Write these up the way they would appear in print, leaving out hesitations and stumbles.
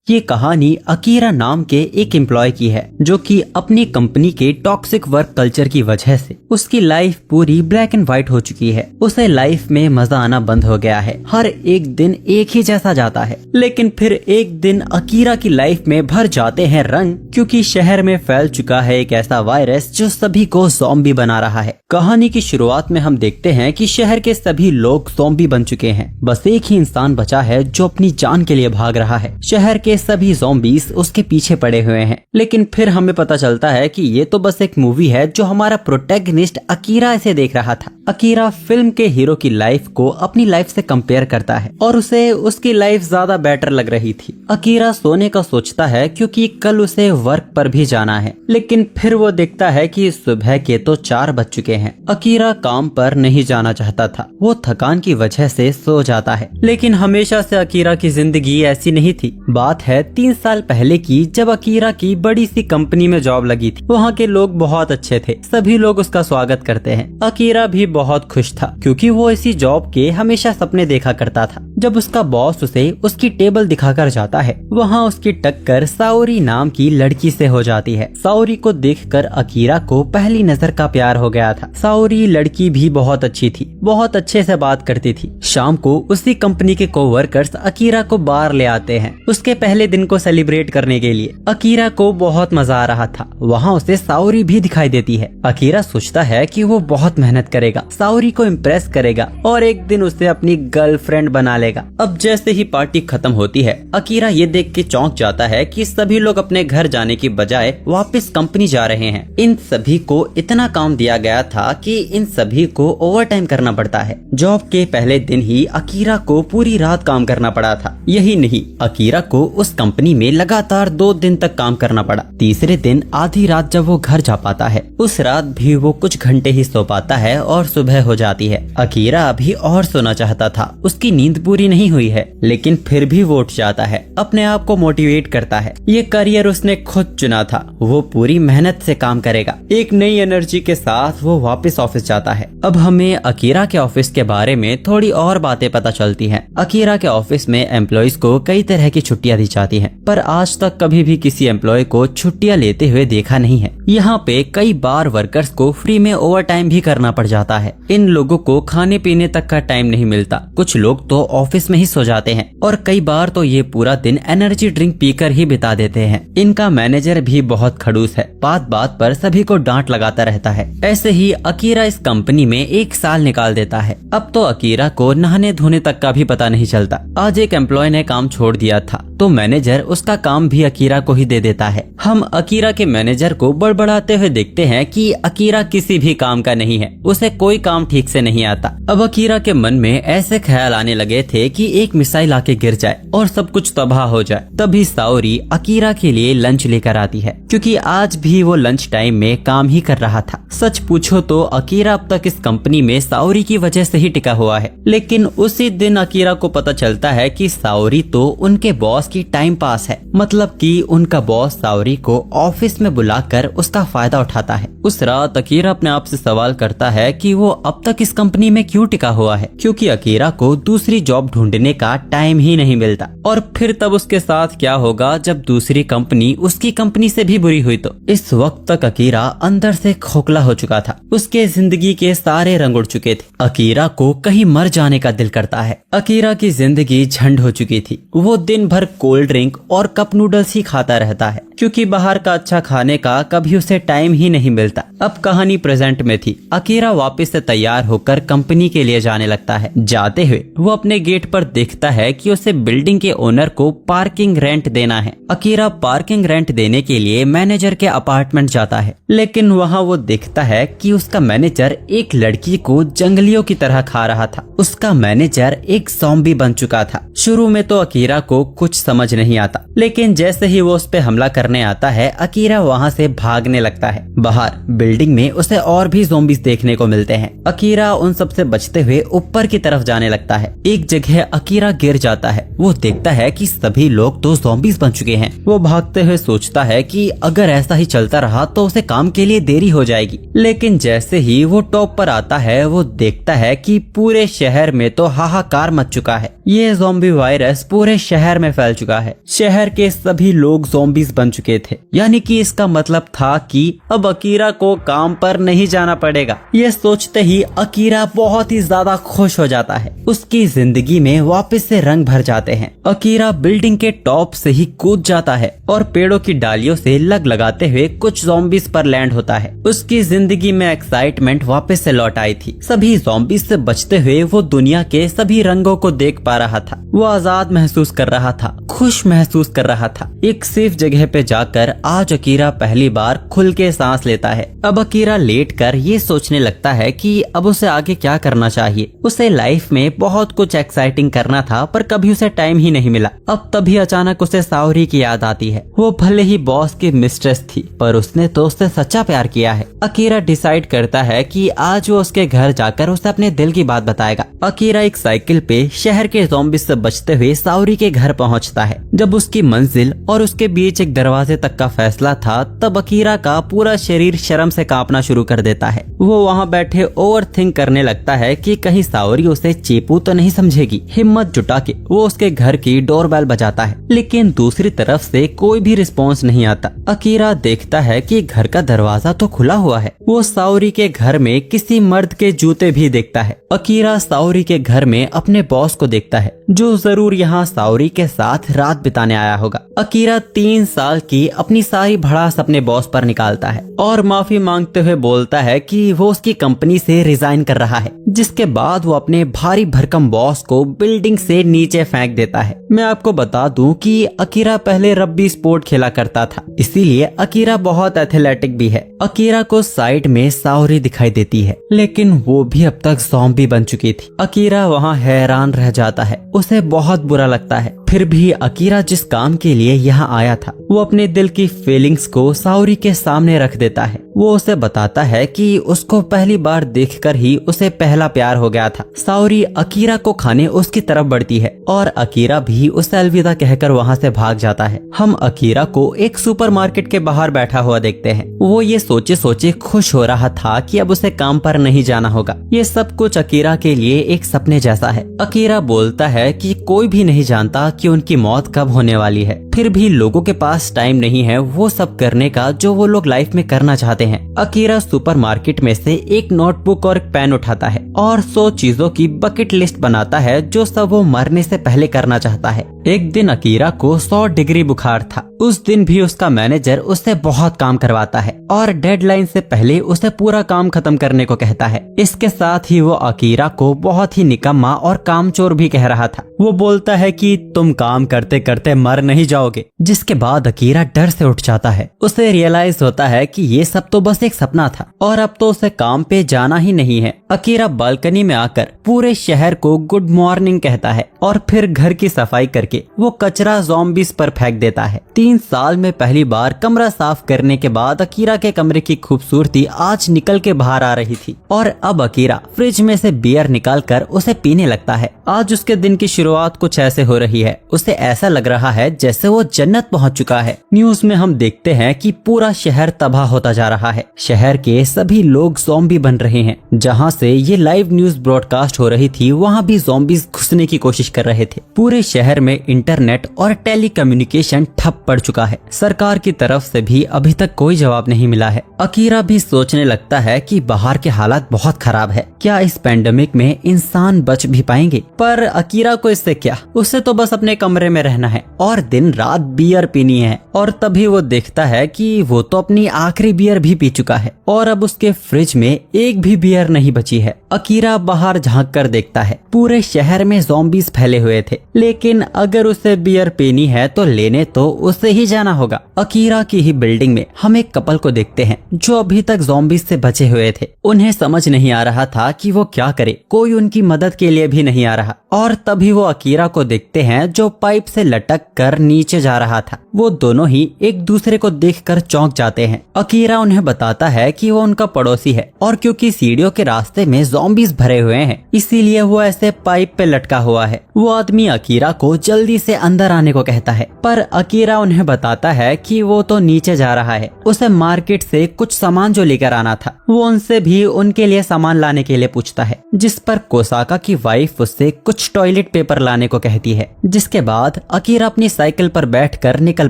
ये कहानी अकीरा नाम के एक एम्प्लॉय की है जो कि अपनी कंपनी के टॉक्सिक वर्क कल्चर की वजह से उसकी लाइफ पूरी ब्लैक एंड व्हाइट हो चुकी है। उसे लाइफ में मजा आना बंद हो गया है। हर एक दिन एक ही जैसा जाता है। लेकिन फिर एक दिन अकीरा की लाइफ में भर जाते हैं रंग, क्योंकि शहर में फैल चुका है एक ऐसा वायरस जो सभी को ज़ॉम्बी बना रहा है। कहानी की शुरुआत में हम देखते हैं कि शहर के सभी लोग ज़ॉम्बी बन चुके हैं। बस एक ही इंसान बचा है जो अपनी जान के लिए भाग रहा है। शहर के सभी ज़ॉम्बीज उसके पीछे पड़े हुए हैं। लेकिन फिर हमें पता चलता है कि ये तो बस एक मूवी है जो हमारा प्रोटैगनिस्ट अकीरा इसे देख रहा था। अकीरा फिल्म के हीरो की लाइफ को अपनी लाइफ से कंपेयर करता है और उसे उसकी लाइफ ज्यादा बेटर लग रही थी। अकीरा सोने का सोचता है क्योंकि कल उसे वर्क पर भी जाना है। लेकिन फिर वो देखता है कि सुबह के तो 4 बज चुके हैं। अकीरा काम पर नहीं जाना चाहता था। वो थकान की वजह से सो जाता है। लेकिन हमेशा से अकीरा की जिंदगी ऐसी नहीं थी। बात है 3 साल पहले की, जब अकीरा की बड़ी सी कंपनी में जॉब लगी थी। वहाँ के लोग बहुत अच्छे थे। सभी लोग उसका स्वागत करते हैं। अकीरा भी बहुत खुश था क्योंकि वो इसी जॉब के हमेशा सपने देखा करता था। जब उसका बॉस उसे उसकी टेबल दिखाकर जाता है, वहाँ उसकी टक्कर साओरी नाम की लड़की से हो जाती है। साओरी को देखकर अकीरा को पहली नजर का प्यार हो गया था। साओरी लड़की भी बहुत अच्छी थी, बहुत अच्छे से बात करती थी। शाम को उसी कंपनी के कोवर्कर्स अकीरा को बार ले आते हैं उसके पहले दिन को सेलिब्रेट करने के लिए। अकीरा को बहुत मजा आ रहा था। वहाँ उसे साओरी भी दिखाई देती है। अकीरा सोचता है कि वो बहुत मेहनत करेगा, साओरी को इम्प्रेस करेगा और एक दिन उसे अपनी गर्लफ्रेंड बना लेगा। अब जैसे ही पार्टी खत्म होती है, अकीरा ये देख के चौंक जाता है कि सभी लोग अपने घर जाने की बजाय वापस कंपनी जा रहे हैं। इन सभी को इतना काम दिया गया था कि इन सभी को ओवर टाइम करना पड़ता है। जॉब के पहले दिन ही अकीरा को पूरी रात काम करना पड़ा था। यही नहीं, अकीरा को उस कंपनी में लगातार 2 दिन तक काम करना पड़ा। तीसरे दिन आधी रात जब वो घर जा पाता है, उस रात भी वो कुछ घंटे ही सो पाता है और सुबह हो जाती है। अकीरा अभी और सोना चाहता था। उसकी नींद पूरी नहीं हुई है, लेकिन फिर भी वो उठ जाता है। अपने आप को मोटिवेट करता है। ये करियर उसने खुद चुना था। वो पूरी मेहनत से काम करेगा। एक नई एनर्जी के साथ वो वापस ऑफिस जाता है। अब हमें अकीरा के ऑफिस के बारे में थोड़ी और बातें पता चलती हैं। अकीरा के ऑफिस में एम्प्लॉइज को कई तरह की छुट्टियां दी जाती हैं, पर आज तक कभी भी किसी एम्प्लॉय को छुट्टियां लेते हुए देखा नहीं है। यहाँ पे कई बार वर्कर्स को फ्री में ओवर टाइम भी करना पड़ जाता है। इन लोगों को खाने पीने तक का टाइम नहीं मिलता। कुछ लोग तो ऑफिस में ही सो जाते हैं और कई बार तो ये पूरा दिन एनर्जी ड्रिंक पीकर ही बिता देते हैं। इनका मैनेजर भी बहुत खड़ूस है। बात बात पर सभी को डांट लगाता रहता है। ऐसे ही अकीरा इस कंपनी में 1 साल निकाल देता है। अब तो अकीरा को नहाने धोने तक का भी पता नहीं चलता। आज एक एम्प्लॉय ने काम छोड़ दिया था तो मैनेजर उसका काम भी अकीरा को ही दे देता है। हम अकीरा के मैनेजर को बड़बड़ाते हुए देखते हैं कि अकीरा किसी भी काम का नहीं है। उसे कोई काम ठीक से नहीं आता। अब अकीरा के मन में ऐसे ख्याल आने लगे थे कि एक मिसाइल आके गिर जाए और सब कुछ तबाह हो जाए। तभी साओरी अकीरा के लिए लंच लेकर आती है, क्योंकि आज भी वो लंच टाइम में काम ही कर रहा था। सच पूछो तो अकीरा अब तक इस कंपनी में साओरी की वजह से ही टिका हुआ है। लेकिन उसी दिन अकीरा को पता चलता है कि साओरी तो उनके बॉस की टाइम पास है। मतलब कि उनका बॉस साओरी को ऑफिस में बुलाकर उसका फायदा उठाता है। उस रात अकीरा अपने आप से सवाल करता है कि वो अब तक इस कंपनी में क्यों टिका हुआ है, क्योंकि अकीरा को दूसरी जॉब ढूंढने का टाइम ही नहीं मिलता। और फिर तब उसके साथ क्या होगा जब दूसरी कंपनी उसकी कंपनी से भी बुरी हुई तो। इस वक्त तक अकीरा अंदर से खोखला हो चुका था। उसके जिंदगी के सारे रंग उड़ चुके थे। अकीरा को कहीं मर जाने का दिल करता है। अकीरा की जिंदगी झंड हो चुकी थी। वो दिन भर कोल्ड ड्रिंक और कप नूडल्स ही खाता रहता है, क्योंकि बाहर का अच्छा खाने का कभी उसे टाइम ही नहीं मिलता। अब कहानी प्रेजेंट में थी। अकीरा वापस से तैयार होकर कंपनी के लिए जाने लगता है। जाते हुए वो अपने गेट पर देखता है कि उसे बिल्डिंग के ओनर को पार्किंग रेंट देना है। अकीरा पार्किंग रेंट देने के लिए मैनेजर के अपार्टमेंट जाता है, लेकिन वहाँ वो देखता है कि उसका मैनेजर एक लड़की को जंगलियों की तरह खा रहा था। उसका मैनेजर एक ज़ॉम्बी बन चुका था। शुरू में तो अकीरा को कुछ समझ नहीं आता, लेकिन जैसे ही वो उस पे हमला करने आता है, अकीरा वहाँ से भागने लगता है। बाहर बिल्डिंग में उसे और भी ज़ॉम्बीज़ देखने को मिलते हैं। अकीरा उन सब से बचते हुए ऊपर की तरफ जाने लगता है। एक जगह अकीरा गिर जाता है। वो देखता है कि सभी लोग तो ज़ॉम्बीज़ बन चुके हैं। वो भागते हुए सोचता है कि अगर ऐसा ही चलता रहा तो उसे काम के लिए देरी हो जाएगी। लेकिन जैसे ही वो टॉप पर आता है, वो देखता है कि पूरे शहर में तो हाहाकार मच चुका है। ये ज़ॉम्बी वायरस पूरे शहर में फैल चुका है। शहर के सभी लोग ज़ॉम्बीज बन चुके थे, यानी कि इसका मतलब था कि अब अकीरा को काम पर नहीं जाना पड़ेगा। ये सोचते ही अकीरा बहुत ही ज्यादा खुश हो जाता है। उसकी जिंदगी में वापस से रंग भर जाते हैं। अकीरा बिल्डिंग के टॉप से ही कूद जाता है और पेड़ों की डालियों से लग लगाते हुए कुछ ज़ॉम्बीज पर लैंड होता है। उसकी जिंदगी में एक्साइटमेंट वापस से लौट आई थी। सभी ज़ॉम्बीज से बचते हुए वो दुनिया के सभी रंगों को देख पा रहा था। वो आजाद महसूस कर रहा था, खुश महसूस कर रहा था। एक सेफ जगह पे जाकर आज अकीरा पहली बार खुल के सांस लेता है। अब अकीरा लेटकर ये सोचने लगता है कि अब उसे आगे क्या करना चाहिए। उसे लाइफ में बहुत कुछ एक्साइटिंग करना था, पर कभी उसे टाइम ही नहीं मिला। अब तभी अचानक उसे सावरी की याद आती है। वो भले ही बॉस की मिस्ट्रेस थी, पर उसने तो उससे सच्चा प्यार किया है। अकीरा डिसाइड करता है कि आज वो उसके घर जाकर उसे अपने दिल की बात बताएगा। अकीरा एक साइकिल पे शहर के ज़ॉम्बी से बचते हुए सावरी के घर पहुंचता है। जब उसकी मंजिल और उसके बीच एक दरवाजे तक का फैसला था, तब अकीरा का पूरा शरीर शर्म से कांपना शुरू कर देता है। वो वहाँ बैठे ओवरथिंक करने लगता है कि कहीं सावरी उसे चेपू तो नहीं समझेगी। हिम्मत जुटा के वो उसके घर की डोरबेल बजाता है, लेकिन दूसरी तरफ से कोई भी रिस्पॉन्स नहीं आता। अकीरा देखता है कि घर का दरवाजा तो खुला हुआ है। वो सावरी के घर में किसी मर्द के जूते भी देखता है। अकीरा सावरी के घर में अपने बॉस को देखता है, जो जरूर यहाँ सावरी के साथ रात बिताने आया होगा। अकीरा 3 साल की अपनी सारी भड़ास अपने बॉस पर निकालता है और माफी मांगते हुए बोलता है कि वो उसकी कंपनी से रिजाइन कर रहा है, जिसके बाद वो अपने भारी भरकम बॉस को बिल्डिंग से नीचे फेंक देता है। मैं आपको बता दूं कि अकीरा पहले रग्बी स्पोर्ट खेला करता था, इसीलिए अकीरा बहुत एथलेटिक भी है। अकीरा को साइड में सावरी दिखाई देती है, लेकिन वो भी अब तक ज़ॉम्बी बन चुकी थी। अकीरा वहाँ हैरान रह जाता है। उसे बहुत बुरा लगता है। फिर भी अकीरा जिस काम के लिए यहाँ आया था, वो अपने दिल की फीलिंग्स को सावरी के सामने रख देता है। वो उसे बताता है कि उसको पहली बार देखकर ही उसे पहला प्यार हो गया था। सावरी अकीरा को खाने उसकी तरफ बढ़ती है और अकीरा भी उसे अलविदा कहकर वहाँ से भाग जाता है। हम अकीरा को एक सुपरमार्केट के बाहर बैठा हुआ देखते हैं। वो ये सोचे सोचे खुश हो रहा था कि अब उसे काम पर नहीं जाना होगा। ये सब कुछ अकीरा के लिए एक सपने जैसा है। अकीरा बोलता है कि कोई भी नहीं जानता कि उनकी मौत कब होने वाली है, फिर भी लोगों के पास टाइम नहीं है वो सब करने का जो वो लोग लाइफ में करना चाहते हैं। अकीरा सुपरमार्केट में से एक नोटबुक और एक पेन उठाता है और 100 चीजों की बकेट लिस्ट बनाता है जो सब वो मरने से पहले करना चाहता है। एक दिन अकीरा को 100 डिग्री बुखार था। उस दिन भी उसका मैनेजर उससे बहुत काम करवाता है और डेडलाइन से पहले उसे पूरा काम खत्म करने को कहता है। इसके साथ ही वो अकीरा को बहुत ही निकम्मा और कामचोर भी कह रहा था। वो बोलता है कि तुम काम करते करते मर नहीं जाओगे, जिसके बाद अकीरा डर से उठ जाता है। उसे रियलाइज होता है कि ये सब तो बस एक सपना था और अब तो उसे काम पे जाना ही नहीं है। अकीरा बालकनी में आकर पूरे शहर को गुड मॉर्निंग कहता है और फिर घर की सफाई करके वो कचरा ज़ॉम्बीज पर फेंक देता है। 3 साल में पहली बार कमरा साफ करने के बाद अकीरा के कमरे की खूबसूरती आज निकल के बाहर आ रही थी और अब अकीरा फ्रिज में से बियर निकालकर उसे पीने लगता है। आज उसके दिन की शुरुआत कुछ ऐसे हो रही है। उसे ऐसा लग रहा है जैसे वो जन्नत पहुंच चुका है। न्यूज में हम देखते हैं कि पूरा शहर तबाह होता जा रहा है। शहर के सभी लोग ज़ॉम्बी बन रहे हैं। जहां से ये लाइव न्यूज ब्रॉडकास्ट हो रही थी, वहां भी ज़ॉम्बीज घुसने की कोशिश कर रहे थे। पूरे शहर में इंटरनेट और टेलीकम्युनिकेशन ठप पड़ चुका है। सरकार की तरफ से भी अभी तक कोई जवाब नहीं मिला है। अकीरा भी सोचने लगता है कि बाहर के हालात बहुत खराब है। क्या इस पेंडेमिक में इंसान बच भी पाएंगे? पर अकीरा को इससे क्या, उसे तो बस अपने कमरे में रहना है और दिन रात बियर पीनी है। और तभी वो देखता है कि वो तो अपनी आखिरी बियर भी पी चुका है और अब उसके फ्रिज में एक भी बियर नहीं बची है। अकीरा बाहर झांक कर देखता है, पूरे शहर में ज़ॉम्बीज फैले हुए थे, लेकिन अगर उसे बियर पीनी है तो लेने तो उसे ही जाना होगा। अकीरा की ही बिल्डिंग में हम एक कपल को देखते हैं जो अभी तक ज़ॉम्बीज से बचे हुए थे। उन्हें समझ नहीं आ रहा था कि वो क्या करे, कोई उनकी मदद के लिए भी नहीं आ रहा। और तभी वो अकीरा को देखते हैं जो पाइप से लटक कर नीचे जा रहा था। वो दोनों ही एक दूसरे को देखकर चौंक जाते हैं। अकीरा उन्हें बताता है कि वो उनका पड़ोसी है और क्योंकि सीढ़ियों के रास्ते में ज़ॉम्बीज भरे हुए हैं, इसीलिए वो ऐसे पाइप पे लटका हुआ है। वो आदमी अकीरा को जल्दी से अंदर आने को कहता है, पर अकीरा उन्हें बताता है कि वो तो नीचे जा रहा है, उसे मार्केट से कुछ सामान जो लेकर आना था। वो उनसे भी उनके लिए सामान लाने के लिए पूछता है, जिस पर कोसाका की वाइफ उससे कुछ टॉयलेट पेपर लाने को कहती है। जिसके बाद अकीरा अपनी साइकिल पर बैठकर निकल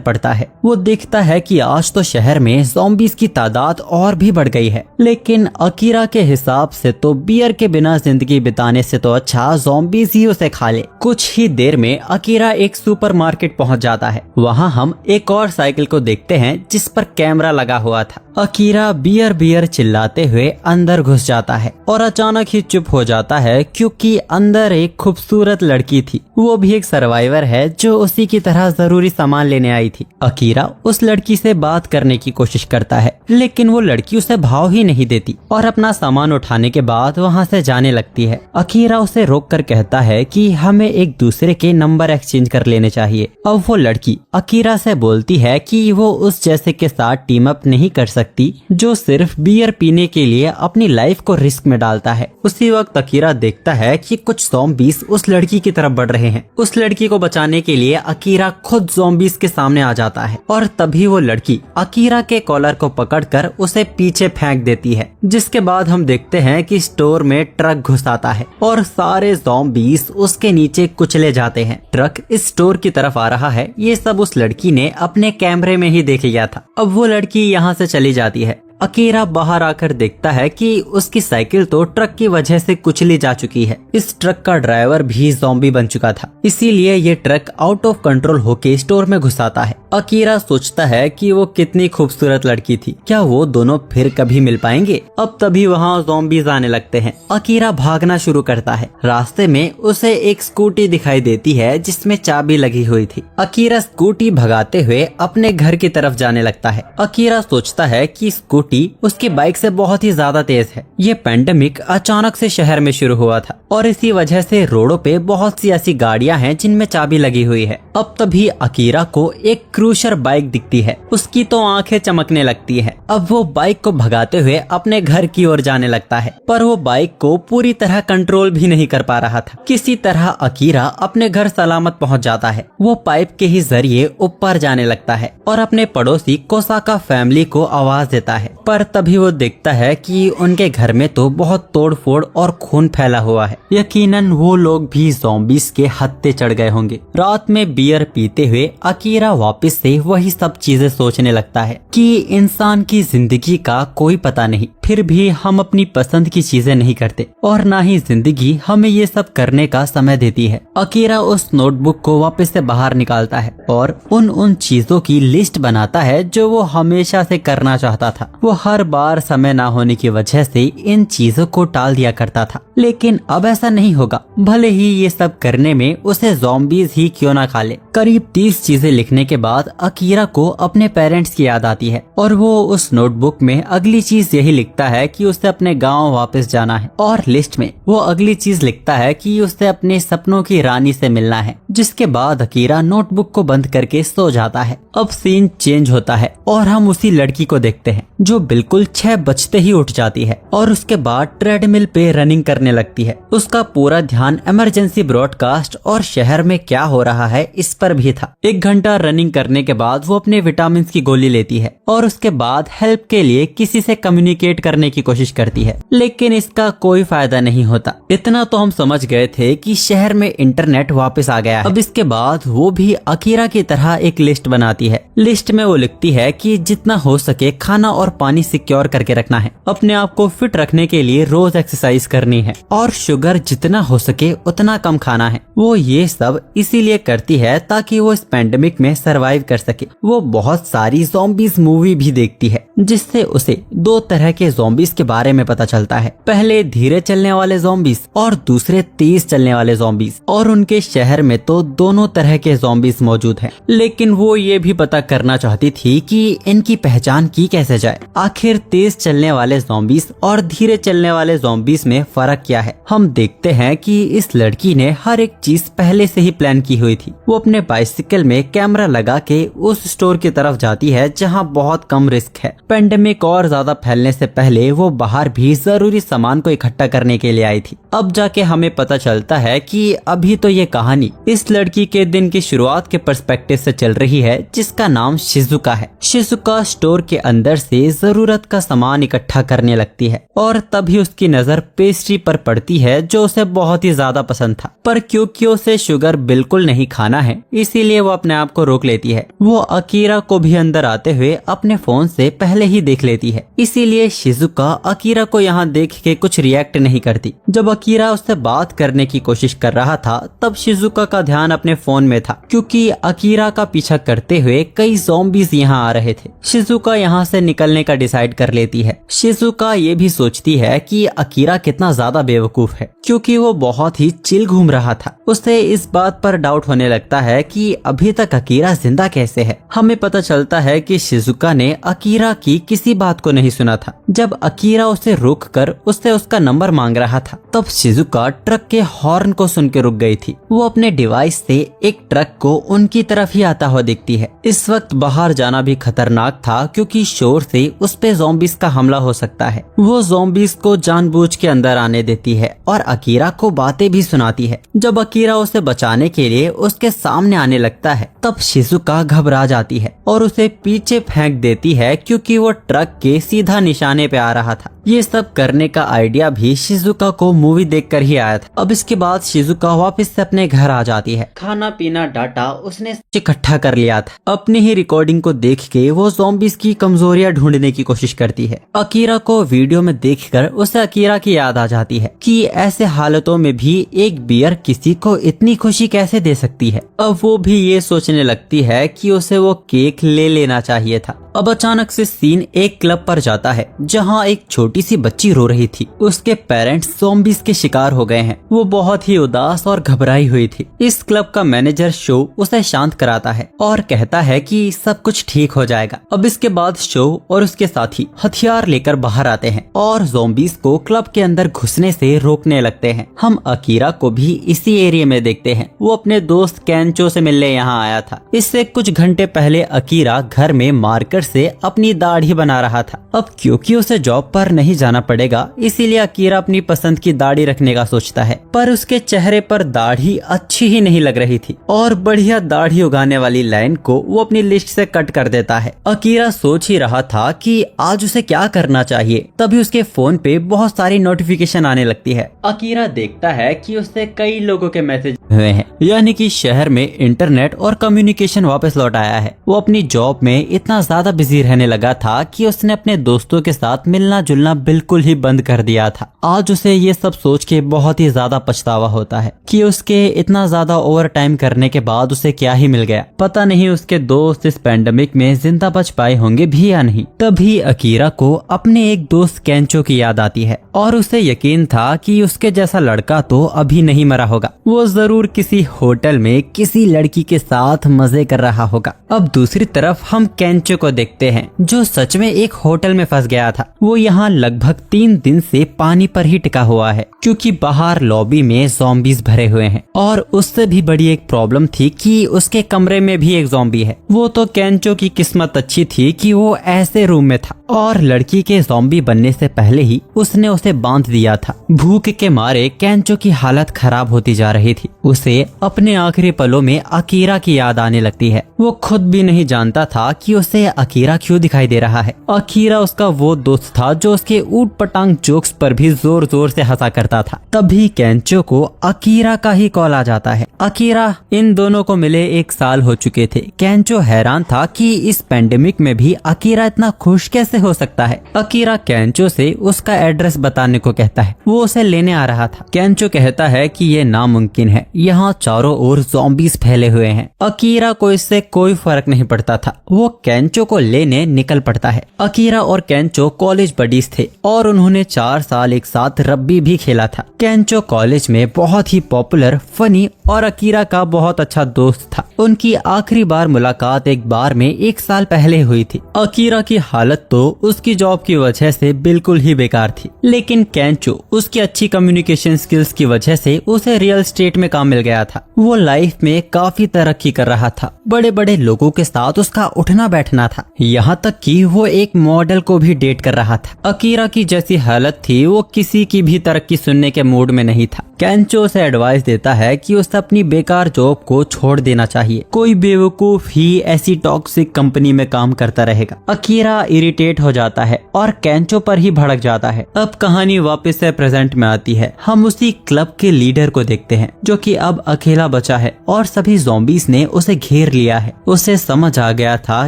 पड़ता है। वो देखता है कि आज तो शहर में ज़ॉम्बीज की तादाद और भी बढ़ गई है, लेकिन अकीरा के हिसाब से तो बियर के बिना जिंदगी बिताने से तो अच्छा ज़ॉम्बीज ही उसे खा ले। कुछ ही देर में अकीरा एक सुपरमार्केट पहुंच जाता है। वहां हम एक और साइकिल को देखते हैं जिस पर कैमरा लगा हुआ था। अकीरा बियर बियर चिल्लाते हुए अंदर घुस जाता है और अचानक ही चुप हो जाता है, क्योंकि अंदर एक खूबसूरत लड़की थी। वो भी एक सर्वाइवर है जो उसी की तरह जरूरी सामान लेने आई थी। अकीरा उस लड़की से बात करने की कोशिश करता है, लेकिन वो लड़की उसे भाव ही नहीं देती और अपना सामान उठाने के बाद वहाँ से जाने लगती है। अकीरा उसे रोक कर कहता है कि हमें एक दूसरे के नंबर एक्सचेंज कर लेने चाहिए। अब वो लड़की अकीरा से बोलती है कि वो उस जैसे के साथ टीम अप नहीं कर सकती जो सिर्फ बियर पीने के लिए अपनी लाइफ को रिस्क में डालता है। उसी वक्त अकीरा देखता है कि कुछ ज़ॉम्बीज उस लड़की की तरफ बढ़ रहे हैं। उस लड़की को बचाने के लिए अकीरा खुद ज़ॉम्बीज के सामने आ जाता है और तभी वो लड़की अकीरा के कॉलर को पकड़कर उसे पीछे फेंक देती है। जिसके बाद हम देखते हैं कि स्टोर में ट्रक घुस आता है और सारे ज़ॉम्बीज उसके नीचे कुचले जाते हैं। ट्रक इस स्टोर की तरफ आ रहा है, ये सब उस लड़की ने अपने कैमरे में ही देख लिया था। अब वो लड़की यहाँ से चली जाती है। अकीरा बाहर आकर देखता है कि उसकी साइकिल तो ट्रक की वजह से कुचली जा चुकी है। इस ट्रक का ड्राइवर भी ज़ॉम्बी बन चुका था, इसीलिए ये ट्रक आउट ऑफ कंट्रोल होके स्टोर में घुस आता है। अकीरा सोचता है कि वो कितनी खूबसूरत लड़की थी, क्या वो दोनों फिर कभी मिल पाएंगे। अब तभी वहाँ ज़ॉम्बीज आने लगते हैं। अकीरा भागना शुरू करता है। रास्ते में उसे एक स्कूटी दिखाई देती है जिसमें चाबी लगी हुई थी। अकीरा स्कूटी भगाते हुए अपने घर की तरफ जाने लगता है। अकीरा सोचता है कि स्कूटी उसकी बाइक से बहुत ही ज्यादा तेज है। ये पैंडेमिक अचानक से शहर में शुरू हुआ था और इसी वजह से रोडों पे बहुत सी ऐसी गाड़ियां हैं जिनमें चाबी लगी हुई है। अब तभी अकीरा को एक क्रूशर बाइक दिखती है। उसकी तो आंखें चमकने लगती है। अब वो बाइक को भगाते हुए अपने घर की ओर जाने लगता है, पर वो बाइक को पूरी तरह कंट्रोल भी नहीं कर पा रहा था। किसी तरह अकीरा अपने घर सलामत पहुंच जाता है। वो पाइप के ही जरिए ऊपर जाने लगता है और अपने पड़ोसी कोसाका फैमिली को आवाज देता है, पर तभी वो देखता है कि उनके घर में तो बहुत तोड़फोड़ और खून फैला हुआ है। यकीनन वो लोग भी ज़ॉम्बीज के हत्थे चढ़ गए होंगे। रात में बियर पीते हुए अकीरा वापस से वही सब चीजें सोचने लगता है कि इंसान की जिंदगी का कोई पता नहीं, फिर भी हम अपनी पसंद की चीजें नहीं करते और ना ही जिंदगी हमें ये सब करने का समय देती है। अकीरा उस नोटबुक को वापस से बाहर निकालता है और उन चीजों की लिस्ट बनाता है जो वो हमेशा से करना चाहता था। वो हर बार समय ना होने की वजह से इन चीजों को टाल दिया करता था, लेकिन अब ऐसा नहीं होगा। भले ही ये सब करने में उसे ज़ॉम्बीज ही क्यों ना खा ले। करीब 30 चीजें लिखने के बाद अकीरा को अपने पेरेंट्स की याद आती है और वो उस नोटबुक में अगली चीज यही लिखता है कि उसे अपने गांव वापस जाना है और लिस्ट में वो अगली चीज लिखता है कि उसे अपने सपनों की रानी से मिलना है। जिसके बाद अकीरा नोटबुक को बंद करके सो जाता है। अब सीन चेंज होता है और हम उसी लड़की को देखते हैं जो बिल्कुल 6 बजते ही उठ जाती है और उसके बाद ट्रेडमिल पे रनिंग करने लगती है। उसका पूरा ध्यान इमरजेंसी ब्रॉडकास्ट और शहर में क्या हो रहा है इस पर भी था। 1 घंटा रनिंग करने के बाद वो अपने विटामिन की गोली लेती है और उसके बाद हेल्प के लिए किसी से कम्युनिकेट करने की कोशिश करती है, लेकिन इसका कोई फायदा नहीं होता। इतना तो हम समझ गए थे कि शहर में इंटरनेट वापस आ गया है। अब इसके बाद वो भी अकीरा की तरह एक लिस्ट बनाती है। लिस्ट में वो लिखती है कि जितना हो सके खाना और पानी सिक्योर करके रखना है, अपने आप को फिट रखने के लिए रोज एक्सरसाइज करनी है और शुगर जितना हो सके उतना कम खाना है। वो ये सब इसीलिए करती है ताकि वो इस पैंडेमिक में सरवाइव कर सके। वो बहुत सारी ज़ॉम्बीज मूवी भी देखती है जिससे उसे 2 तरह के ज़ॉम्बीज के बारे में पता चलता है। पहले धीरे चलने वाले ज़ॉम्बीज और दूसरे तेज चलने वाले ज़ॉम्बीज, और उनके शहर में तो दोनों तरह के ज़ॉम्बीज मौजूद हैं। लेकिन वो ये भी पता करना चाहती थी कि इनकी पहचान की कैसे जाए। आखिर तेज चलने वाले ज़ॉम्बीज और धीरे चलने वाले ज़ॉम्बीज में फर्क क्या है। हम देखते हैं कि इस लड़की ने हर एक चीज पहले से ही प्लान की हुई थी। वो अपने बाइसिकल में कैमरा लगा के उस स्टोर की तरफ जाती है जहां बहुत कम रिस्क है। पेंडेमिक और ज्यादा फैलने से पहले वो बाहर भी जरूरी सामान को इकट्ठा करने के लिए आई थी। अब जाके हमें पता चलता है कि अभी तो ये कहानी इस लड़की के दिन की शुरुआत के पर्सपेक्टिव से चल रही है, जिसका नाम शिजुका है। शिजुका स्टोर के अंदर से जरूरत का सामान इकट्ठा करने लगती है और तभी उसकी नजर पेस्ट्री पर पड़ती है जो उसे बहुत ही ज्यादा पसंद था। पर क्योंकि उसे शुगर बिल्कुल नहीं खाना है, इसीलिए वो अपने आप को रोक लेती है। वो अकीरा को भी अंदर आते हुए अपने फोन से पहले ही देख लेती है, इसीलिए शिजुका अकीरा को यहाँ देख के कुछ रिएक्ट नहीं करती। जब अकीरा उससे बात करने की कोशिश कर रहा था तब शिजुका का ध्यान अपने फोन में था, क्योंकि अकीरा का पीछा करते हुए कई ज़ॉम्बीज यहाँ आ रहे थे। शिजुका यहाँ से निकलने का डिसाइड कर लेती है। शिजुका ये भी सोचती है कि अकीरा कितना ज्यादा बेवकूफ है, क्योंकि वो बहुत ही चिल घूम रहा था। उसे इस बात पर डाउट होने लगता है कि अभी तक अकीरा जिंदा कैसे है। हमें पता चलता है कि शिजुका ने अकीरा की किसी बात को नहीं सुना था। जब अकीरा उसे रोककर उससे उसका नंबर मांग रहा था तब शिजुका ट्रक के हॉर्न को सुन के रुक गई थी। वो अपने डिवाइस से एक ट्रक को उनकी तरफ ही आता हुआ दिखती है। इस वक्त बाहर जाना भी खतरनाक था, क्योंकि शोर से उस पे ज़ॉम्बीज का हमला हो सकता है। वो ज़ॉम्बीज को जानबूझ के अंदर आने देती है और अकीरा को बातें भी सुनाती है। जब अकीरा उसे बचाने के लिए उसके सामने आने लगता है तब शिजुका घबरा जाती है और उसे पीछे फेंक देती है, क्योंकि वो ट्रक के सीधा निशाने पे आ रहा था। ये सब करने का आइडिया भी शिजुका को मूवी देखकर ही आया था। अब इसके बाद शिजुका वापस से अपने घर आ जाती है। खाना पीना डाटा उसने इकट्ठा कर लिया था। अपनी ही रिकॉर्डिंग को देख के वो ज़ॉम्बीज की कमजोरियां ढूंढने की कोशिश करती है। अकीरा को वीडियो में देखकर उसे अकीरा की याद आ जाती है कि ऐसे हालतों में भी एक बियर किसी को इतनी खुशी कैसे दे सकती है। अब वो भी ये सोचने लगती है कि उसे वो केक ले लेना चाहिए था। अब अचानक से सीन एक क्लब पर जाता है जहां एक छोटी सी बच्ची रो रही थी। उसके पेरेंट्स ज़ॉम्बीज के शिकार हो गए हैं। वो बहुत ही उदास और घबराई हुई थी। इस क्लब का मैनेजर शो उसे शांत कराता है और कहता है कि सब कुछ ठीक हो जाएगा। अब इसके बाद शो और उसके साथी हथियार लेकर बाहर आते हैं और ज़ॉम्बीज को क्लब के अंदर घुसने से रोकने लगते हैं। हम अकीरा को भी इसी एरिया में देखते हैं। वो अपने दोस्त कैंचो से मिलने यहाँ आया था। इससे कुछ घंटे पहले अकीरा घर में मार्कर से अपनी दाढ़ी बना रहा था। अब क्योंकि उसे जॉब पर नहीं जाना पड़ेगा, इसीलिए अकीरा अपनी पसंद की दाढ़ी रखने का सोचता है। पर उसके चेहरे पर दाढ़ी अच्छी ही नहीं लग रही थी और बढ़िया दाढ़ी उगाने वाली लाइन को वो अपनी लिस्ट से कट कर देता है। अकीरा सोच ही रहा था कि आज उसे क्या करना चाहिए, तभी उसके फोन पे बहुत सारी नोटिफिकेशन आने लगती है। अकीरा देखता है कि उससे कई लोगों के मैसेज हुए हैं, यानी कि शहर में इंटरनेट और कम्युनिकेशन वापस लौट आया है। वो अपनी जॉब में इतना ज्यादा बिजी रहने लगा था कि उसने अपने दोस्तों के साथ मिलना जुलना बिल्कुल ही बंद कर दिया था। आज उसे ये सब सोच के बहुत ही ज्यादा पछतावा होता है कि उसके इतना ज्यादा ओवर टाइम करने के बाद उसे क्या ही मिल गया। पता नहीं उसके दोस्त इस पैंडेमिक में जिंदा बच पाए होंगे भी या नहीं। तभी अकीरा को अपने एक दोस्त कैंचो की याद आती है और उसे यकीन था कि उसके जैसा लड़का तो अभी नहीं मरा होगा। वो जरूर किसी होटल में किसी लड़की के साथ मजे कर रहा होगा। अब दूसरी तरफ हम कैंचो को देखते हैं जो सच में एक होटल में फंस गया था। वो यहाँ लगभग 3 दिन से पानी पर ही टिका हुआ है, क्योंकि बाहर लॉबी में ज़ॉम्बीज भरे हुए हैं। और उससे भी बड़ी एक प्रॉब्लम थी कि उसके कमरे में भी एक ज़ॉम्बी है। वो तो कैंचो की किस्मत अच्छी थी कि वो ऐसे रूम में था और लड़की के ज़ॉम्बी बनने से पहले ही उसने उसे बांध दिया था। भूख के मारे कैंचो की हालत खराब होती जा रही थी। उसे अपने आखिरी पलों में अकीरा की याद आने लगती है। वो खुद भी नहीं जानता था कि उसे अकीरा क्यों दिखाई दे रहा है। अकीरा उसका वो दोस्त था जो उसके ऊट पटांग जोक्स पर भी जोर जोर से हंसा करता था। तभी कैंचो को अकीरा का ही कॉल आ जाता है। अकीरा इन दोनों को मिले 1 साल हो चुके थे। कैंचो हैरान था कि इस पेंडेमिक में भी अकीरा इतना खुश कैसे हो सकता है। अकीरा कैंचो से उसका एड्रेस बताने को कहता है। वो उसे लेने आ रहा था। कैंचो कहता है कि ये नामुमकिन है, यहाँ चारों ओर ज़ॉम्बीज फैले हुए हैं। अकीरा को इससे कोई फर्क नहीं पड़ता था। वो कैंचो को लेने निकल पड़ता है। अकीरा और कैंचो कॉलेज बडीज थे और उन्होंने 4 साल एक साथ रग्बी भी खेला था। कैंचो कॉलेज में बहुत ही पॉपुलर, फनी और अकीरा का बहुत अच्छा दोस्त था। उनकी आखिरी बार मुलाकात एक बार में 1 साल पहले हुई थी। अकीरा की हालत तो तो उसकी जॉब की वजह से बिल्कुल ही बेकार थी, लेकिन केंचो उसकी अच्छी कम्युनिकेशन स्किल्स की वजह से उसे रियल एस्टेट में काम मिल गया था। वो लाइफ में काफी तरक्की कर रहा था, बड़े बड़े लोगों के साथ उसका उठना बैठना था, यहाँ तक कि वो एक मॉडल को भी डेट कर रहा था। अकीरा की जैसी हालत थी, वो किसी की भी तरक्की सुनने के मूड में नहीं था। केंचो उसे एडवाइस देता है कि उसे अपनी बेकार जॉब को छोड़ देना चाहिए, कोई बेवकूफ ही ऐसी टॉक्सिक कंपनी में काम करता रहेगा। अकीरा इरिटेट हो जाता है और केंचो पर ही भड़क जाता है। अब कहानी वापस से प्रेजेंट में आती है। हम उसी क्लब के लीडर को देखते हैं जो कि अब अकेला बचा है और सभी ज़ॉम्बीज़ ने उसे घेर लिया है। उसे समझ आ गया था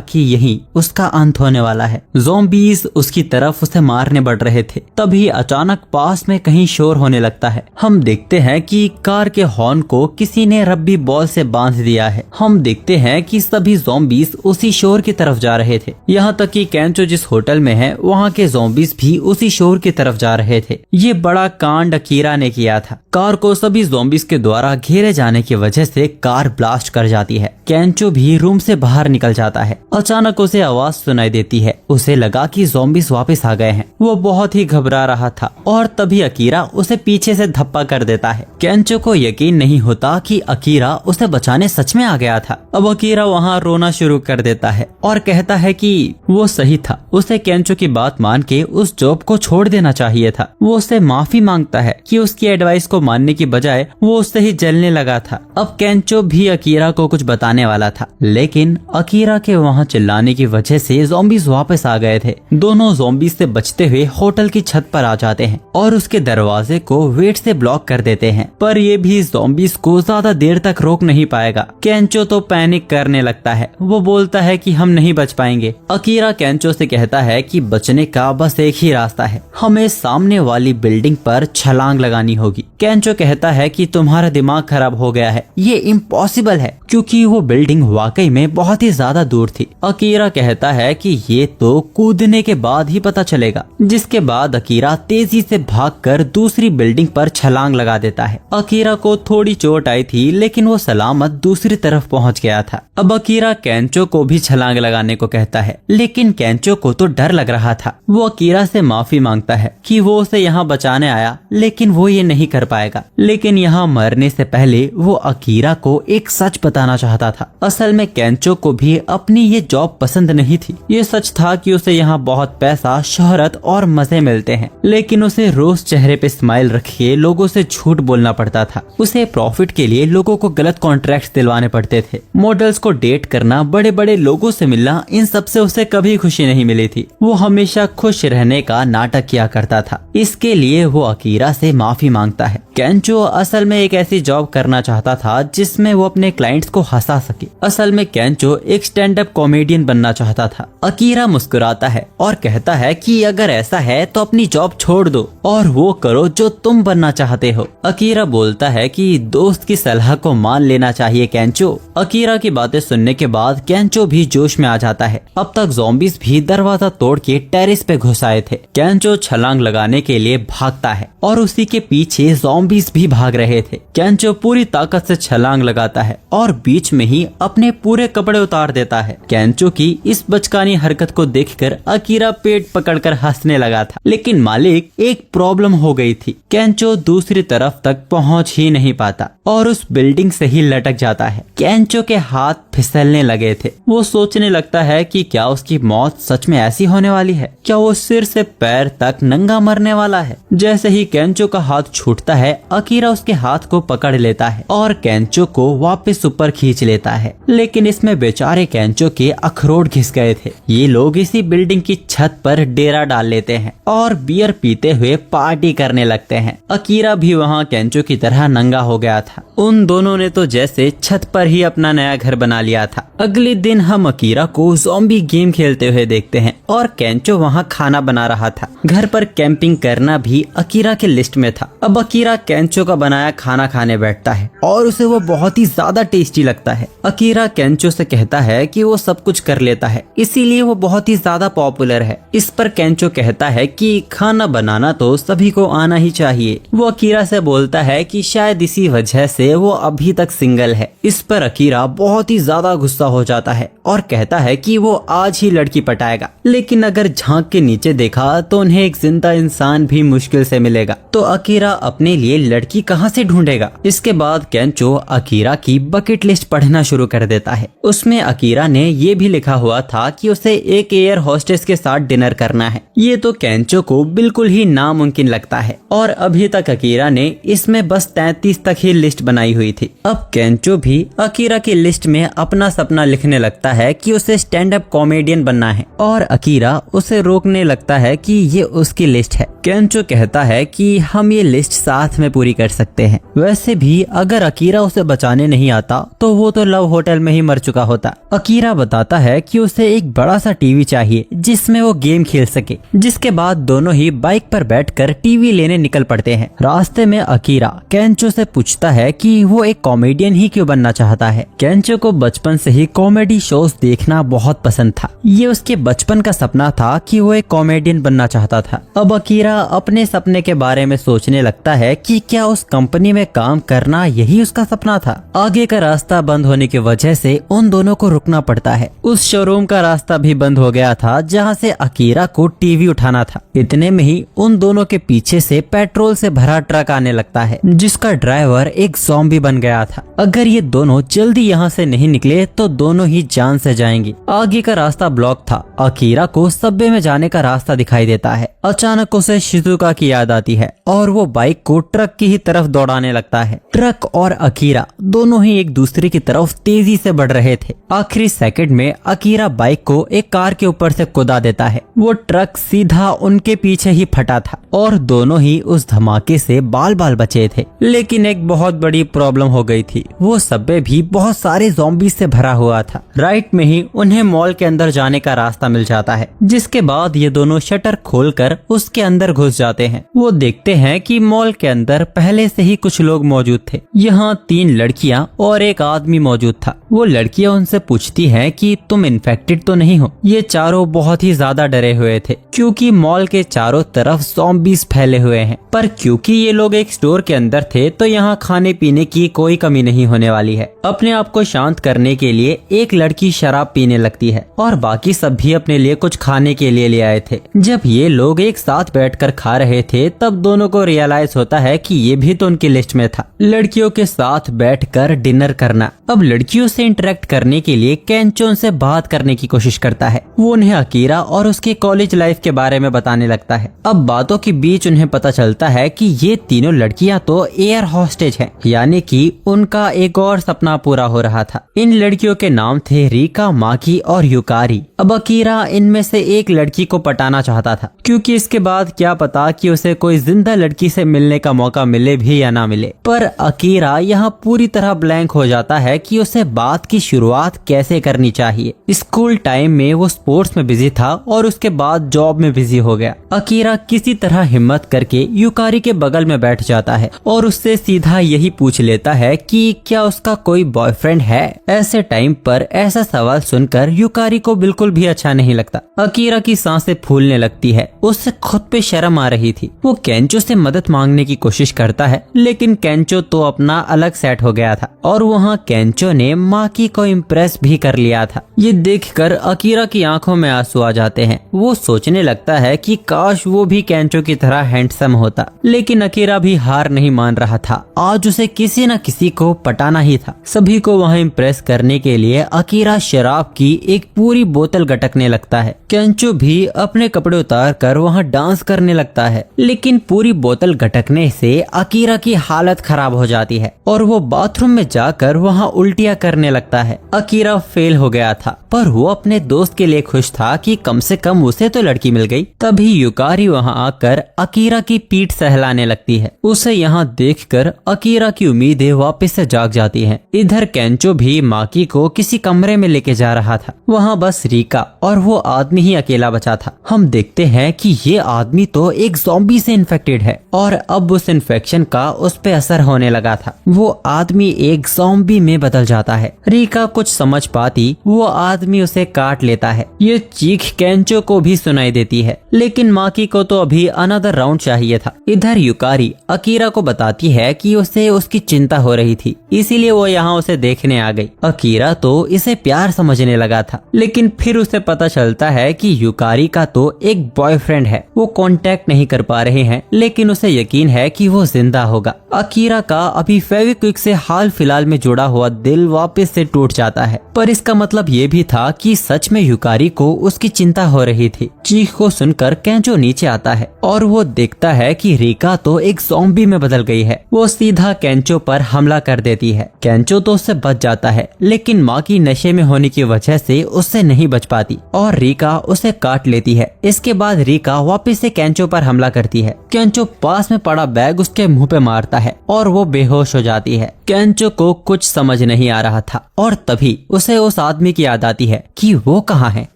कि यही उसका अंत होने वाला है। ज़ॉम्बीज़ उसकी तरफ उसे मारने बढ़ रहे थे, तभी अचानक पास में कहीं शोर होने लगता है। हम देखते हैं कि कार के हॉर्न को किसी ने रब्बी बॉल से बांध दिया है। हम देखते हैं कि सभी ज़ॉम्बीज़ उसी शोर की तरफ जा रहे थे, यहाँ तक कि केंचो जिस होटल में है वहाँ के ज़ॉम्बीज़ भी उसी शोर की तरफ जा रहे थे। ये बड़ा कांड अकीरा ने किया था। कार को सभी ज़ॉम्बीज़ के द्वारा घेरे जाने की वजह से कार ब्लास्ट कर जाती है। केंचो भी रूम से बाहर निकल जाता है। अचानक उसे आवाज सुनाई देती है। उसे लगा कि ज़ॉम्बीज़ वापस आ गए हैं। वो बहुत ही घबरा रहा था और तभी अकीरा उसे पीछे से धप्पा कर देता है। केंचो को यकीन नहीं होता कि अकीरा उसे बचाने सच में आ गया था। अब अकीरा वहाँ रोना शुरू कर देता है और कहता है कि वो सही था, उसे केंचो की बात मान के उस जॉब को छोड़ देना चाहिए था। वो उससे माफी मांगता है कि उसकी एडवाइस को मानने की बजाय वो उससे ही जलने लगा था। अब केंचो भी अकीरा को कुछ बताने वाला था, लेकिन अकीरा के वहाँ चिल्लाने की वजह से ज़ॉम्बीज़ वापस आ गए थे। दोनों ज़ॉम्बीज़ से बचते हुए होटल की छत पर आ जाते हैं और उसके दरवाजे को वेट से ब्लॉक कर देते हैं, पर ये भी ज़ॉम्बीज़ को ज्यादा देर तक रोक नहीं पाएगा। केंचो तो पैनिक करने लगता है। वो बोलता है कि हम नहीं बच पाएंगे। अकीरा केंचो से कहता है कि बचने का बस एक ही रास्ता है, हमें सामने वाली बिल्डिंग पर छलांग लगानी होगी। केंचो कहता है कि तुम्हारा दिमाग खराब हो गया है, ये इम्पॉसिबल है, क्योंकि वो बिल्डिंग वाकई में बहुत ही ज्यादा दूर थी। अकीरा कहता है कि ये तो कूदने के बाद ही पता चलेगा, जिसके बाद अकीरा तेजी से भागकर दूसरी बिल्डिंग पर छलांग लगा देता है। अकीरा को थोड़ी चोट आई थी, लेकिन वो सलामत दूसरी तरफ पहुंच गया था। अब अकीरा केंचो को भी छलांग लगाने को कहता है, लेकिन केंचो को तो डर लग रहा था। वो अकीरा से माफी मांगता है कि वो उसे यहाँ बचाने आया, लेकिन वो ये नहीं कर पाएगा। लेकिन यहाँ मरने से पहले वो अकीरा को एक सच बताना चाहता था। असल में केंचो को भी अपनी ये जॉब पसंद नहीं थी। ये सच था कि उसे यहाँ बहुत पैसा, शोहरत और मजे मिलते हैं, लेकिन उसे रोज चेहरे पे स्माइल रखे लोगों से झूठ बोलना पड़ता था। उसे प्रॉफिट के लिए लोगों को गलत कॉन्ट्रैक्ट दिलवाने पड़ते थे। मॉडल्स को डेट करना, बड़े बड़े लोगों से मिलना, इन सब से उसे कभी खुशी नहीं मिली थी। वो हमेशा खुश रहने का नाटक किया करता था। इसके लिए वो अकीरा से माफी मांगता है। केंचो असल में एक ऐसी जॉब करना चाहता था जिसमें वो अपने क्लाइंट्स को हंसा सके। असल में केंचो एक स्टैंड अप कॉमेडियन बनना चाहता था। अकीरा मुस्कुराता है और कहता है कि अगर ऐसा है तो अपनी जॉब छोड़ दो और वो करो जो तुम बनना चाहते हो। अकीरा बोलता है कि दोस्त की सलाह को मान लेना चाहिए केंचो। अकीरा की बातें सुनने के बाद केंचो भी जोश में आ जाता है। अब तक ज़ॉम्बीज़ भी दरवाजा तोड़ के टेरेस पे घुस आए थे। केंचो छलांग लगाने के लिए भागता है और उसी के पीछे ज़ॉम्बीज़ भी भाग रहे थे। केंचो पूरी ताकत से छलांग लगाता है और बीच में ही अपने पूरे कपड़े उतार देता है। केंचो की इस बचकानी हरकत को देखकर अकीरा पेट पकड़कर हंसने लगा था, लेकिन मालिक एक प्रॉब्लम हो गई थी। केंचो दूसरी तरफ तक पहुंच ही नहीं पाता और उस बिल्डिंग से ही लटक जाता है। केंचो के हाथ फिसलने लगे थे। वो सोचने लगता है कि क्या उसकी मौत सच में ऐसी होने वाली है, क्या वो सिर से पैर तक नंगा मरने वाला है। जैसे ही केंचो का हाथ छूटता है, अकीरा उसके हाथ को पकड़ लेता है और केंचो को वापस ऊपर खींच लेता है, लेकिन इसमें बेचारे केंचो के अखरोट घिस गए थे। ये लोग इसी बिल्डिंग की छत पर डेरा डाल लेते हैं और बियर पीते हुए पार्टी करने लगते हैं। अकीरा भी वहाँ केंचो की तरह नंगा हो गया था। उन दोनों ने तो जैसे छत पर ही अपना नया घर बना लिया था। अगले दिन हम अकीरा को ज़ॉम्बी गेम खेलते हुए देखते हैं और केंचो वहाँ खाना बना रहा था। घर पर कैंपिंग करना भी अकीरा के लिस्ट में था। अब अकीरा केंचो का बनाया खाना खाने बैठता है और उसे वो बहुत ही ज्यादा टेस्टी लगता है। अकीरा केंचो से कहता है कि वो सब कुछ कर लेता है, इसीलिए वो बहुत ही ज्यादा पॉपुलर है। इस पर केंचो कहता है कि खाना बनाना तो सभी को आना ही चाहिए। वो अकीरा से बोलता है कि शायद इसी वजह से वो अभी तक सिंगल है। इस पर अकीरा बहुत ही ज्यादा ज्यादा गुस्सा हो जाता है और कहता है कि वो आज ही लड़की पटाएगा। लेकिन अगर झांक के नीचे देखा तो उन्हें एक जिंदा इंसान भी मुश्किल से मिलेगा। तो अकीरा अपने लिए लड़की कहाँ से ढूंढेगा। इसके बाद केंचो अकीरा की बकेट लिस्ट पढ़ना शुरू कर देता है। उसमें अकीरा ने ये भी लिखा हुआ था कि उसे एक एयर होस्टेस के साथ डिनर करना है। ये तो केंचो को बिल्कुल ही नामुमकिन लगता है और अभी तक अकीरा ने इसमें बस 33 तक ही लिस्ट बनाई हुई थी। अब केंचो भी अकीरा की लिस्ट में अपना सपना लिखने लगता है कि उसे स्टैंड अप कॉमेडियन बनना है और अकीरा उसे रोकने लगता है कि ये उसकी लिस्ट है। केंचो कहता है कि हम ये लिस्ट साथ में पूरी कर सकते हैं। वैसे भी अगर अकीरा उसे बचाने नहीं आता तो वो तो लव होटल में ही मर चुका होता। अकीरा बताता है कि उसे एक बड़ा सा टीवी चाहिए जिसमें वो गेम खेल सके। जिसके बाद दोनों ही बाइक पर बैठकर टीवी लेने निकल पड़ते हैं। रास्ते में अकीरा केंचो से पूछता है कि वो एक कॉमेडियन ही क्यों बनना चाहता है। केंचो को बचपन से ही कॉमेडी शोज देखना बहुत पसंद था। ये उसके बचपन का सपना था कि वो एक कॉमेडियन बनना चाहता था। अब अकीरा अपने सपने के बारे में सोचने लगता है कि क्या उस कंपनी में काम करना यही उसका सपना था। आगे का रास्ता बंद होने की वजह से उन दोनों को रुकना पड़ता है। उस शोरूम का रास्ता भी बंद हो गया था जहाँ से अकीरा को टीवी उठाना था। इतने में ही उन दोनों के पीछे से पेट्रोल से भरा ट्रक आने लगता है जिसका ड्राइवर एक ज़ॉम्बी बन गया था। अगर ये दोनों जल्दी यहाँ से नहीं निकले तो दोनों ही जान से जाएंगी। आगे का रास्ता ब्लॉक था। अकीरा को सबवे में जाने का रास्ता दिखाई देता है। अचानक उसे शिजुका की याद आती है और वो बाइक को ट्रक की ही तरफ दौड़ाने लगता है। ट्रक और अकीरा दोनों ही एक दूसरे की तरफ तेजी से बढ़ रहे थे। आखिरी सेकंड में अकीरा बाइक को एक कार के ऊपर से कुदा देता है। वो ट्रक सीधा उनके पीछे ही फटा था और दोनों ही उस धमाके से बाल बाल बचे थे। लेकिन एक बहुत बड़ी प्रॉब्लम हो गई थी। वो सबवे भी बहुत सारे ज़ॉम्बी से भरा हुआ था। राइट में ही उन्हें मॉल के अंदर जाने का रास्ता मिल जाता है। जिसके बाद ये दोनों शटर खोलकर उसके अंदर घुस जाते हैं। वो देखते हैं कि मॉल के अंदर पहले से ही कुछ लोग मौजूद थे। यहाँ 3 लड़कियाँ और एक आदमी मौजूद था। वो लड़कियाँ उनसे पूछती हैं कि तुम इन्फेक्टेड तो नहीं हो। ये चारों बहुत ही ज्यादा डरे हुए थे क्योंकि मॉल के चारों तरफ ज़ॉम्बीज फैले हुए हैं। पर क्योंकि ये लोग एक स्टोर के अंदर थे तो यहाँ खाने पीने की कोई कमी नहीं होने वाली है। अपने आप को शांत करने के लिए एक लड़की शराब पीने लगती है और बाकी सब भी अपने लिए कुछ खाने के लिए ले आए थे। जब ये लोग एक साथ बैठकर खा रहे थे तब दोनों को रियलाइज होता है कि ये भी तो उनकी लिस्ट में था, लड़कियों के साथ बैठकर डिनर करना। अब लड़कियों से इंटरेक्ट करने के लिए केंचो उनसे बात करने की कोशिश करता है। वो उन्हें अकीरा और उसकी कॉलेज लाइफ के बारे में बताने लगता है। अब बातों के बीच उन्हें पता चलता है कि ये तीनों लड़कियां तो एयर हॉस्टेज हैं, यानी कि उनका एक और सपना पूरा हो रहा था। इन लड़कियों के नाम थे रिका, माकी और युकारी। अब अकीरा इनमें से एक लड़की को पटाना चाहता था क्योंकि इसके बाद क्या पता कि उसे कोई जिंदा लड़की से मिलने का मौका मिले भी या ना मिले। पर अकीरा यहाँ पूरी तरह ब्लैंक हो जाता है कि उसे बात की शुरुआत कैसे करनी चाहिए। स्कूल टाइम में वो स्पोर्ट्स में बिजी था और उसके बाद जॉब में बिजी हो गया। अकीरा किसी तरह हिम्मत करके युकारी के बगल में बैठ जाता है और उससे सीधा यही पूछ लेता है कि क्या उसका कोई बॉयफ्रेंड है। ऐसे टाइम पर ऐसा सवाल सुनकर युकारी को बिल्कुल भी अच्छा नहीं लगता। अकीरा की सांसें फूलने लगती है। उससे खुद पे शर्म आ रही थी। वो केंचो से मदद मांगने की कोशिश करता है लेकिन केंचो तो अपना अलग सेट हो गया था और वहाँ केंचो ने माकी को इम्प्रेस भी कर लिया था। ये देखकर अकीरा की आंखों में आंसू आ जाते हैं। वो सोचने लगता है कि काश वो भी केंचो की तरह हैंडसम होता, लेकिन अकीरा भी हार नहीं मान रहा था। आज उसे किसी न किसी को पटाना ही था। सभी को वहाँ इम्प्रेस करने के लिए अकीरा शराब की एक पूरी बोतल गटकने लगता है। केंचो भी अपने कपड़े उतार कर वहाँ डांस करने लगता है, लेकिन पूरी बोतल गटकने से अकीरा की हालत खराब हो जाती है और वो बाथरूम में जाकर वहाँ उल्टियाँ करने लगता है। अकीरा फेल हो गया था पर वो अपने दोस्त के लिए खुश था कि कम से कम उसे तो लड़की मिल गई। तभी युकारी वहाँ आकर अकीरा की पीठ सहलाने लगती है। उसे यहाँ देखकर अकीरा की उम्मीदें वापस से जाग जाती हैं। इधर केंचो भी माकी को किसी कमरे में लेके जा रहा था। वहाँ बस रिका रीका और वो आदमी ही अकेला बचा था। हम देखते हैं कि ये आदमी तो एक ज़ॉम्बी से इन्फेक्टेड है और अब उस इन्फेक्शन का उस पे असर होने लगा था। वो आदमी एक ज़ॉम्बी में बदल जाता है। रीका कुछ समझ पाती वो आदमी उसे काट लेता है। ये चीख केंचो को भी सुनाई देती है, लेकिन माकी को तो अभी अनदर राउंड चाहिए था। इधर युकारी अकीरा को बताती है कि उसे उसकी चिंता हो रही थी, इसीलिए वो यहाँ उसे देखने आ गई। अकीरा तो इसे प्यार समझने लगा था, लेकिन फिर उसे पता चलता है कि युकारी का तो एक बॉयफ्रेंड है। वो कांटेक्ट नहीं कर पा रहे हैं, लेकिन उसे यकीन है कि वो जिंदा होगा। अकीरा का अभी फेविक्विक से हाल फिलहाल में जुड़ा हुआ दिल वापस से टूट जाता है, पर इसका मतलब ये भी था कि सच में युकारी को उसकी चिंता हो रही थी। चीख को सुनकर केंचो नीचे आता है और वो देखता है कि रीका तो एक ज़ॉम्बी में बदल गई है। वो सीधा केंचो पर हमला कर देती है। केंचो तो उससे बच जाता है, लेकिन माँ की नशे में होने की वजह से उससे नहीं बच पाती और रीका उसे काट लेती है। इसके बाद रीका वापस से केंचो पर हमला करती है। केंचो पास में पड़ा बैग उसके मुंह पे मारता है और वो बेहोश हो जाती है। केंचो को कुछ समझ नहीं आ रहा था और तभी उसे उस आदमी की याद आती है कि वो कहाँ है।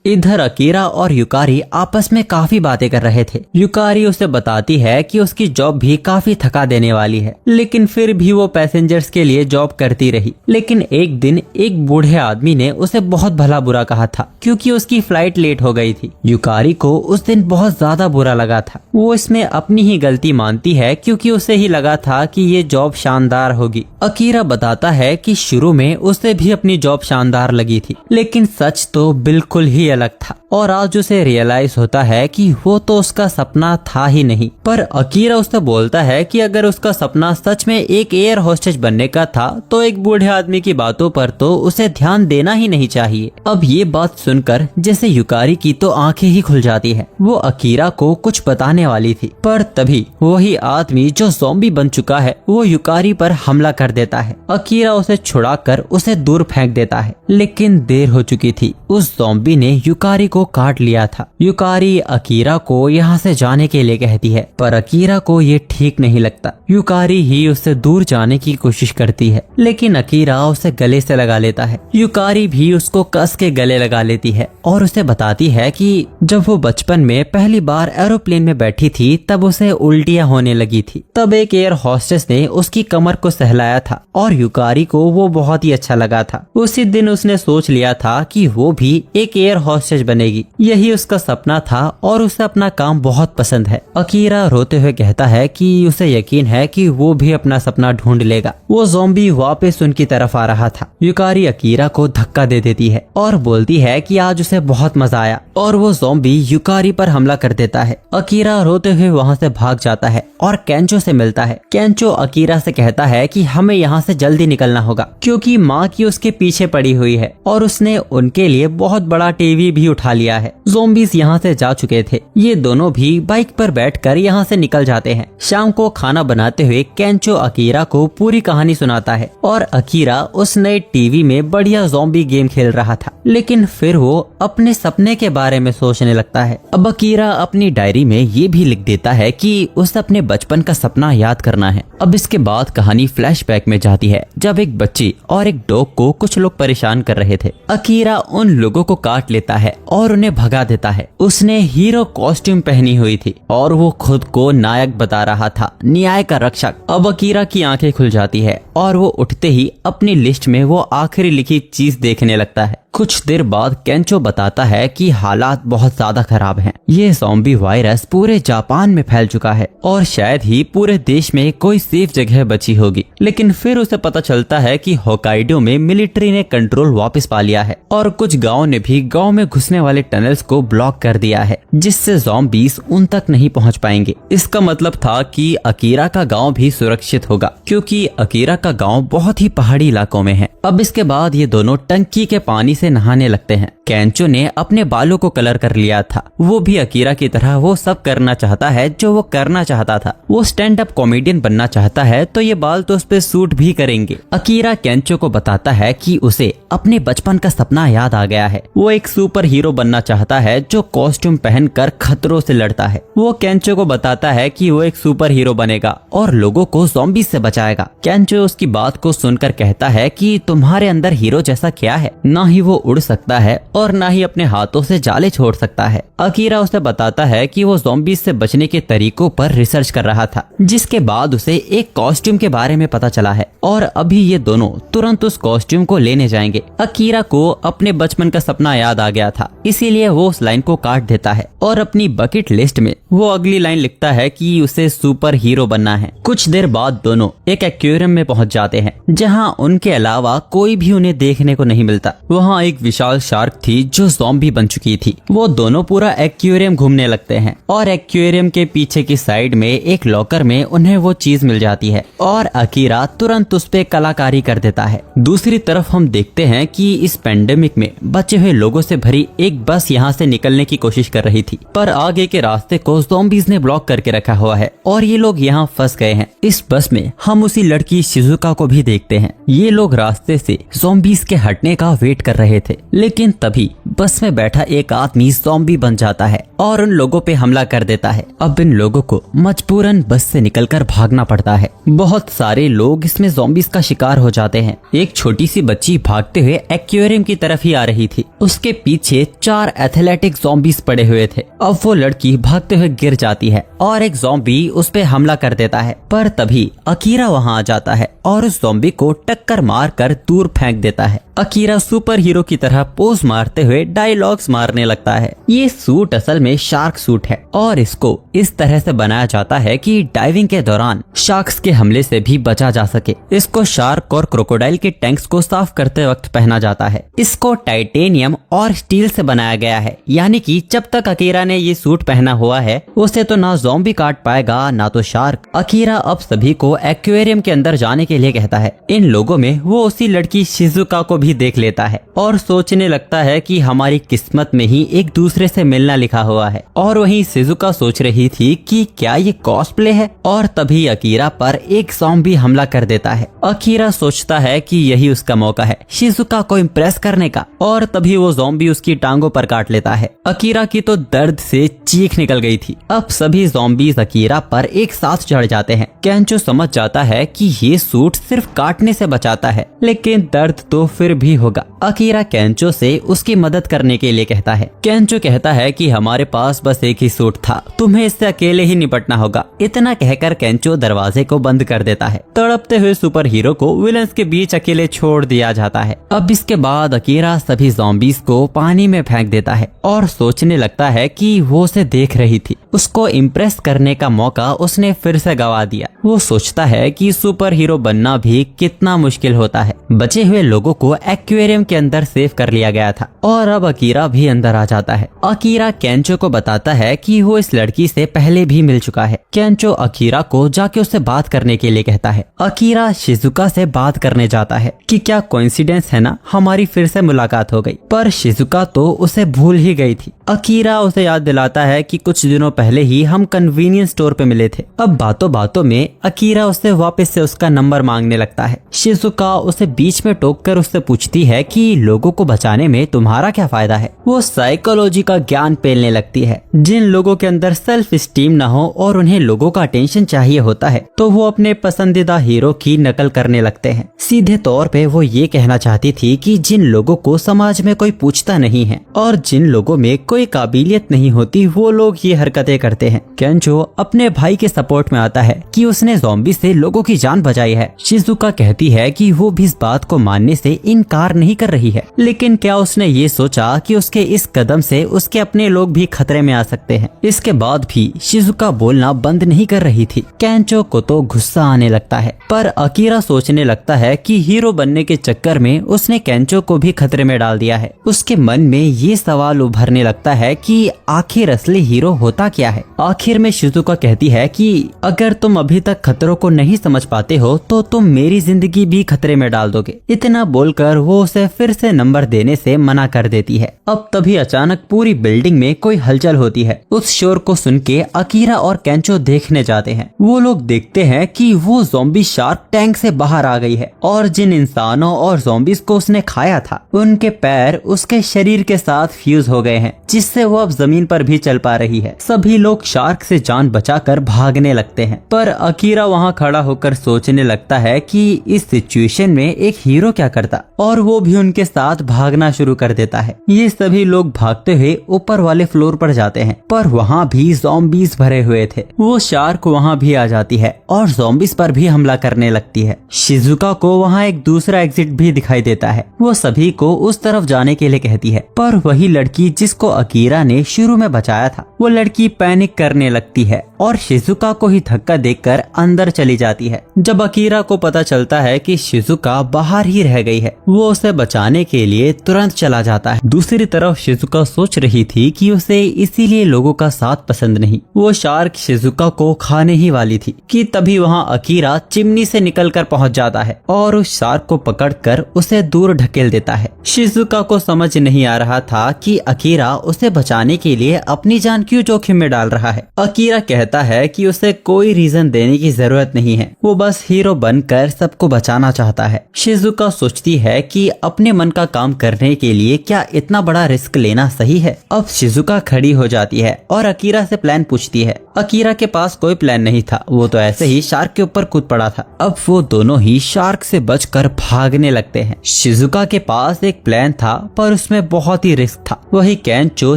इधर अकीरा और युकारी आपस में काफी बातें कर रहे थे। युकारी उसे बताती है कि उसकी जॉब भी काफी थका देने वाली है, लेकिन फिर भी वो पैसेंजर्स के लिए जॉब करती रही। लेकिन एक दिन एक बूढ़े आदमी ने उसे बहुत भला बुरा कहा था, क्योंकि उसकी फ्लाइट लेट हो गई थी। युकारी को उस दिन बहुत ज्यादा बुरा लगा था। वो इसमें अपनी ही गलती मानती है, क्योंकि उसे ही लगा था कि ये जॉब शानदार होगी। अकीरा बताता है कि शुरू में उसे भी अपनी जॉब शानदार लगी थी, लेकिन सच तो बिल्कुल ही अलग था और आज उसे रियलाइज होता है कि वो तो उसका सपना था ही नहीं। पर अकीरा उससे बोलता है कि अगर उसका सपना सच में एक एयर होस्टेज बनने का था तो एक बूढ़े आदमी की बातों पर तो उसे ध्यान देना ही नहीं चाहिए। अब ये बात सुनकर जैसे युकारी की तो आंखें ही खुल जाती है। वो अकीरा को कुछ बताने वाली थी, पर तभी वही आदमी जो ज़ॉम्बी बन चुका है वो युकारी पर हमला कर देता है। अकीरा उसे छुड़ाकर उसे दूर फेंक देता है, लेकिन देर हो चुकी थी। उस ज़ॉम्बी ने युकारी को काट लिया था। युकारी अकीरा को यहाँ से जाने के लिए कहती है, पर अकीरा को ये ठीक नहीं लगता। युकारी ही उससे दूर जाने की कोशिश करती है, लेकिन अकीरा उसे गले से लगा लेता है। युकारी भी उसको कस के गले लगा लेती है और उसे बताती है कि जब वो बचपन में पहली बार एरोप्लेन में बैठी थी तब उसे उल्टियां होने लगी थी। तब एक एयर होस्टेस ने उसकी कमर को सहलाया था और युकारी को वो बहुत ही अच्छा लगा था। उसी दिन उसने सोच लिया था कि वो भी एक एयर होस्टेस बनेगी। यही उसका सपना था और उसे अपना काम बहुत पसंद है। अकीरा रोते हुए कहता है कि उसे यकीन है कि वो भी अपना सपना ढूंढ लेगा। वो ज़ॉम्बी वापस उनकी तरफ आ रहा था। युकारी अकीरा को धक्का दे देती है और बोलती है कि आज उसे बहुत मजा आया और वो ज़ॉम्बी युकारी पर हमला कर देता है। अकीरा रोते हुए वहाँ से भाग जाता है और केंचो से मिलता है। केंचो अकीरा से कहता है कि हमें यहाँ से जल्दी निकलना होगा, क्योंकि माँ की उसके पीछे पड़ी हुई है और उसने उनके लिए बहुत बड़ा टीवी भी उठा लिया है। ज़ॉम्बीज़ यहाँ से जा चुके थे। ये दोनों भी बाइक पर बैठकर यहाँ से निकल जाते हैं। शाम को खाना बनाते हुए केंचो अकीरा को पूरी कहानी सुनाता है और अकीरा उस नए टीवी में बढ़िया ज़ॉम्बी गेम खेल रहा था, लेकिन फिर वो अपने सपने के बारे में सोचने लगता है। अब अकीरा अपनी डायरी में ये भी लिख देता है कि उसे अपने बचपन का सपना याद करना है। अब इसके बाद कहानी फ्लैशबैक में जाती है, जब एक बच्ची और एक डॉग को कुछ लोग परेशान कर रहे थे। अकीरा उन लोगों को काट लेता है और उन्हें भगा देता है। उसने हीरो कॉस्ट्यूम पहनी हुई थी और वो खुद को नायक बता रहा था, न्याय का रक्षक। अब अकीरा की आंखें खुल जाती है और वो उठते ही अपनी लिस्ट में वो आखिरी लिखी चीज देखने लगता है। कुछ देर बाद केंचो बताता है कि हालात बहुत ज्यादा खराब हैं। ये ज़ॉम्बी वायरस पूरे जापान में फैल चुका है और शायद ही पूरे देश में कोई सेफ जगह बची होगी। लेकिन फिर उसे पता चलता है कि होकाइडो में मिलिट्री ने कंट्रोल वापस पा लिया है और कुछ गाँव ने भी गाँव में घुसने वाले टनल्स को ब्लॉक कर दिया है, जिससे ज़ॉम्बीज उन तक नहीं पहुँच पाएंगे। इसका मतलब था कि अकीरा का गाँव भी सुरक्षित होगा, क्योंकि अकीरा का गाँव बहुत ही पहाड़ी इलाकों में है। अब इसके बाद ये दोनों टंकी के पानी से नहाने लगते हैं। केंचो ने अपने बालों को कलर कर लिया था। वो भी अकीरा की तरह वो सब करना चाहता है जो वो करना चाहता था। वो स्टैंड अप कॉमेडियन बनना चाहता है, तो ये बाल तो उस पे सूट भी करेंगे। अकीरा केंचो को बताता है कि उसे अपने बचपन का सपना याद आ गया है। वो एक सुपर हीरो बनना चाहता है जो कॉस्ट्यूम पहनकर खतरों से लड़ता है। वो केंचो को बताता है कि वो एक सुपर हीरो बनेगा और लोगों को ज़ॉम्बी से बचाएगा। केंचो उसकी बात को सुनकर कहता है कि तुम्हारे अंदर हीरो जैसा क्या है? ना ही वो उड़ सकता है और ना ही अपने हाथों से जाले छोड़ सकता है। अकीरा उसे बताता है कि वो ज़ॉम्बीज से बचने के तरीकों पर रिसर्च कर रहा था, जिसके बाद उसे एक कॉस्ट्यूम के बारे में पता चला है और अभी ये दोनों तुरंत उस कॉस्ट्यूम को लेने जाएंगे। अकीरा को अपने बचपन का सपना याद आ गया था, इसीलिए वो उस लाइन को काट देता है और अपनी बकेट लिस्ट में वो अगली लाइन लिखता है कि उसे सुपर हीरो बनना है। कुछ देर बाद दोनों एक एक्वेरियम में पहुंच जाते हैं, जहां उनके अलावा कोई भी उन्हें देखने को नहीं मिलता। वहां एक विशाल शार्क थी जो ज़ॉम्बी बन चुकी थी। वो दोनों पूरा एक्वेरियम घूमने लगते हैं और एक्वेरियम के पीछे की साइड में एक लॉकर में उन्हें वो चीज मिल जाती है और अकीरा तुरंत उस पे कलाकारी कर देता है। दूसरी तरफ हम देखते हैं कि इस पेंडेमिक में बचे हुए लोगों से भरी एक बस यहाँ से निकलने की कोशिश कर रही थी, पर आगे के रास्ते को ज़ॉम्बीज ने ब्लॉक करके रखा हुआ है और ये लोग यहाँ फंस गए हैं। इस बस में हम उसी लड़की शिजुका को भी देखते हैं। ये लोग रास्ते से ज़ॉम्बीज के हटने का वेट कर रहे थे, लेकिन तभी बस में बैठा एक आदमी ज़ॉम्बी बन जाता है और उन लोगों पे हमला कर देता है। अब इन लोगों को मजबूरन बस से निकलकर भागना पड़ता है। बहुत सारे लोग इसमें ज़ॉम्बीज का शिकार हो जाते हैं। एक छोटी सी बच्ची भागते हुए एक्वेरियम की तरफ ही आ रही थी। उसके पीछे 4 एथलेटिक ज़ॉम्बीज पड़े हुए थे। अब वो लड़की भागते हुए गिर जाती है और एक ज़ॉम्बी उस पे हमला कर देता है, पर तभी अकीरा वहां आ जाता है और उस ज़ॉम्बी को टक्कर मारकर दूर फेंक देता है। अकीरा सुपर हीरो की तरह पोज मारते हुए डायलॉग्स मारने लगता है। ये सूट असल में शार्क सूट है और इसको इस तरह से बनाया जाता है कि डाइविंग के दौरान शार्क्स के हमले से भी बचा जा सके। इसको शार्क और क्रोकोडाइल के टैंक्स को साफ करते वक्त पहना जाता है। इसको टाइटेनियम और स्टील से बनाया गया है, यानी कि जब तक अकीरा ने ये सूट पहना हुआ है उसे तो ना ज़ॉम्बी काट पाएगा ना तो शार्क। अकीरा अब सभी को एक्वेरियम के अंदर जाने के लिए कहता है। इन लोगों में वो उसी लड़की शिजुका को भी देख लेता है और सोचने लगता है कि हमारी किस्मत में ही एक दूसरे से मिलना लिखा हुआ है। और वहीं शिजुका सोच रही थी कि क्या ये कॉस्प्ले है, और तभी अकीरा पर एक ज़ॉम्बी हमला कर देता है। अकीरा सोचता है कि यही उसका मौका है शिजुका को इम्प्रेस करने का, और तभी वो ज़ॉम्बी उसकी टांगों पर काट लेता है। अकीरा की तो दर्द से चीख निकल गई थी। अब सभी ज़ॉम्बीज अकीरा पर एक साथ चढ़ जाते हैं। केंचो समझ जाता है कि ये सूट सिर्फ काटने से बचाता है, लेकिन दर्द तो फिर भी होगा। अकीरा केंचो से उसकी मदद करने के लिए कहता है। केंचो कहता है कि हमारे पास बस एक ही सूट था, तुम्हें इससे अकेले ही निपटना होगा। इतना कहकर केंचो दरवाजे को बंद कर देता है। तड़पते हुए सुपर हीरो को विलन्स के बीच अकेले छोड़ दिया जाता है। अब इसके बाद अकीरा सभी ज़ॉम्बीज को पानी में फेंक देता है और सोचने लगता है कि वो उसे देख रही थी। उसको इम्प्रेस करने का मौका उसने फिर से गवा दिया। वो सोचता है कि सुपर हीरो बनना भी कितना मुश्किल होता है। बचे हुए लोगों को एक्वेरियम के अंदर सेव कर लिया गया था और अब अकीरा भी अंदर आ जाता है। अकीरा केंचो को बताता है कि वो इस लड़की से पहले भी मिल चुका है। केंचो अकीरा को जाके उससे बात करने के लिए कहता है। अकीरा शिजुका से बात करने जाता है कि क्या कोइंसिडेंस है ना, हमारी फिर से मुलाकात हो गई, पर शिजुका तो उसे भूल ही गई थी। अकीरा उसे याद दिलाता है कि कुछ दिनों पहले ही हम कन्वीनियंस स्टोर पे मिले थे। अब बातों बातों में अकीरा उससे वापस से उसका नंबर मांगने लगता है। शिजुका उसे बीच में टोककर उससे पूछती है कि लोगों को बचाने में तुम्हारा क्या फायदा है। वो साइकोलॉजी का ज्ञान पेलने लगती है। जिन लोगों के अंदर सेल्फ स्टीम न हो और उन्हें लोगों का अटेंशन चाहिए होता है, तो वो अपने पसंदीदा हीरो की नकल करने लगते हैं। सीधे तौर पे वो ये कहना चाहती थी कि जिन लोगों को समाज में कोई पूछता नहीं है और जिन लोगों में कोई काबिलियत नहीं होती, वो लोग ये हरकतें करते हैं। केंचो अपने भाई के सपोर्ट में आता है कि उसने ज़ॉम्बी से लोगों की जान बचाई है। शिजुका कहती है कि वो भी इस बात को मानने से इनकार नहीं कर रही है, लेकिन क्या उसने ये सोचा कि उसके इस कदम से उसके अपने लोग भी खतरे में आ सकते हैं। इसके बाद भी शिजुका बोलना बंद नहीं कर रही थी। केंचो को तो गुस्सा आने लगता है, पर अकीरा सोचने लगता है कि हीरो बनने के चक्कर में उसने केंचो को भी खतरे में डाल दिया है। उसके मन में ये सवाल उभरने लगता है कि आखिर असली हीरो होता क्या है। आखिर में शिजुका कहती है कि अगर तुम अभी तक खतरों को नहीं समझ पाते हो तो तुम मेरी जिंदगी भी खतरे में डाल दोगे। इतना बोलकर वो उसे फिर से नंबर देने से मना कर देती है। अब तभी अचानक पूरी बिल्डिंग में कोई हलचल होती है। उस शोर को सुन के अकीरा और केंचो देखने जाते हैं। वो लोग देखते हैं कि वो ज़ॉम्बी शार्क टैंक से बाहर आ गई है और जिन इंसानों और ज़ॉम्बीज को उसने खाया था, उनके पैर उसके शरीर के साथ फ्यूज हो गए हैं, जिससे वो अब जमीन पर भी चल पा रही है। सभी लोग शार्क शार्क से जान बचाकर भागने लगते हैं। पर अकीरा वहाँ खड़ा होकर सोचने लगता है कि इस सिचुएशन में एक हीरो क्या करता, और वो भी उनके साथ भागना शुरू कर देता है। ये सभी लोग भागते हुए ऊपर वाले फ्लोर पर जाते हैं, पर वहाँ भी ज़ॉम्बीज भरे हुए थे। वो शार्क वहाँ भी आ जाती है और ज़ॉम्बीज पर भी हमला करने लगती है। शिजुका को वहाँ एक दूसरा एग्जिट भी दिखाई देता है। वो सभी को उस तरफ जाने के लिए कहती है, पर वही लड़की जिसको अकीरा ने शुरू में बचाया था, वो लड़की पैनिक करने लगती है और शिजुका को ही धक्का देकर अंदर चली जाती है। जब अकीरा को पता चलता है कि शिजुका बाहर ही रह गई है, वो उसे बचाने के लिए तुरंत चला जाता है। दूसरी तरफ शिजुका सोच रही थी कि उसे इसीलिए लोगों का साथ पसंद नहीं। वो शार्क शिजुका को खाने ही वाली थी कि तभी वहाँ अकीरा चिमनी से निकलकर पहुंच जाता है और उस शार्क को पकड़कर उसे दूर ढकेल देता है। शिजुका को समझ नहीं आ रहा था कि अकीरा उसे बचाने के लिए अपनी जान क्यों जोखिम में डाल रहा है। अकीरा कहता है कि उसे कोई रीजन देने की जरूरत नहीं है, वो बस हीरो बनकर सबको बचाना चाहता है। शिजुका सोचती है कि अपने मन का काम करने के लिए क्या इतना बड़ा रिस्क लेना सही है। अब शिजुका खड़ी हो जाती है और अकीरा से प्लान पूछती है। अकीरा के पास कोई प्लान नहीं था, वो तो ऐसे ही शार्क के ऊपर कूद पड़ा था। अब वो दोनों ही शार्क से बचकर भागने लगते हैं। शिजुका के पास एक प्लान था, पर उसमें बहुत ही रिस्क था। वही केंचो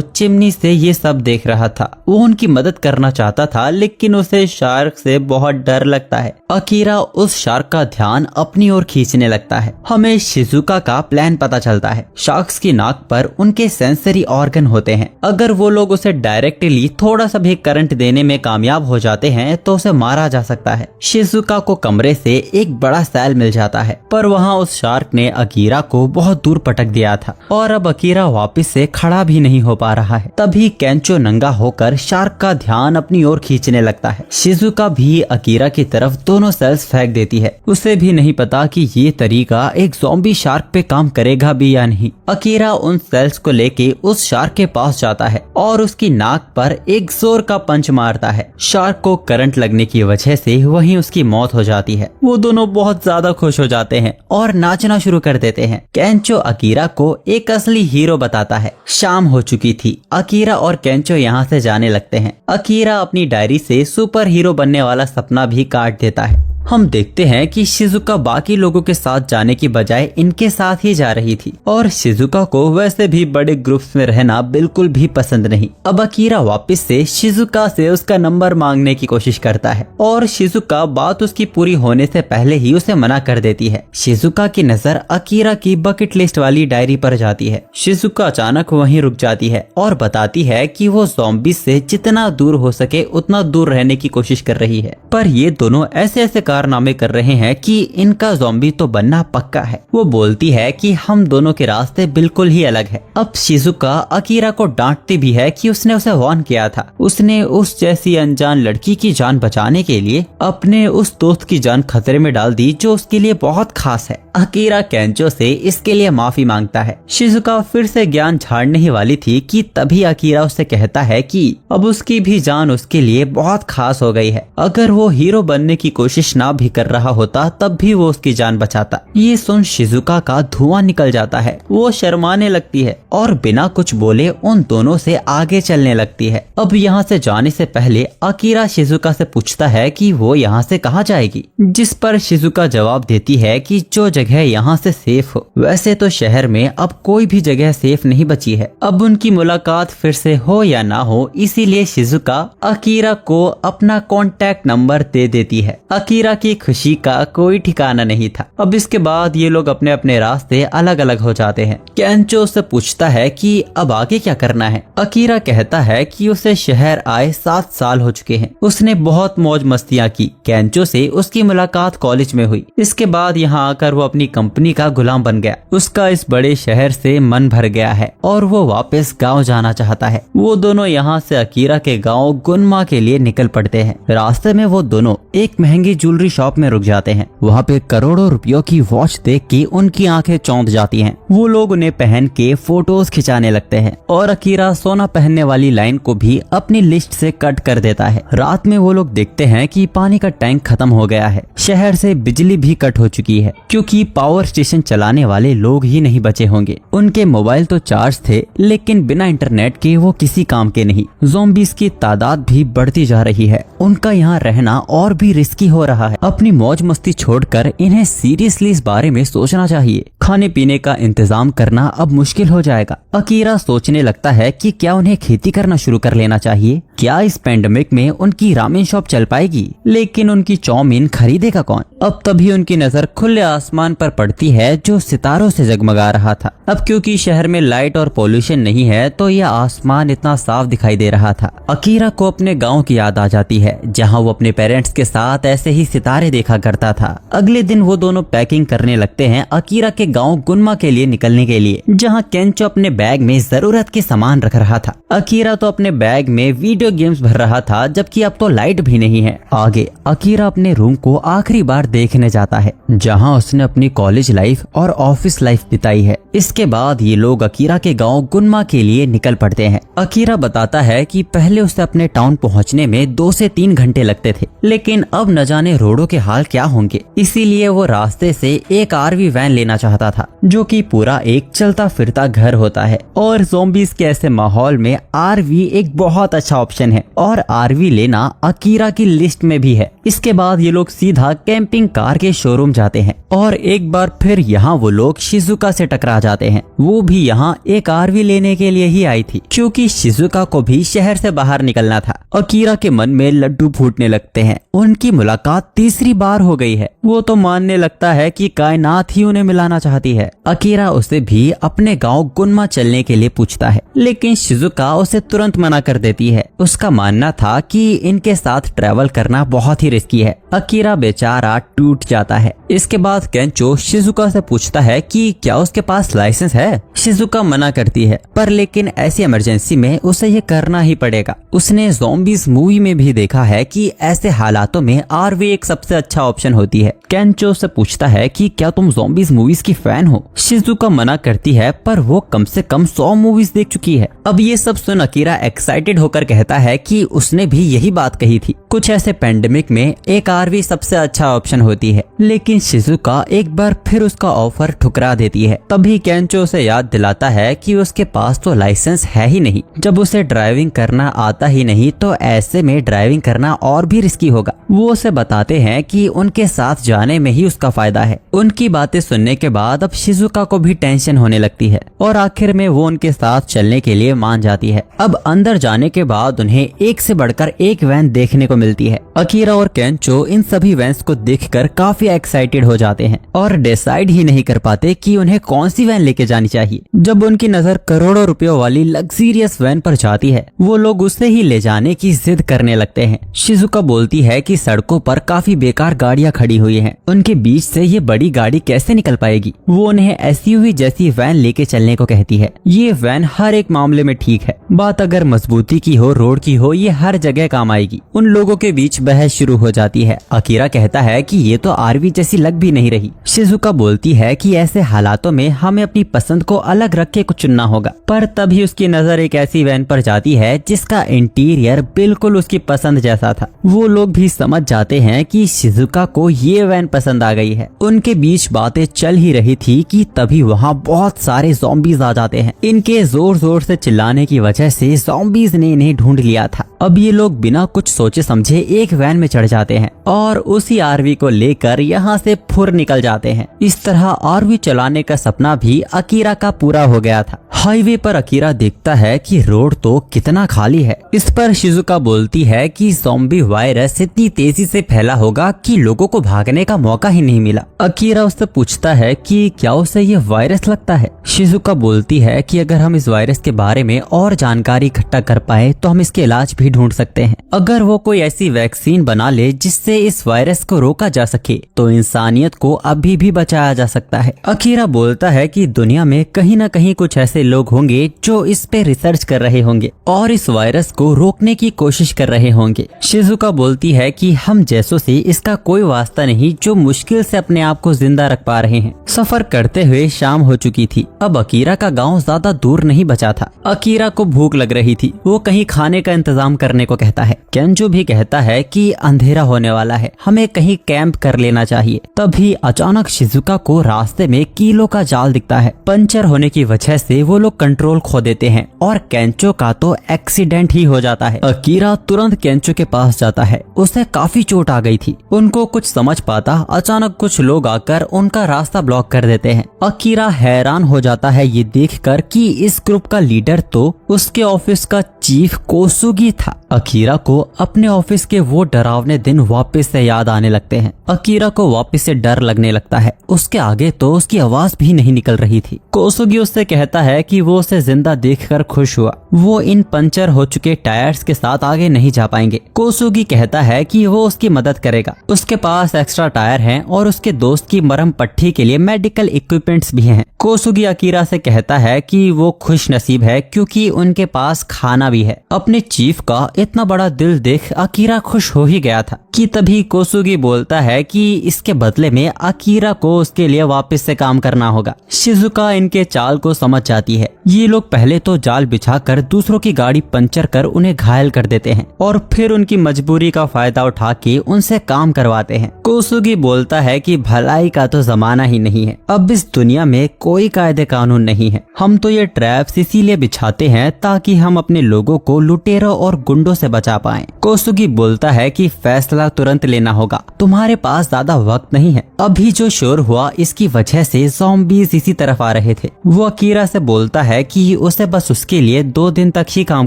चिमनी से ये सब देख रहा था। वो उनकी मदद करना चाहता था, लेकिन उसे शार्क से बहुत डर लगता है। अकीरा उस शार्क का ध्यान अपनी ओर खींचने लगता है। हमें शिजुका का प्लान पता चलता है। शार्क्स की नाक पर उनके सेंसरी ऑर्गन होते हैं। अगर वो लोग उसे डायरेक्टली थोड़ा सा भी करंट देने में कामयाब हो जाते हैं तो उसे मारा जा सकता है। शिजुका को कमरे से एक बड़ा सेल मिल जाता है, पर वहाँ उस शार्क ने अकीरा को बहुत दूर पटक दिया था और अब अकीरा वापस से खड़ा भी नहीं हो पा रहा है। तभी केंचो नंगा होकर शार्क का ध्यान अपनी ओर खींचने लगता है। शिजुका भी अकीरा की तरफ दोनों सेल्स फेंक देती है। उसे भी नहीं पता कि ये तरीका एक ज़ॉम्बी शार्क पे काम करेगा भी या नहीं। अकीरा उन सेल्स को लेके उस शार्क के पास जाता है और उसकी नाक पर एक जोर का पंच मारता है। शार्क को करंट लगने की वजह से वहीं उसकी मौत हो जाती है। वो दोनों बहुत ज्यादा खुश हो जाते हैं और नाचना शुरू कर देते हैं। केंचो अकीरा को एक असली हीरो बताता है। शाम हो चुकी थी। अकीरा और केंचो यहाँ से जाने लगते हैं। अकीरा अपनी डायरी से सुपर हीरो बनने वाला सपना भी काट देता है। हम देखते हैं कि शिजुका बाकी लोगों के साथ जाने की बजाय इनके साथ ही जा रही थी और शिजुका को वैसे भी बड़े ग्रुप्स में रहना बिल्कुल भी पसंद नहीं। अब अकीरा वापस से शिजुका से उसका नंबर मांगने की कोशिश करता है और शिजुका बात उसकी पूरी होने से पहले ही उसे मना कर देती है। शिजुका की नजर अकीरा की बकेट लिस्ट वाली डायरी पर जाती है। शिजुका अचानक वहीं रुक जाती है और बताती है कि वो ज़ॉम्बीज से जितना दूर हो सके उतना दूर रहने की कोशिश कर रही है, पर ये दोनों ऐसे कारनामे कर रहे हैं कि इनका ज़ॉम्बी तो बनना पक्का है। वो बोलती है कि हम दोनों के रास्ते बिल्कुल ही अलग है। अब शिजुका अकीरा को डांटती भी है कि उसने उसे वार्न किया था। उसने उस जैसी अनजान लड़की की जान बचाने के लिए अपने उस दोस्त की जान खतरे में डाल दी जो उसके लिए बहुत खास है। अकीरा केंचो से इसके लिए माफी मांगता है। शिजुका फिर से ज्ञान झाड़ने ही वाली थी कि तभी अकीरा उससे कहता है कि अब उसकी भी जान उसके लिए बहुत खास हो गई है। अगर वो हीरो बनने की कोशिश ना भी कर रहा होता तब भी वो उसकी जान बचाता। ये सुन शिजुका का धुआं निकल जाता है। वो शर्माने लगती है और बिना कुछ बोले उन दोनों से आगे चलने लगती है। अब यहाँ से जाने से पहले अकीरा शिजुका से पूछता है कि वो यहाँ से कहाँ जाएगी, जिस पर शिजुका जवाब देती है कि जो जगह यहाँ से सेफ हो। वैसे तो शहर में अब कोई भी जगह सेफ नहीं बची है। अब उनकी मुलाकात फिर से हो या ना हो, इसीलिए शिजुका अकीरा को अपना कॉन्टैक्ट नंबर दे देती है। अकीरा की खुशी का कोई ठिकाना नहीं था। अब इसके बाद ये लोग अपने अपने रास्ते अलग अलग हो जाते हैं। केंचो से पूछता है कि अब आगे क्या करना है। अकीरा कहता है कि उसे शहर आए 7 साल हो चुके हैं। उसने बहुत मौज मस्तियाँ की। केंचो से उसकी मुलाकात कॉलेज में हुई। इसके बाद यहाँ आकर वो अपनी कंपनी का गुलाम बन गया। उसका इस बड़े शहर से मन भर गया है और वो वापस गाँव जाना चाहता है। वो दोनों यहाँ से अकीरा के गाँव गुनमा के लिए निकल पड़ते हैं। रास्ते में वो दोनों एक महंगी ज्वेलरी ज्वेलरी शॉप में रुक जाते हैं। वहाँ पे करोड़ों रुपयों की वॉच देख के उनकी आंखें चौंध जाती हैं। वो लोग उन्हें पहन के फोटोज खिंचाने लगते हैं और अकीरा सोना पहनने वाली लाइन को भी अपनी लिस्ट से कट कर देता है। रात में वो लोग देखते हैं कि पानी का टैंक खत्म हो गया है। शहर से बिजली भी कट हो चुकी है क्योंकि पावर स्टेशन चलाने वाले लोग ही नहीं बचे होंगे। उनके मोबाइल तो चार्ज थे लेकिन बिना इंटरनेट के वो किसी काम के नहीं। ज़ॉम्बीज़ की तादाद भी बढ़ती जा रही है। उनका यहाँ रहना और भी रिस्की हो रहा है। अपनी मौज मस्ती छोड़कर इन्हें सीरियसली इस बारे में सोचना चाहिए। खाने पीने का इंतजाम करना अब मुश्किल हो जाएगा। अकीरा सोचने लगता है कि क्या उन्हें खेती करना शुरू कर लेना चाहिए। क्या इस पेंडेमिक में उनकी रामेन शॉप चल पाएगी? लेकिन उनकी चाउमीन खरीदेगा कौन? अब तभी उनकी नजर खुले आसमान पर पड़ती है जो सितारों से जगमगा रहा था। अब क्योंकि शहर में लाइट और पोल्यूशन नहीं है तो यह आसमान इतना साफ दिखाई दे रहा था। अकीरा को अपने गांव की याद आ जाती है जहां वो अपने पेरेंट्स के साथ ऐसे ही सितारे देखा करता था। अगले दिन वो दोनों पैकिंग करने लगते हैं अकीरा के गांव गुनमा के लिए निकलने के लिए, जहां केंचो अपने बैग में जरूरत के सामान रख रहा था। अकीरा तो अपने बैग में वीडियो गेम्स भर रहा था जबकि अब तो लाइट भी नहीं है। आगे अकीरा अपने रूम को आखिरी बार देखने जाता है जहां उसने अपनी कॉलेज लाइफ और ऑफिस लाइफ बिताई है। इसके बाद ये लोग अकीरा के गांव गुनमा के लिए निकल पड़ते हैं। अकीरा बताता है कि पहले उसे अपने टाउन पहुंचने में 2 से 3 घंटे लगते थे लेकिन अब न जाने रोडों के हाल क्या होंगे। इसीलिए वो रास्ते से एक आरवी वैन लेना चाहता था जो कि पूरा एक चलता फिरता घर होता है और ज़ॉम्बीज़ के ऐसे माहौल में आरवी एक बहुत अच्छा ऑप्शन है और आरवी लेना अकीरा की लिस्ट में भी है। इसके बाद ये लोग सीधा कैंपिंग कार के शोरूम जाते हैं और एक बार फिर यहाँ वो लोग शिजुका से टकरा जाते हैं। वो भी यहाँ एक आरवी लेने के लिए ही आई थी क्योंकि शिजुका को भी शहर से बाहर निकलना था। अकीरा के मन में लड्डू फूटने लगते हैं। उनकी मुलाकात तीसरी बार हो गई है। वो तो मानने लगता है कि कायनात ही उन्हें मिलाना चाहती है। अकीरा उसे भी अपने गांव गुनमा चलने के लिए पूछता है लेकिन शिजुका उसे तुरंत मना कर देती है। उसका मानना था कि इनके साथ ट्रैवल करना बहुत ही रिस्की है। अकीरा बेचारा टूट जाता है। इसके बाद केंचो शिजुका से पूछता है कि क्या उसके पास लाइसेंस है। शिजुका मना करती है पर लेकिन ऐसी इमरजेंसी में उसे ये करना ही पड़ेगा। उसने ज़ॉम्बीज़ मूवी में भी देखा है कि ऐसे हालातों में आरवी एक सबसे अच्छा ऑप्शन होती है। केंचो से पूछता है कि क्या तुम ज़ॉम्बीज़ मूवीज की फैन हो। शिजुका मना करती है पर वो कम से कम 100 मूवीज देख चुकी है। अब ये सब सुन अकीरा एक्साइटेड होकर कहता है कि उसने भी यही बात कही थी। कुछ ऐसे पेंडेमिक में एक आरवी सबसे अच्छा ऑप्शन होती है लेकिन शिजुका एक बार फिर उसका ऑफर ठुकरा देती है। तभी केंचो उसे याद दिलाता है कि उसके पास तो लाइसेंस है ही नहीं। जब उसे ड्राइविंग करना आता ही नहीं तो ऐसे में ड्राइविंग करना और भी रिस्की होगा। वो उसे बताते हैं कि उनके साथ जाने में ही उसका फायदा है। उनकी बातें सुनने के बाद अब शिजुका को भी टेंशन होने लगती है और आखिर में वो उनके साथ चलने के लिए मान जाती है। अब अंदर जाने के बाद उन्हें एक से बढ़कर एक वैन देखने को मिलती है। अकीरा और केंचो इन सभी वैन्स को देखकर काफी एक्साइटेड हो जाते हैं और डिसाइड ही नहीं कर पाते कि उन्हें कौन सी वैन लेके जानी चाहिए। जब उनकी नजर करोड़ों रुपयों वाली लग्जरियस वैन पर जाती है वो लोग उसे ही ले जाने की जिद करने लगते हैं। शिजुका बोलती है कि सड़कों पर काफी बेकार गाड़ियां खड़ी हुई हैं। उनके बीच से ये बड़ी गाड़ी कैसे निकल पाएगी। वो उन्हें एसयूवी जैसी वैन लेके चलने को कहती है। ये वैन हर एक मामले में ठीक है। बात अगर मजबूती की हो, रोड की हो, ये हर जगह काम आएगी। उन लोगों के बीच बहस शुरू हो जाती है। अकीरा कहता है कि ये तो आरवी जैसी लग भी नहीं रही। शिजुका बोलती है कि ऐसे हालातों में हमें अपनी पसंद को अलग रख के कुछ चुनना होगा। पर तभी उसकी नजर एक ऐसी वैन पर जाती है जिसका इंटीरियर बिल्कुल उसकी पसंद जैसा था। वो लोग भी समझ जाते हैं कि शिजुका को ये वैन पसंद आ गई है। उनके बीच बातें चल ही रही थी कि तभी वहाँ बहुत सारे ज़ॉम्बीज़ आ जाते हैं। इनके जोर जोर से चिल्लाने की वजह से ज़ॉम्बीज़ ने इन्हें ढूंढ लिया था। अब ये लोग बिना कुछ सोचे समझे एक वैन में चढ़ जाते हैं और उसी आरवी को लेकर यहाँ से फुर निकल जाते हैं। इस तरह आरवी चलाने का सपना भी अकीरा का पूरा हो गया था। हाईवे पर अकीरा देखता है कि रोड तो कितना खाली है। इस पर शिजुका बोलती है कि ज़ॉम्बी वायरस इतनी तेजी से फैला होगा कि लोगों को भागने का मौका ही नहीं मिला। अकीरा उससे पूछता है कि क्या उसे ये वायरस लगता है। शिजुका बोलती है कि अगर हम इस वायरस के बारे में और जानकारी इकट्ठा कर पाए तो हम इसके इलाज भी ढूंढ सकते हैं। अगर वो कोई ऐसी वैक्सीन बना ले जिससे इस वायरस को रोका जा सके तो इंसानियत को अभी भी बचाया जा सकता है। अकीरा बोलता है कि दुनिया में कहीं न कहीं कुछ ऐसे लोग होंगे जो इस पे रिसर्च कर रहे होंगे और इस वायरस को रोकने की कोशिश कर रहे होंगे। शिजुका बोलती है कि हम जैसों से इसका कोई वास्ता नहीं जो मुश्किल से अपने आप को जिंदा रख पा रहे हैं। सफर करते हुए शाम हो चुकी थी। अब अकीरा का गांव ज्यादा दूर नहीं बचा था। अकीरा को भूख लग रही थी। वो कहीं खाने का इंतजाम करने को कहता है। केंजो भी कहता है कि अंधेरा होने वाला है, हमें कहीं कैंप कर लेना चाहिए। तभी अचानक शिजुका को रास्ते में कीलों का जाल दिखता है। पंचर होने की वजह से वो लोग कंट्रोल खो देते हैं और केंचो का तो एक्सीडेंट ही हो जाता है। अकीरा तुरंत केंचो के पास जाता है। उसे काफी चोट आ गई थी। उनको कुछ समझ पाता अचानक कुछ लोग आकर उनका रास्ता ब्लॉक कर देते हैं। अकीरा हैरान हो जाता है ये देखकर कि इस ग्रुप का लीडर तो उसके ऑफिस का चीफ कोसुगी था। अकीरा को अपने ऑफिस के वो डरावने दिन वापस से याद आने लगते हैं। अकीरा को वापस से डर लगने लगता है। उसके आगे तो उसकी आवाज भी नहीं निकल रही थी। कोसुगी उससे कहता है कि वो उसे जिंदा देखकर खुश हुआ। वो इन पंचर हो चुके टायर्स के साथ आगे नहीं जा पाएंगे। कोसुगी कहता है कि वो उसकी मदद करेगा। उसके पास एक्स्ट्रा टायर हैं और उसके दोस्त की मरहम पट्टी के लिए मेडिकल इक्विपमेंट्स भी हैं। कोसुगी अकीरा से कहता है कि वो खुश नसीब है क्योंकि उनके पास खाना भी है। अपने चीफ का इतना बड़ा दिल देख अकीरा खुश हो ही गया था कि तभी कोसुगी बोलता है कि इसके बदले में अकीरा को उसके लिए वापस से काम करना होगा। शिजुका इनके चाल को समझ जाती है। ये लोग पहले तो जाल बिछाकर दूसरों की गाड़ी पंचर कर उन्हें घायल कर देते हैं और फिर उनकी मजबूरी का फायदा उठा के उनसे काम करवाते हैं। कोसुगी बोलता है कि भलाई का तो जमाना ही नहीं है। अब इस दुनिया में कोई कायदे कानून नहीं है। हम तो ये ट्रैप्स इसीलिए बिछाते हैं ताकि हम अपने लोगों को लुटेरों और गुंडों से बचा पाएं। कोसुगी बोलता है कि फैसला तुरंत लेना होगा, तुम्हारे पास ज्यादा वक्त नहीं है। अभी जो शोर हुआ इसकी वजह से ज़ॉम्बीज़ इसी तरफ आ रहे थे। वो अकीरा से बोलता है कि उसे बस उसके लिए 2 दिन तक ही काम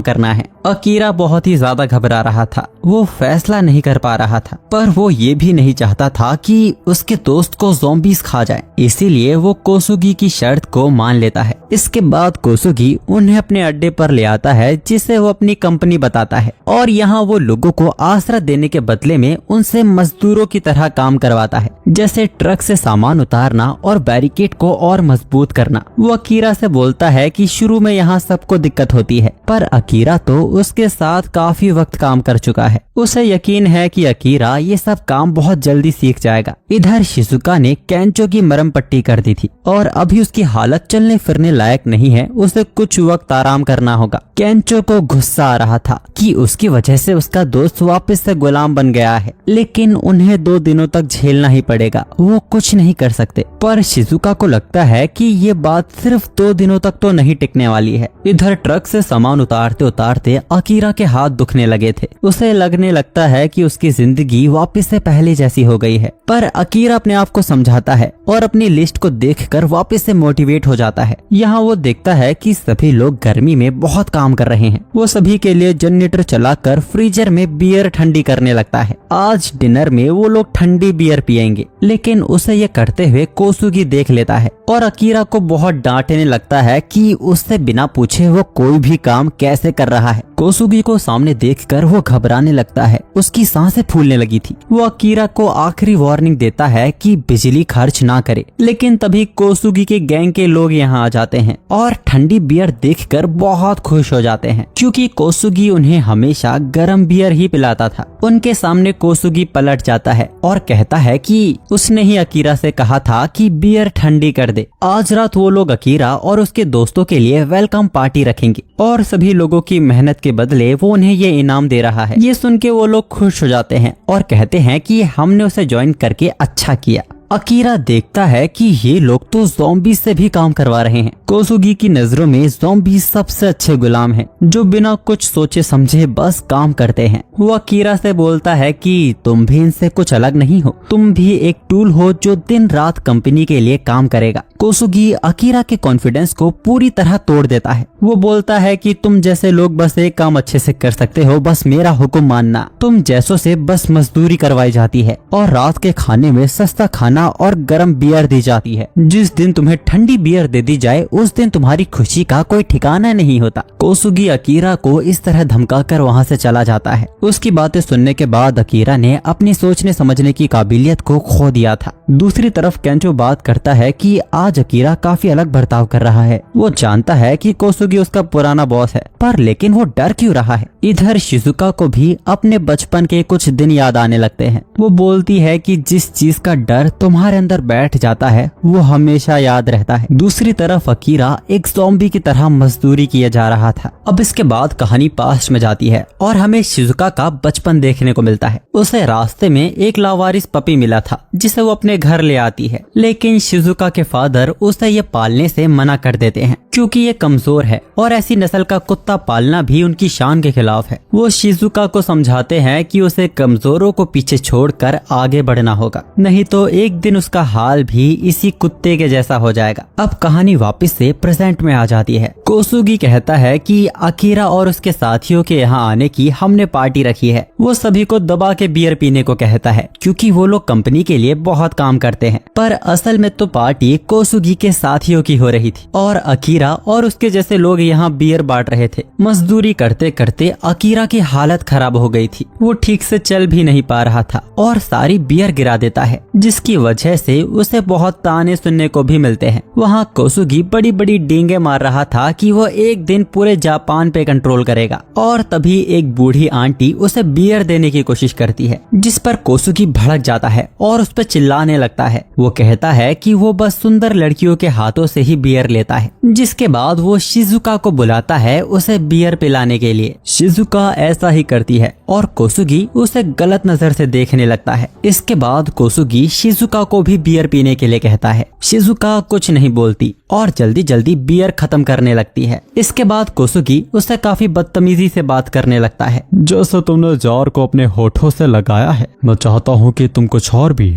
करना है। अकीरा बहुत ही ज्यादा घबरा रहा था। वो फैसला नहीं कर पा रहा था, पर वो ये भी नहीं चाहता था कि उसके दोस्त को ज़ॉम्बीज़ खा जाए। इसीलिए वो कोसुगी की शर्त को मान लेता है। इसके बाद कोसुगी उन्हें अपने अड्डे पर ले आता है जिसे वो अपनी कंपनी बताता है और यहाँ वो लोगों को आसरा देने के बदले में उनसे मजदूरों की तरह काम करवाता है, जैसे ट्रक से सामान उतारना और बैरिकेड को और मजबूत करना। वो अकीरा से बोलता है कि शुरू में यहाँ सबको दिक्कत होती है, पर अकीरा तो उसके साथ काफी वक्त काम कर चुका है। उसे यकीन है कि अकीरा ये सब काम बहुत जल्दी सीख जाएगा। इधर शिजुका ने केंचो की मरहम पट्टी कर दी थी और अभी उसकी हालत चलने फिरने लायक नहीं है। उसे कुछ वक्त आराम करना होगा। केंचो को गुस्सा आ रहा था कि उसकी वजह से उसका दोस्त वापस से गुलाम बन गया है, लेकिन उन्हें 2 दिनों तक झेलना ही पड़ेगा। वो कुछ नहीं कर सकते। पर शिजुका को लगता है कि ये बात सिर्फ 2 दिनों तक तो नहीं टिकने वाली है। इधर ट्रक से सामान उतारते उतारते अकीरा के हाथ दुखने लगे थे। उसे लगने लगता है कि उसकी जिंदगी वापस से पहले जैसी हो गई है। पर अकीरा अपने आप को समझाता है और अपनी लिस्ट को देखकर वापस से मोटिवेट हो जाता है। यहाँ वो देखता है कि सभी लोग गर्मी में बहुत काम कर रहे हैं। वो सभी के लिए जनरेटर चलाकर फ्रीजर में बियर ठंडी करने लगता है। आज डिनर में वो लोग ठंडी बियर पिएंगे, लेकिन उसे ये करते हुए कोसुगी देख लेता है और अकीरा को बहुत डांटने लगता है कि उससे बिना पूछे वो कोई भी काम कैसे कर रहा है। कोसुगी को सामने देखकर वो घबराने लगता है। उसकी सांसें फूलने लगी थी। वो अकीरा को आखिरी वार्निंग देता है कि बिजली खर्च ना करे, लेकिन तभी कोसुगी के गैंग के लोग यहाँ आ जाते हैं और ठंडी बियर देखकर बहुत खुश हो जाते हैं, क्योंकि कोसुगी उन्हें हमेशा गर्म बियर ही पिलाता था। उनके सामने कोसुगी पलट जाता है और कहता है कि उसने ही अकीरा से कहा था कि बियर ठंडी कर दे। आज रात वो लोग अकीरा और उसके दोस्तों के लिए वेलकम पार्टी रखेंगे और सभी लोगों की मेहनत के बदले वो उन्हें ये इनाम दे रहा है। ये सुन के वो लोग खुश हो जाते हैं और कहते हैं कि हमने उसे ज्वाइन करके अच्छा किया। अकीरा देखता है कि ये लोग तो ज़ॉम्बी से भी काम करवा रहे हैं। कोसुगी की नजरों में ज़ॉम्बी सबसे अच्छे गुलाम हैं, जो बिना कुछ सोचे समझे बस काम करते हैं। वो अकीरा से बोलता है कि तुम भी इनसे कुछ अलग नहीं हो, तुम भी एक टूल हो जो दिन रात कंपनी के लिए काम करेगा। कोसुगी अकीरा के कॉन्फिडेंस को पूरी तरह तोड़ देता है। वो बोलता है कि तुम जैसे लोग बस एक काम अच्छे से कर सकते हो, बस मेरा हुक्म मानना। तुम जैसों से बस मजदूरी करवाई जाती है और रात के खाने में सस्ता खाना खाना और गर्म बियर दी जाती है। जिस दिन तुम्हें ठंडी बियर दे दी जाए उस दिन तुम्हारी खुशी का कोई ठिकाना नहीं होता। कोसुगी अकीरा को इस तरह धमकाकर वहाँ से चला जाता है। उसकी बातें सुनने के बाद अकीरा ने अपनी सोचने समझने की काबिलियत को खो दिया था। दूसरी तरफ केंचो बात करता है कि आज अकीरा काफी अलग बर्ताव कर रहा है। वो जानता है कि कोसुगी उसका पुराना बॉस है, पर लेकिन वो डर क्यों रहा है। इधर शिजुका को भी अपने बचपन के कुछ दिन याद आने लगते हैं। वो बोलती है कि जिस चीज का डर तुम्हारे अंदर बैठ जाता है वो हमेशा याद रहता है। दूसरी तरफ अकीरा एक ज़ॉम्बी की तरह मजदूरी किए जा रहा था। अब इसके बाद कहानी पास्ट में जाती है और हमें शिजुका का बचपन देखने को मिलता है। उसे रास्ते में एक लावारिस पपी मिला था जिसे वो अपने घर ले आती है, लेकिन शिजुका के फादर उसे ये पालने से मना कर देते हैं क्योंकि ये कमजोर है और ऐसी नस्ल का कुत्ता पालना भी उनकी शान के खिलाफ है। वो शिजुका को समझाते हैं कि उसे कमजोरों को पीछे छोड़कर आगे बढ़ना होगा, नहीं तो एक दिन उसका हाल भी इसी कुत्ते के जैसा हो जाएगा। अब कहानी वापस से प्रेजेंट में आ जाती है। कोसुगी कहता है कि अकीरा और उसके साथियों के यहाँ आने की हमने पार्टी रखी है। वो सभी को दबा के बियर पीने को कहता है क्योंकि वो लोग कंपनी के लिए बहुत काम करते हैं, पर असल में तो पार्टी कोसुगी के साथियों की हो रही थी और अकीरा और उसके जैसे लोग यहाँ बियर बांट रहे थे। मजदूरी करते करते अकीरा की हालत खराब हो गई थी। वो ठीक से चल भी नहीं पा रहा था और सारी बियर गिरा देता है, जिसकी वजह से उसे बहुत ताने सुनने को भी मिलते हैं। वहाँ कोसुगी बड़ी बड़ी डींगे मार रहा था कि वो एक दिन पूरे जापान पे कंट्रोल करेगा और तभी एक बूढ़ी आंटी उसे बियर देने की कोशिश करती है, जिस पर कोसुगी भड़क जाता है और उस पर चिल्लाने लगता है। वो कहता है कि वो बस सुंदर लड़कियों के हाथों से ही बियर लेता है। जिसके बाद वो शिजुका को बुलाता है उसे बियर पिलाने के लिए। शिजुका ऐसा ही करती है और कोसुगी उसे गलत नजर से देखने लगता है। इसके बाद कोसुगी शिजुका को भी बियर पीने के लिए कहता है। शिजुका कुछ नहीं बोलती और जल्दी जल्दी बियर खत्म करने लगती है। इसके बाद कोसुगी उससे काफी बदतमीजी से बात करने लगता है। जैसे तुमने जार को अपने होठों से लगाया है, मैं चाहता हूँ कि तुम कुछ और भी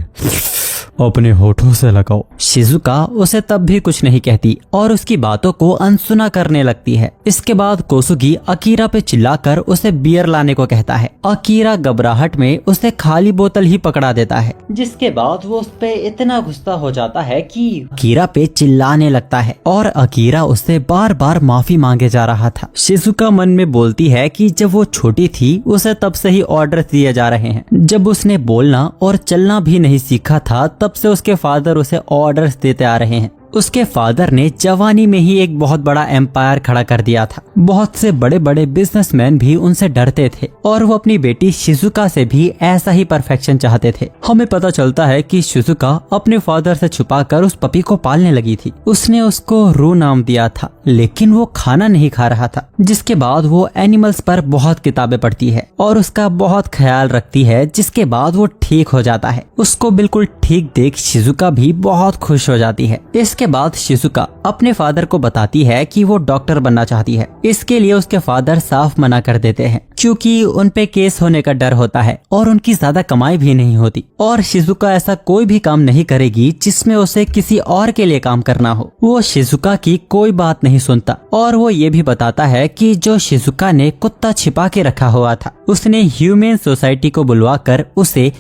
अपने होठों से लगाओ। शिजुका उसे तब भी कुछ नहीं कहती और उसकी बातों को अनसुना करने लगती है। इसके बाद कोसुगी अकीरा पे चिल्लाकर उसे बियर लाने को कहता है। अकीरा घबराहट में उसे खाली बोतल ही पकड़ा देता है, जिसके बाद वो उस पे इतना गुस्सा हो जाता है कि अकीरा पे चिल्लाने लगता है और अकीरा उससे बार बार माफी मांगे जा रहा था। शिजुका मन में बोलती है कि जब वो छोटी थी उसे तब से ही ऑर्डर दिए जा रहे हैं। जब उसने बोलना और चलना भी नहीं सीखा था तब से उसके फादर उसे ऑर्डर्स देते आ रहे हैं। उसके फादर ने जवानी में ही एक बहुत बड़ा एम्पायर खड़ा कर दिया था। बहुत से बड़े बड़े बिजनेसमैन भी उनसे डरते थे और वो अपनी बेटी शिजुका से भी ऐसा ही परफेक्शन चाहते थे। हमें पता चलता है कि शिजुका अपने फादर से छुपाकर उस पपी को पालने लगी थी। उसने उसको रू नाम दिया था, लेकिन वो खाना नहीं खा रहा था। जिसके बाद वो एनिमल्स पर बहुत किताबें पढ़ती है और उसका बहुत ख्याल रखती है। जिसके बाद वो ठीक हो जाता है। उसको बिल्कुल ठीक देख शिजुका भी बहुत खुश हो जाती है। इसके बाद शिजुका अपने फादर को बताती है कि वो डॉक्टर बनना चाहती है। इसके लिए उसके फादर साफ मना कर देते हैं क्योंकि उन पे केस होने का डर होता है और उनकी ज्यादा कमाई भी नहीं होती और शिजुका ऐसा कोई भी काम नहीं करेगी जिसमें उसे किसी और के लिए काम करना हो। वो शिजुका की कोई बात नहीं सुनता और वो ये भी बताता है कि जो शिजुका ने कुत्ता छिपा के रखा हुआ था उसने ह्यूमन सोसाइटी को बुलवाकर उसे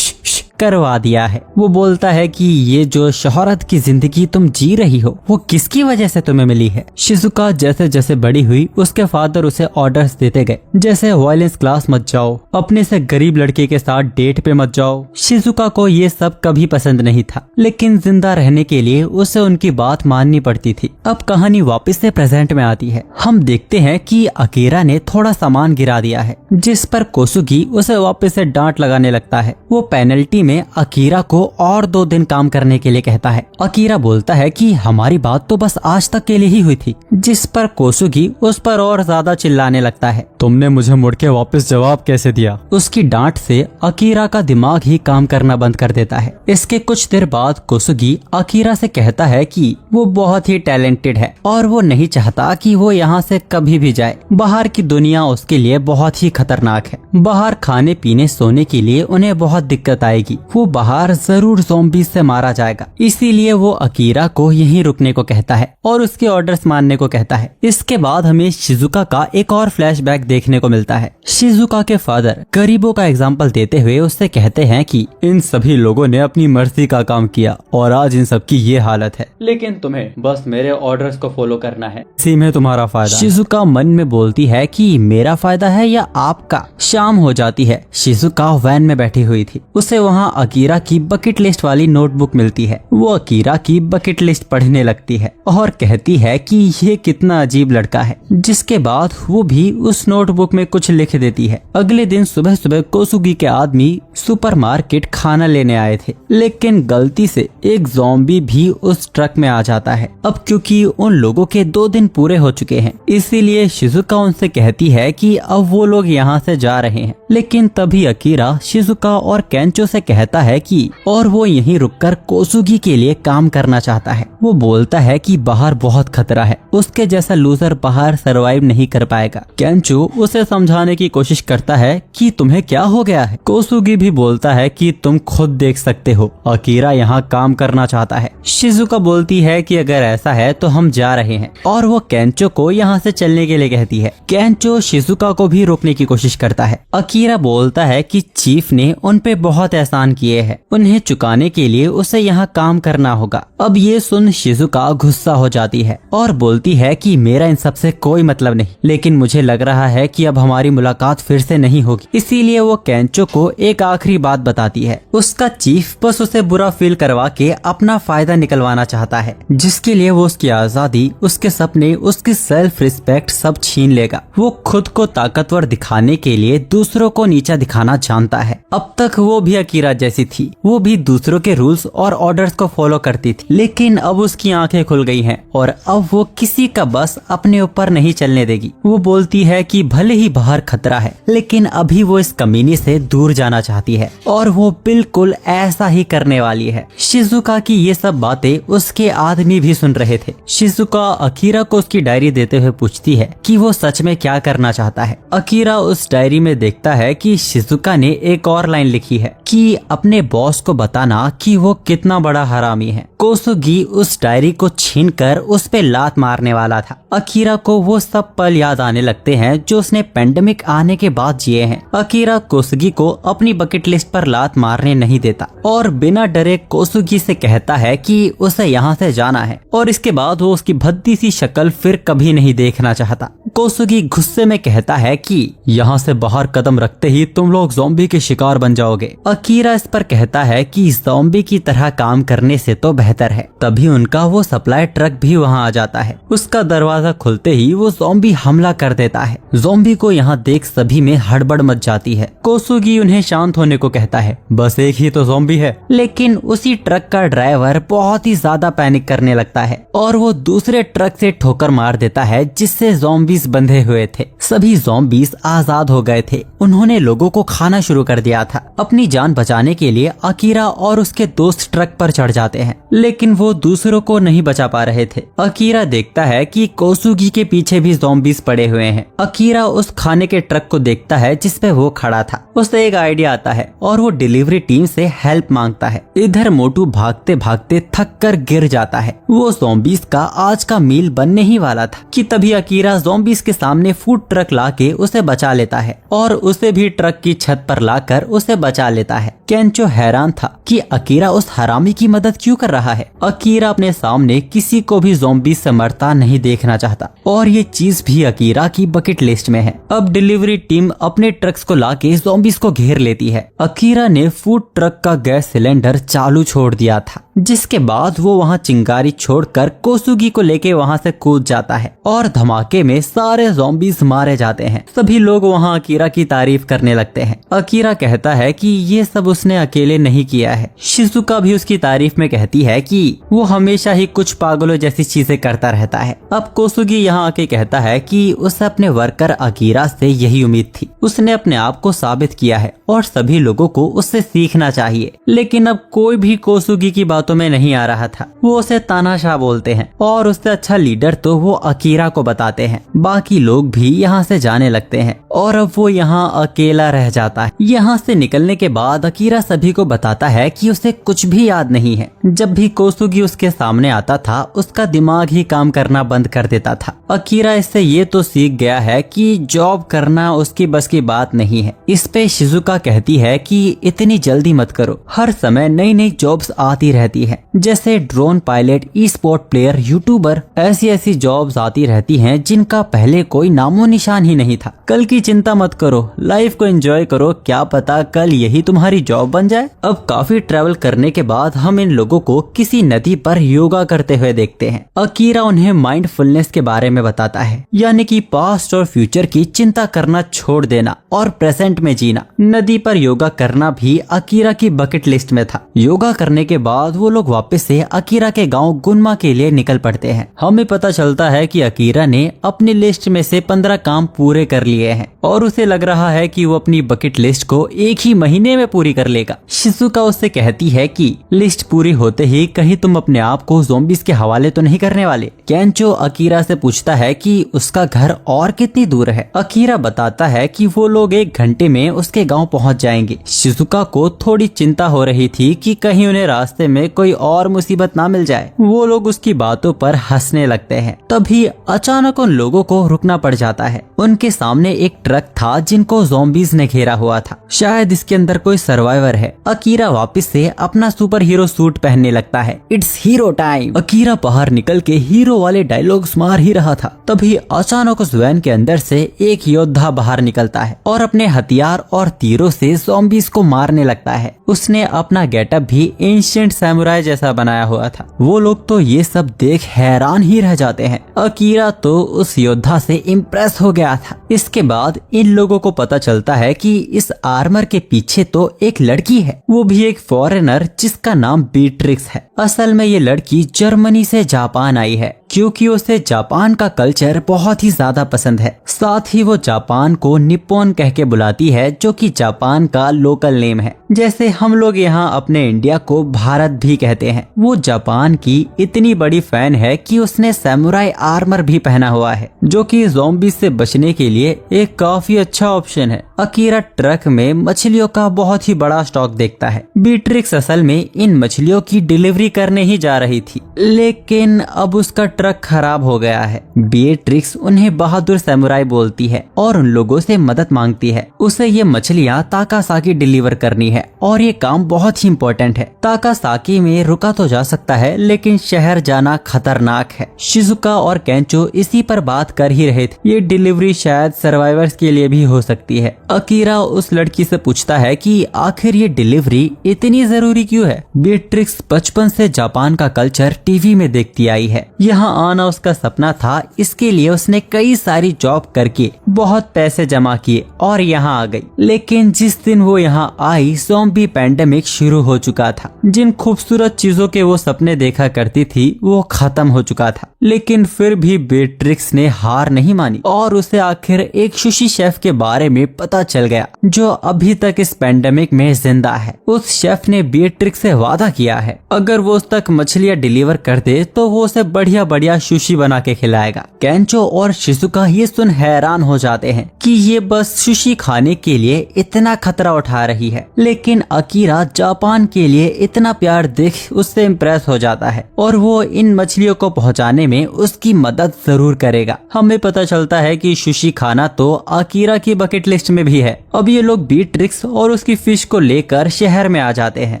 करवा दिया है। वो बोलता है कि ये जो शोहरत की जिंदगी तुम जी रही हो वो किसकी वजह से तुम्हें मिली है। शिजुका जैसे जैसे बड़ी हुई उसके फादर उसे ऑर्डर्स देते गए, जैसे वायलेंस क्लास मत जाओ, अपने से गरीब लड़के के साथ डेट पे मत जाओ। शिजुका को ये सब कभी पसंद नहीं था, लेकिन जिंदा रहने के लिए उसे उनकी बात माननी पड़ती थी। अब कहानी वापस से प्रेजेंट में आती है। हम देखते हैं कि अकीरा ने थोड़ा सामान गिरा दिया है, जिस पर कोसुगी उसे वापस से डांट लगाने लगता है। वो पेनल्टी में अकीरा को और 2 दिन काम करने के लिए कहता है। अकीरा बोलता है कि हमारी बात तो बस आज तक के लिए ही हुई थी, जिस पर कोसुगी उस पर और ज्यादा चिल्लाने लगता है। तुमने मुझे मुड़ के वापस जवाब कैसे दिया? उसकी डांट से अकीरा का दिमाग ही काम करना बंद कर देता है। इसके कुछ देर बाद कोसुगी अकीरा से कहता है कि वो बहुत ही टैलेंटेड है और वो नहीं चाहता कि वो यहाँ से कभी भी जाए। बाहर की दुनिया उसके लिए बहुत ही खतरनाक है। बाहर खाने पीने सोने के लिए उन्हें बहुत दिक्कत आएगी वो बाहर जरूर ज़ॉम्बीज से मारा जाएगा। इसीलिए वो अकीरा को यहीं रुकने को कहता है और उसके ऑर्डर्स मानने को कहता है। इसके बाद हमें शिजुका का एक और फ्लैशबैक देखने को मिलता है। शिजुका के फादर गरीबों का एग्जाम्पल देते हुए उससे कहते हैं कि इन सभी लोगों ने अपनी मर्जी का काम किया और आज इन सब की ये हालत है, लेकिन तुम्हें बस मेरे ऑर्डर्स को फॉलो करना है, इसी में तुम्हारा फायदा। शिजुका मन में बोलती है कि मेरा फायदा है या आपका। शाम हो जाती है। शिजुका वैन में बैठी हुई थी। उसे वहाँ अकीरा की बकेट लिस्ट वाली नोटबुक मिलती है। वो अकीरा की बकेट लिस्ट पढ़ने लगती है और कहती है कि ये कितना अजीब लड़का है। जिसके बाद वो भी उस नोटबुक में कुछ लिख देती है। अगले दिन सुबह सुबह कोसुगी के आदमी सुपरमार्केट खाना लेने आए थे, लेकिन गलती से एक ज़ॉम्बी भी उस ट्रक में आ जाता है। अब क्योंकि उन लोगों के 2 दिन पूरे हो चुके हैं, इसीलिए शिजुका उनसे कहती है कि अब वो लोग यहाँ से जा रहे हैं। लेकिन तभी अकीरा शिजुका और केंचो से कहता है कि और वो यहीं रुककर कोसुगी के लिए काम करना चाहता है। वो बोलता है कि बाहर बहुत खतरा है, उसके जैसा लूजर बाहर सरवाइव नहीं कर पाएगा। केंचो उसे समझाने की कोशिश करता है कि तुम्हें क्या हो गया है। कोसुगी भी बोलता है कि तुम खुद देख सकते हो, अकीरा यहाँ काम करना चाहता है। शिजुका बोलती है कि अगर ऐसा है तो हम जा रहे हैं और वो केंचो को यहाँ से चलने के लिए कहती है। केंचो शिजुका को भी रोकने की कोशिश करता है। अकीरा बोलता है कि चीफ ने उन पे बहुत एहसान किए हैं, उन्हें चुकाने के लिए उसे यहाँ काम करना होगा। अब ये सुन शिजुका गुस्सा हो जाती है और बोलती है कि मेरा इन सब से कोई मतलब नहीं, लेकिन मुझे लग रहा है कि अब हमारी मुलाकात फिर से नहीं होगी। इसीलिए वो केंचो को एक आखिरी बात बताती है। उसका चीफ बस उसे बुरा फील करवा के अपना फायदा निकलवाना चाहता है, जिसके लिए वो उसकी आजादी, उसके सपने, उसकी सेल्फ रिस्पेक्ट सब छीन लेगा। वो खुद को ताकतवर दिखाने के लिए दूसरों को नीचा दिखाना जानता है। अब तक वो भी अकीरा जैसी थी, वो भी दूसरों के रूल्स और ऑर्डर्स को फॉलो करती थी, लेकिन अब उसकी आंखें खुल गई हैं और अब वो किसी का बस अपने ऊपर नहीं चलने देगी। वो बोलती है कि भले ही बाहर खतरा है, लेकिन अभी वो इस कमीने से दूर जाना चाहती है और वो बिल्कुल ऐसा ही करने वाली है। शिजुका की ये सब बातें उसके आदमी भी सुन रहे थे। शिजुका अकीरा को उसकी डायरी देते हुए पूछती है कि वो सच में क्या करना चाहता है। अकीरा उस डायरी में देखता है कि शिजुका ने एक और लाइन लिखी है कि अपने बॉस को बताना कि वो कितना बड़ा हरामी है। कोसुगी उस डायरी को छीनकर उस पे लात मारने वाला था। अकीरा को वो सब पल याद आने लगते हैं जो उसने पेंडेमिक आने के बाद जिए हैं। अकीरा कोसुगी को अपनी बकेट लिस्ट पर लात मारने नहीं देता और बिना डरे कोसुगी से कहता है कि उसे यहाँ से जाना है और इसके बाद वो उसकी भद्दी सी शक्ल फिर कभी नहीं देखना चाहता। कोसुगी गुस्से में कहता है कि यहाँ से बाहर कदम रखते ही तुम लोग ज़ॉम्बी के शिकार बन जाओगे। अकीरा इस पर कहता है कि ज़ॉम्बी की तरह काम करने से तो बेहतर है। तभी उनका वो सप्लाई ट्रक भी वहाँ आ जाता है। उसका दरवाजा खुलते ही वो ज़ॉम्बी हमला कर देता है। ज़ॉम्बी को यहाँ देख सभी में हड़बड़ मच जाती है। कोसुगी उन्हें शांत होने को कहता है, बस एक ही तो ज़ॉम्बी है। लेकिन उसी ट्रक का ड्राइवर बहुत ही ज्यादा पैनिक करने लगता है और वो दूसरे ट्रक से ठोकर मार देता है जिससे ज़ॉम्बीज बंधे हुए थे। सभी ज़ॉम्बीज आजाद हो गए थे। उन्होंने लोगों को खाना शुरू कर दिया था। अपनी जान बचाने के लिए अकीरा और उसके दोस्त ट्रक पर चढ़ जाते हैं, लेकिन वो दूसरों को नहीं बचा पा रहे थे। अकीरा देखता है कि कोसुगी के पीछे भी ज़ॉम्बीज पड़े हुए हैं। अकीरा उस खाने के ट्रक को देखता है जिसपे वो खड़ा था। उसे एक आइडिया आता है और वो डिलीवरी टीम से हेल्प मांगता है। इधर मोटू भागते भागते थक कर गिर जाता है। वो ज़ॉम्बीज का आज का मील बनने ही वाला था कि तभी अकीरा ज़ॉम्बीज के सामने फूड ट्रक लाके उसे बचा लेता है और उसे भी ट्रक की छत पर लाकर उसे बचा लेता है। केंचो हैरान था कि अकीरा उस हरामी की मदद क्यों कर रहा है। अकीरा अपने सामने किसी को भी ज़ॉम्बीज से मरता नहीं देखना चाहता और ये चीज भी अकीरा की बकेट लिस्ट में है। अब डिलीवरी टीम अपने ट्रक्स को लाके ज़ॉम्बीज को घेर लेती है। अकीरा ने फूड ट्रक का गैस सिलेंडर चालू छोड़ दिया था, जिसके बाद वो वहाँ चिंगारी छोड़कर कोसुगी को लेके वहाँ से कूद जाता है और धमाके में सारे ज़ॉम्बीज मारे जाते हैं। सभी लोग वहाँ अकीरा की तारीफ करने लगते हैं। अकीरा कहता है कि ये सब उसने अकेले नहीं किया है। शिजुका भी उसकी तारीफ में कहती है कि वो हमेशा ही कुछ पागलों जैसी चीजें करता रहता है। अब कोसुगी यहाँ आके कहता है कि उसे अपने वर्कर अकीरा से यही उम्मीद थी। उसने अपने आप को साबित किया है और सभी लोगों को उससे सीखना चाहिए। लेकिन अब कोई भी कोसुगी की बातों में नहीं आ रहा था। वो उसे तानाशाह बोलते हैं और उससे अच्छा लीडर तो वो अकीरा को बताते हैं। बाकी लोग भी यहाँ से जाने लगते हैं और अब वो यहाँ अकेला रह जाता है। यहाँ से निकलने के बाद अकीरा सभी को बताता है कि उसे कुछ भी याद नहीं है। जब भी कोसुगी उसके सामने आता था उसका दिमाग ही काम करना बंद कर देता था। अकीरा इससे ये तो सीख गया है कि जॉब करना उसकी बस की बात नहीं है। इस पे शिजुका कहती है कि इतनी जल्दी मत करो, हर समय नई नई जॉब्स आती रहती है, जैसे ड्रोन पायलट, ई स्पोर्ट प्लेयर, यूट्यूबर, ऐसी जॉब्स आती रहती हैं जिनका पहले कोई नामो निशान ही नहीं था। कल की चिंता मत करो, लाइफ को एंजॉय करो, क्या पता कल यही तुम्हारी जॉब बन जाए। अब काफी ट्रैवल करने के बाद हम इन लोगों को किसी नदी पर योगा करते हुए देखते हैं। अकीरा उन्हें माइंडफुलनेस के बारे में बताता है, यानी कि पास्ट और फ्यूचर की चिंता करना छोड़ देना और प्रेजेंट में जीना। नदी पर योगा करना भी अकीरा की बकेट लिस्ट में था। योगा करने के बाद वो लोग वापस से अकीरा के गांव गुनमा के लिए निकल पड़ते हैं। हमें पता चलता है कि अकीरा ने अपनी लिस्ट में से 15 काम पूरे कर लिए हैं और उसे लग रहा है कि वो अपनी बकेट लिस्ट को एक ही महीने में पूरी कर लेगा। शिजुका उससे कहती है कि लिस्ट पूरी होते ही कहीं तुम अपने आप को ज़ॉम्बीज़ के हवाले तो नहीं करने वाले। केंचो अकीरा से पूछता है कि उसका घर और कितनी दूर है। अकीरा बताता है कि वो लोग 1 घंटे में उसके गांव पहुंच जाएंगे। शिजुका को थोड़ी चिंता हो रही थी कि कहीं उन्हें रास्ते में कोई और मुसीबत ना मिल जाए। वो लोग उसकी बातों पर हंसने लगते हैं। तभी अचानक उन लोगों को रुकना पड़ जाता है। उनके सामने एक ट्रक था जिनको ज़ॉम्बीज़ ने घेरा हुआ था। शायद इसके अंदर कोई सर्वाइवर है। अकीरा वापस से अपना सुपर हीरो सूट पहनने लगता है। It's hero time. अकीरा बाहर निकल के हीरो वाले डायलॉग्स मार ही रहा था। तभी अचानक उस वैन के अंदर से एक योद्धा बाहर निकलता है और अपने हथियार और तीरों से ज़ॉम्बीज़ को मारने लगता है। उसने अपना गेटअप भी एंशिएंट सैमुराई जैसा बनाया हुआ था। वो लोग तो ये सब देख हैरान ही रह जाते हैं। अकीरा तो उस योद्धा से इम्प्रेस हो गया था। इसके बाद इन लोगों को पता चलता है कि इस आर्मर के पीछे तो एक लड़की है, वो भी एक फॉरेनर जिसका नाम बीट्रिक्स है। असल में ये लड़की जर्मनी से जापान आई है क्योंकि उसे जापान का कल्चर बहुत ही ज्यादा पसंद है। साथ ही वो जापान को निप्पॉन कह के बुलाती है, जो कि जापान का लोकल नेम है। जैसे हम लोग यहाँ अपने इंडिया को भारत भी कहते हैं। वो जापान की इतनी बड़ी फैन है कि उसने सैमुराई आर्मर भी पहना हुआ है, जो कि ज़ॉम्बीज़ से बचने के लिए एक काफी अच्छा ऑप्शन है। अकीरा ट्रक में मछलियों का बहुत ही बड़ा स्टॉक देखता है। बीट्रिक्स असल में इन मछलियों की डिलीवरी करने ही जा रही थी, लेकिन अब उसका ट्रक खराब हो गया है। बीट्रिक्स उन्हें बहादुर सैमुराई बोलती है और उन लोगों से मदद मांगती है। उसे ये मछलियाँ ताकासाकी डिलीवर करनी है और ये काम बहुत ही इम्पोर्टेंट है। ताकासाकी में रुका तो जा सकता है, लेकिन शहर जाना खतरनाक है। शिजुका और केंचो इसी पर बात कर ही रहे थे। ये डिलीवरी शायद सर्वाइवर्स के लिए भी हो सकती है। अकीरा उस लड़की से पूछता है कि आखिर ये डिलीवरी इतनी जरूरी क्यों है। बीट्रिक्स बचपन से जापान का कल्चर टीवी में देखती आई है। यहाँ आना उसका सपना था, इसके लिए उसने कई सारी जॉब करके बहुत पैसे जमा किए और यहाँ आ गई। लेकिन जिस दिन वो यहाँ आई, ज़ॉम्बी पैंडेमिक शुरू हो चुका था। जिन खूबसूरत चीजों के वो सपने देखा करती थी वो खत्म हो चुका था। लेकिन फिर भी बीट्रिक्स ने हार नहीं मानी और उसे आखिर एक सुशी शेफ के बारे में पता चल गया, जो अभी तक इस पैंडेमिक में जिंदा है। उस शेफ ने बीट्रिक्स से वादा किया है, अगर वो उस तक मछलियाँ डिलीवर कर दे तो वो उसे बढ़िया बढ़िया सुशी बना के खिलाएगा। केंचो और शिजुका ये सुन हैरान हो जाते हैं कि ये बस सुशी खाने के लिए इतना खतरा उठा रही है। लेकिन अकीरा जापान के लिए इतना प्यार देख उससे इम्प्रेस हो जाता है और वो इन मछलियों को पहुंचाने में उसकी मदद जरूर करेगा। हमें पता चलता है कि सुशी खाना तो अकीरा की बकेट लिस्ट में भी है। अब ये लोग बीट्रिक्स और उसकी फिश को लेकर शहर में आ जाते हैं।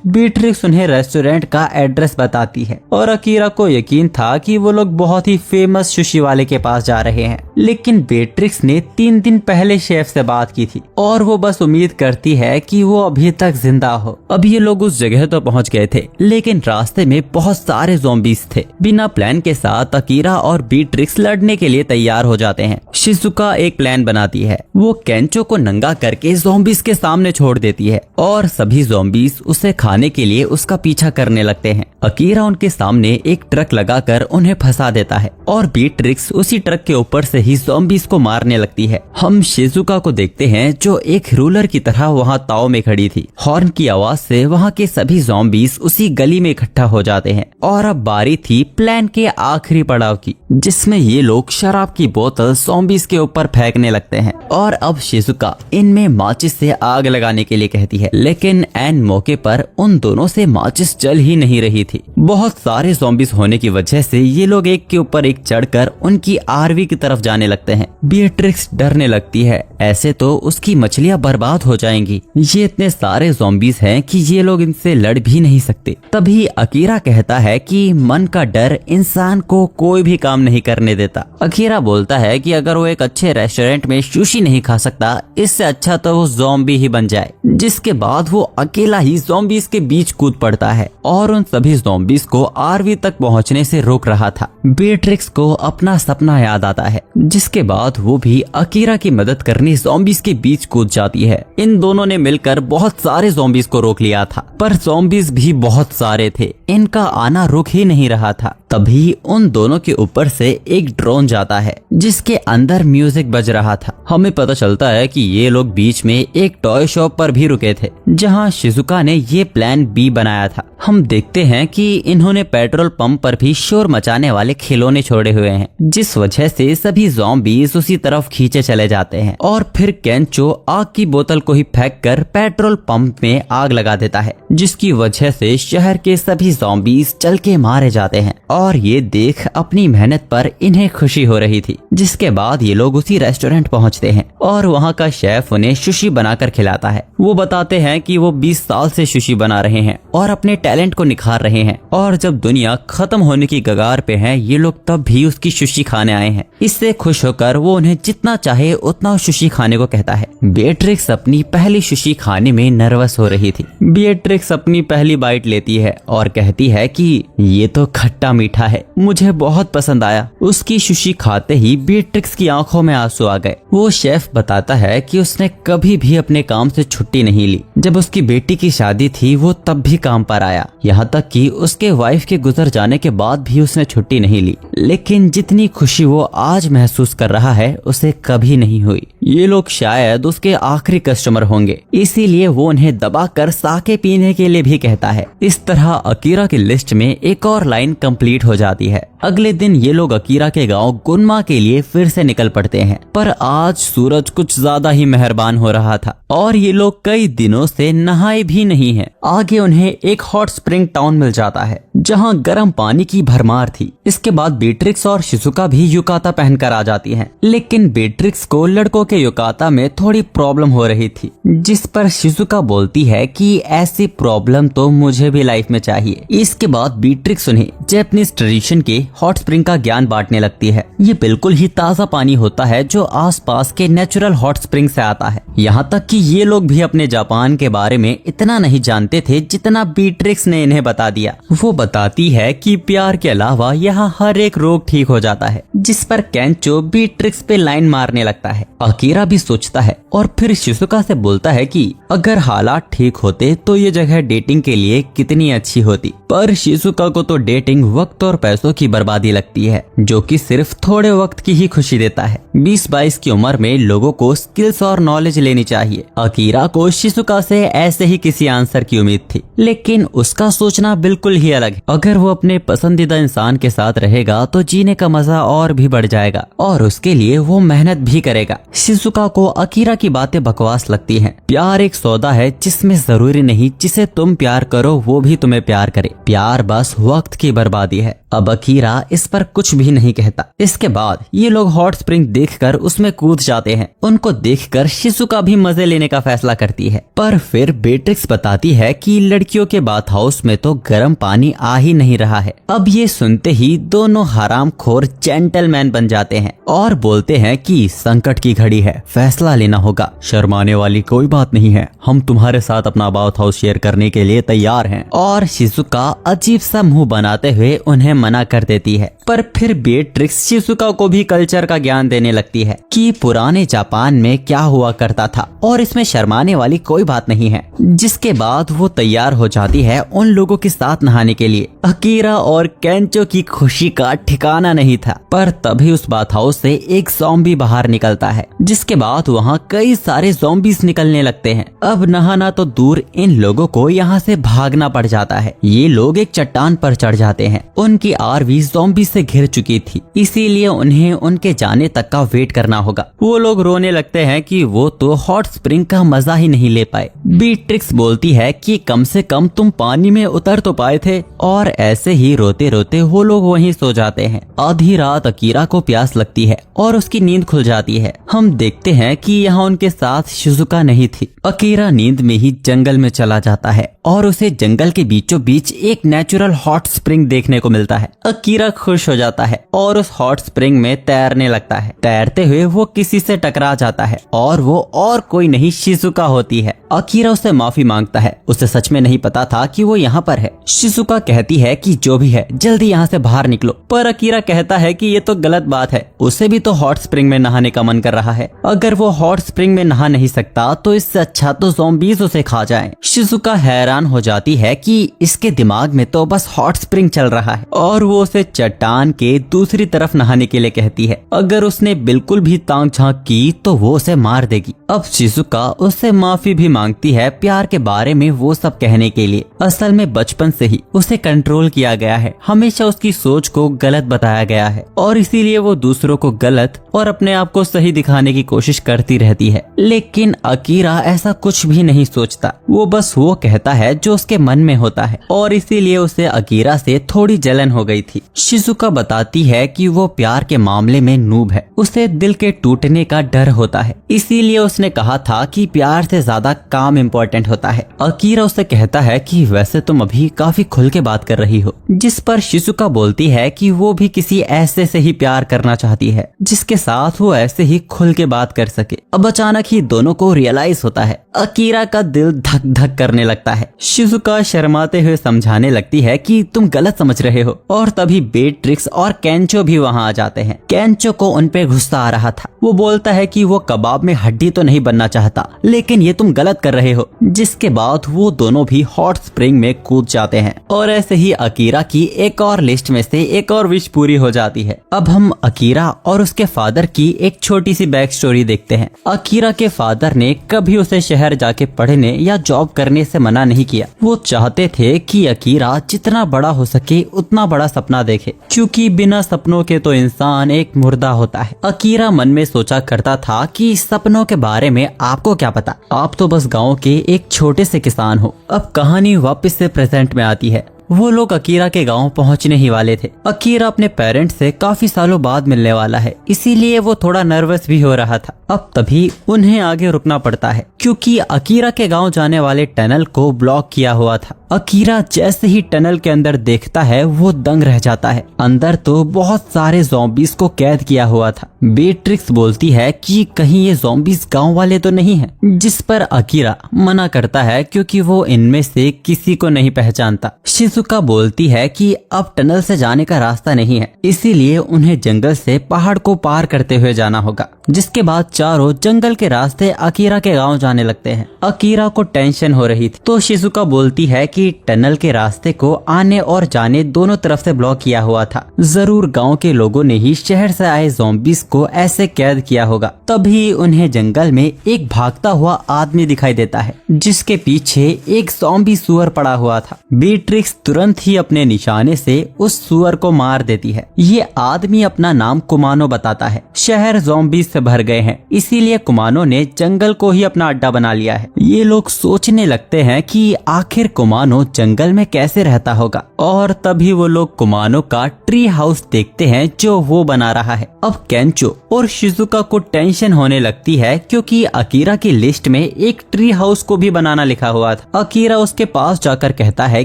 बीट्रिक्स उन्हें रेस्टोरेंट का एड्रेस बताती है और अकीरा को यकीन था कि वो लोग बहुत ही फेमस सुशी वाले के पास जा रहे हैं। लेकिन बीट्रिक्स ने 3 दिन पहले शेफ से बात की थी और वो बस उम्मीद करती है कि वो अभी तक जिंदा हो। अब ये लोग उस जगह तो पहुंच गए थे, लेकिन रास्ते में बहुत सारे ज़ॉम्बीज़ थे। बिना प्लान के साथ अकीरा और बीट्रिक्स लड़ने के लिए तैयार हो जाते हैं। शिजुका एक प्लान बनाती है। वो केंचो को नंगा करके ज़ॉम्बीज़ के सामने छोड़ देती है और सभी ज़ॉम्बीज़ उसे खाने के लिए उसका पीछा करने लगते हैं। अकीरा उनके सामने एक ट्रक लगाकर उन्हें फंसा देता है और बीट्रिक्स उसी ट्रक के ऊपर से ही ज़ॉम्बीज को मारने लगती है। हम शिजुका को देखते हैं जो एक रूलर की तरह वहाँ ताव में खड़ी थी। हॉर्न की आवाज से वहाँ के सभी ज़ॉम्बीज उसी गली में इकट्ठा हो जाते हैं और अब बारी थी प्लान के आखिरी पड़ाव की, जिसमें ये लोग शराब की बोतल ज़ॉम्बीज के ऊपर फेंकने लगते हैं। और अब शिजुका इनमें माचिस से आग लगाने के लिए कहती है, लेकिन एन मौके पर उन दोनों से माचिस जल ही नहीं रही थी। बहुत सारे ज़ॉम्बीज होने की वजह से ये लोग एक के ऊपर एक चढ़कर उनकी आरवी की तरफ जाने लगते हैं। बीट्रिक्स डरने लगती है, ऐसे तो उसकी मछलियां बर्बाद हो जाएंगी। ये इतने सारे ज़ॉम्बीज हैं कि ये लोग इनसे लड़ भी नहीं सकते। तभी अकीरा कहता है कि मन का डर इंसान को कोई भी काम नहीं करने देता। अकीरा बोलता है कि अगर वो एक अच्छे रेस्टोरेंट में सुशी नहीं खा सकता, इससे अच्छा तो वो ज़ॉम्बी ही बन जाए। जिसके बाद वो अकेला ही ज़ॉम्बीज के बीच कूद पड़ता है और उन सभी ज़ॉम्बीज को आरवी तक पहुंचने से रोक रहा था। बीट्रिक्स को अपना सपना याद आता है, जिसके बाद वो भी अकीरा की मदद करने ज़ॉम्बीज के बीच कूद जाती है। इन दोनों ने मिलकर बहुत सारे ज़ॉम्बीज को रोक लिया था, पर ज़ॉम्बीज भी बहुत सारे थे, इनका आना रुक ही नहीं रहा था। तभी उन दोनों के ऊपर से एक ड्रोन जाता है जिसके अंदर म्यूजिक बज रहा था। हमें पता चलता है कि ये लोग बीच में एक टॉय शॉप पर भी रुके थे, जहां शिजुका ने ये प्लान बी बनाया था। हम देखते हैं कि इन्होंने पेट्रोल पंप पर भी शोर मचाने वाले खिलौने छोड़े हुए हैं, जिस वजह से सभी ज़ॉम्बीज उसी तरफ खींचे चले जाते हैं। और फिर केंचो आग की बोतल को ही फेंक कर पेट्रोल पंप में आग लगा देता है, जिसकी वजह से शहर के सभी ज़ॉम्बीज जल के मारे जाते हैं। और ये देख अपनी मेहनत पर इन्हें खुशी हो रही थी। जिसके बाद ये लोग उसी रेस्टोरेंट पहुंचते हैं और वहाँ का शेफ उन्हें सुशी बनाकर खिलाता है। वो बताते हैं कि वो 20 साल से सुशी बना रहे हैं और अपने टैलेंट को निखार रहे हैं, और जब दुनिया खत्म होने की कगार पे है, ये लोग तब भी उसकी सुशी खाने आए हैं। इससे खुश होकर वो उन्हें जितना चाहे उतना सुशी खाने को कहता है। बीट्रिक्स अपनी पहली सुशी खाने में नर्वस हो रही थी। बीट्रिक्स अपनी पहली बाइट लेती है और कहती है कि ये तो खट्टा मीठा है, मुझे बहुत पसंद आया। उसकी सुशी खाते ही बीट्रिक्स की आंखों में आंसू आ गए। वो शेफ बताता है कि उसने कभी भी अपने काम से छुट्टी नहीं ली। जब उसकी बेटी की शादी थी वो तब भी काम पर आया, यहाँ तक कि उसके वाइफ के गुजर जाने के बाद भी उसने छुट्टी नहीं ली। लेकिन जितनी खुशी वो आज महसूस कर रहा है उसे कभी नहीं हुई। ये लोग शायद उसके आखिरी कस्टमर होंगे, इसीलिए वो उन्हें दबाकर साके पीने के लिए भी कहता है। इस तरह अकीरा की लिस्ट में एक और लाइन कंप्लीट हो जाती है। अगले दिन ये लोग अकीरा के गांव गुनमा के लिए फिर से निकल पड़ते हैं, पर आज सूरज कुछ ज्यादा ही मेहरबान हो रहा था और ये लोग कई दिनों से नहाए भी नहीं हैं। आगे उन्हें एक हॉट स्प्रिंग टाउन मिल जाता है जहां गर्म पानी की भरमार थी। इसके बाद बीट्रिक्स और शिजुका भी युकाता पहनकर आ जाती हैं, लेकिन बीट्रिक्स को लड़कों के युकाता में थोड़ी प्रॉब्लम हो रही थी, जिस पर शिजुका बोलती है कि ऐसी प्रॉब्लम तो मुझे भी लाइफ में चाहिए। इसके बाद बीट्रिक्स उन्हें जैपनीज ट्रेडिशन के हॉट स्प्रिंग का ज्ञान बांटने लगती है। ये बिल्कुल ही ताज़ा पानी होता है जो आसपास के नेचुरल हॉट स्प्रिंग से आता है। यहाँ तक कि ये लोग भी अपने जापान के बारे में इतना नहीं जानते थे जितना बीट्रिक्स ने इन्हें बता दिया। वो बताती है कि प्यार के अलावा यहाँ हर एक रोग ठीक हो जाता है, जिस पर केंचो बीट्रिक्स पे लाइन मारने लगता है। अकीरा भी सोचता है और फिर शिजुका से बोलता है कि अगर हालात ठीक होते तो ये जगह डेटिंग के लिए कितनी अच्छी होती। पर शिजुका को तो डेटिंग वक्त और पैसों की बर्बादी लगती है, जो कि सिर्फ थोड़े वक्त की ही खुशी देता है। 20-22 की उम्र में लोगों को स्किल्स और नॉलेज लेनी चाहिए। अकीरा को शिजुका से ऐसे ही किसी आंसर की उम्मीद थी, लेकिन उसका सोचना बिल्कुल ही अलग है। अगर वो अपने पसंदीदा इंसान के साथ रहेगा तो जीने का मजा और भी बढ़ जाएगा और उसके लिए वो मेहनत भी करेगा। शिजुका को अकीरा की बातें बकवास लगती हैं। प्यार एक सौदा है जिसमें जरूरी नहीं जिसे तुम प्यार करो वो भी तुम्हें प्यार करे। प्यार बस वक्त की बर्बादी है। अब अकीरा इस पर कुछ भी नहीं कहता। इसके बाद ये लोग हॉट स्प्रिंग देखकर उसमें कूद जाते हैं। उनको देखकर शिजुका भी मजे लेने का फैसला करती है, पर फिर बीट्रिक्स बताती है कि लड़कियों के बाथ हाउस में तो गर्म पानी आ ही नहीं रहा है। अब ये सुनते ही दोनों हरामखोर जेंटलमैन बन जाते हैं और बोलते हैं कि संकट की घड़ी है, फैसला लेना होगा। शर्माने वाली कोई बात नहीं है, हम तुम्हारे साथ अपना बाथ हाउस शेयर करने के लिए तैयार हैं। और शिजुका अजीब सा मुंह बनाते हुए उन्हें मना कर देती है, पर फिर बेट्रिक्स शिजुका को भी कल्चर का ज्ञान देने लगती है कि पुराने जापान में क्या हुआ करता था और इसमें शर्माने वाली कोई बात नहीं है। जिसके बाद वो तैयार हो जाती है उन लोगों के साथ नहाने के लिए। अकीरा और केंचो की खुशी का ठिकाना नहीं था, पर तभी उस बाथ हाउस से एक ज़ॉम्बी बाहर निकलता है, जिसके बाद वहाँ कई सारे ज़ॉम्बीज निकलने लगते हैं। अब नहाना तो दूर, इन लोगों को यहाँ से भागना पड़ जाता है। ये लोग एक चट्टान पर चढ़ जाते हैं। उनकी आरवी ज़ॉम्बी से घिर चुकी थी, इसीलिए उन्हें उनके जाने तक का वेट करना होगा। वो लोग रोने लगते हैं कि वो तो हॉट स्प्रिंग का मजा ही नहीं ले पाए। बीट्रिक्स बोलती है कि कम से कम तुम पानी में उतर तो पाए थे, और ऐसे ही रोते रोते वो लोग वहीं सो जाते हैं। आधी रात अकीरा को प्यास लगती है और उसकी नींद खुल जाती है। हम देखते हैं कि यहाँ उनके साथ शिजुका नहीं थी। अकीरा नींद में ही जंगल में चला जाता है और उसे जंगल के बीचों बीच एक नेचुरल हॉट स्प्रिंग देखने को मिलता है। अकीरा खुश हो जाता है और उस हॉट स्प्रिंग में तैरने लगता है। तैरते हुए वो किसी से टकरा जाता है और वो और कोई नहीं शिजुका होती है। अकीरा उससे माफी मांगता है, उसे सच में नहीं पता था कि वो यहाँ पर है। शिजुका कहती है कि जो भी है जल्दी यहाँ से बाहर निकलो, पर अकीरा कहता है कि ये तो गलत बात है, उसे भी तो हॉट स्प्रिंग में नहाने का मन कर रहा है। अगर वो हॉट स्प्रिंग में नहा नहीं सकता तो इससे अच्छा तो ज़ॉम्बीज उसे खा जाएं। शिजुका हैरान हो जाती है कि इसके दिमाग में तो बस हॉट स्प्रिंग चल रहा है, और वो उसे चट्टान के दूसरी तरफ नहाने के लिए कहती है। अगर उसने बिल्कुल भी तांग झांक की तो वो उसे मार देगी। अब शिजुका उससे माफी भी मांगती है प्यार के बारे में वो सब कहने के लिए। असल में बचपन से ही उसे कंट्रोल किया गया है, हमेशा उसकी सोच को गलत बताया गया है, और इसीलिए वो दूसरों को गलत और अपने आप को सही दिखाने की कोशिश करती रहती है। लेकिन अकीरा ऐसा कुछ भी नहीं सोचता, वो बस वो कहता है जो उसके मन में होता है, और इसीलिए उसे अकीरा से थोड़ी जलन हो गई थी। शिजुका बताती है कि वो प्यार के मामले में नूब है, उसे दिल के टूटने का डर होता है, इसीलिए उसने कहा था कि प्यार से ज्यादा काम इम्पोर्टेंट होता है। अकीरा उससे कहता है कि वैसे तुम अभी काफी खुल के बात कर रही हो, जिस पर शिजुका बोलती है कि वो भी किसी ऐसे से ही प्यार करना चाहती है जिसके साथ वो ऐसे ही खुल के बात कर सके। अब अचानक ही दोनों को रियलाइज होता है। अकीरा का दिल धक धक करने लगता है। शिजुका शर्माते हुए समझाने लगती है कि तुम गलत समझ रहे हो, और तभी बेट्रिक्स और केंचो भी वहाँ आ जाते हैं। केंचो को उन पे गुस्सा आ रहा था। वो बोलता है कि वो कबाब में हड्डी तो नहीं बनना चाहता, लेकिन ये तुम गलत कर रहे हो। जिसके बाद वो दोनों भी हॉट स्प्रिंग में कूद जाते हैं, और ऐसे ही अकीरा की एक और लिस्ट में से एक और विश पूरी हो जाती है। अब हम अकीरा और उसके फादर की एक छोटी सी बैक स्टोरी देखते हैं। अकीरा के फादर ने कभी उसे शहर जाके पढ़ने या जॉब करने से मना नहीं किया। वो चाहते थे कि अकीरा जितना बड़ा हो सके उतना बड़ा सपना देखे, क्योंकि बिना सपनों के तो इंसान एक मुर्दा होता है। अकीरा मन में सोचा करता था कि सपनों के बारे में आपको क्या पता, आप तो बस गांव के एक छोटे से किसान हो। अब कहानी वापस से प्रेजेंट में आती है। वो लोग अकीरा के गांव पहुंचने ही वाले थे। अकीरा अपने पेरेंट्स से काफी सालों बाद मिलने वाला है, इसीलिए वो थोड़ा नर्वस भी हो रहा था। अब तभी उन्हें आगे रुकना पड़ता है, क्योंकि अकीरा के गांव जाने वाले टनल को ब्लॉक किया हुआ था। अकीरा जैसे ही टनल के अंदर देखता है वो दंग रह जाता है। अंदर तो बहुत सारे ज़ॉम्बीज को कैद किया हुआ था। बेट्रिक्स बोलती है कि कहीं ये ज़ॉम्बीज गांव वाले तो नहीं हैं, जिस पर अकीरा मना करता है क्योंकि वो इनमें से किसी को नहीं पहचानता। शिजुका बोलती है कि अब टनल से जाने का रास्ता नहीं है, इसीलिए उन्हें जंगल से पहाड़ को पार करते हुए जाना होगा। जिसके बाद चारों जंगल के रास्ते अकीरा के गांव जाने लगते हैं। अकीरा को टेंशन हो रही थी, तो शिजुका बोलती है कि टनल के रास्ते को आने और जाने दोनों तरफ से ब्लॉक किया हुआ था। जरूर गांव के लोगों ने ही शहर से आए ज़ॉम्बीज को ऐसे कैद किया होगा। तभी उन्हें जंगल में एक भागता हुआ आदमी दिखाई देता है, जिसके पीछे एक ज़ॉम्बी सुअर पड़ा हुआ था। बेट्रिक्स तुरंत ही अपने निशाने से उस सुअर को मार देती है। ये आदमी अपना नाम कुमानो बताता है। शहर ज़ॉम्बीज से भर गए हैं, इसीलिए कुमानो ने जंगल को ही अपना अड्डा बना लिया है। ये लोग सोचने लगते हैं कि आखिर कुमानो जंगल में कैसे रहता होगा, और तभी वो लोग कुमानो का ट्री हाउस देखते हैं जो वो बना रहा है। अब केंचो और शिजुका को टेंशन होने लगती है, क्योंकि अकीरा की लिस्ट में एक ट्री हाउस को भी बनाना लिखा हुआ था। अकीरा उसके पास जाकर कहता है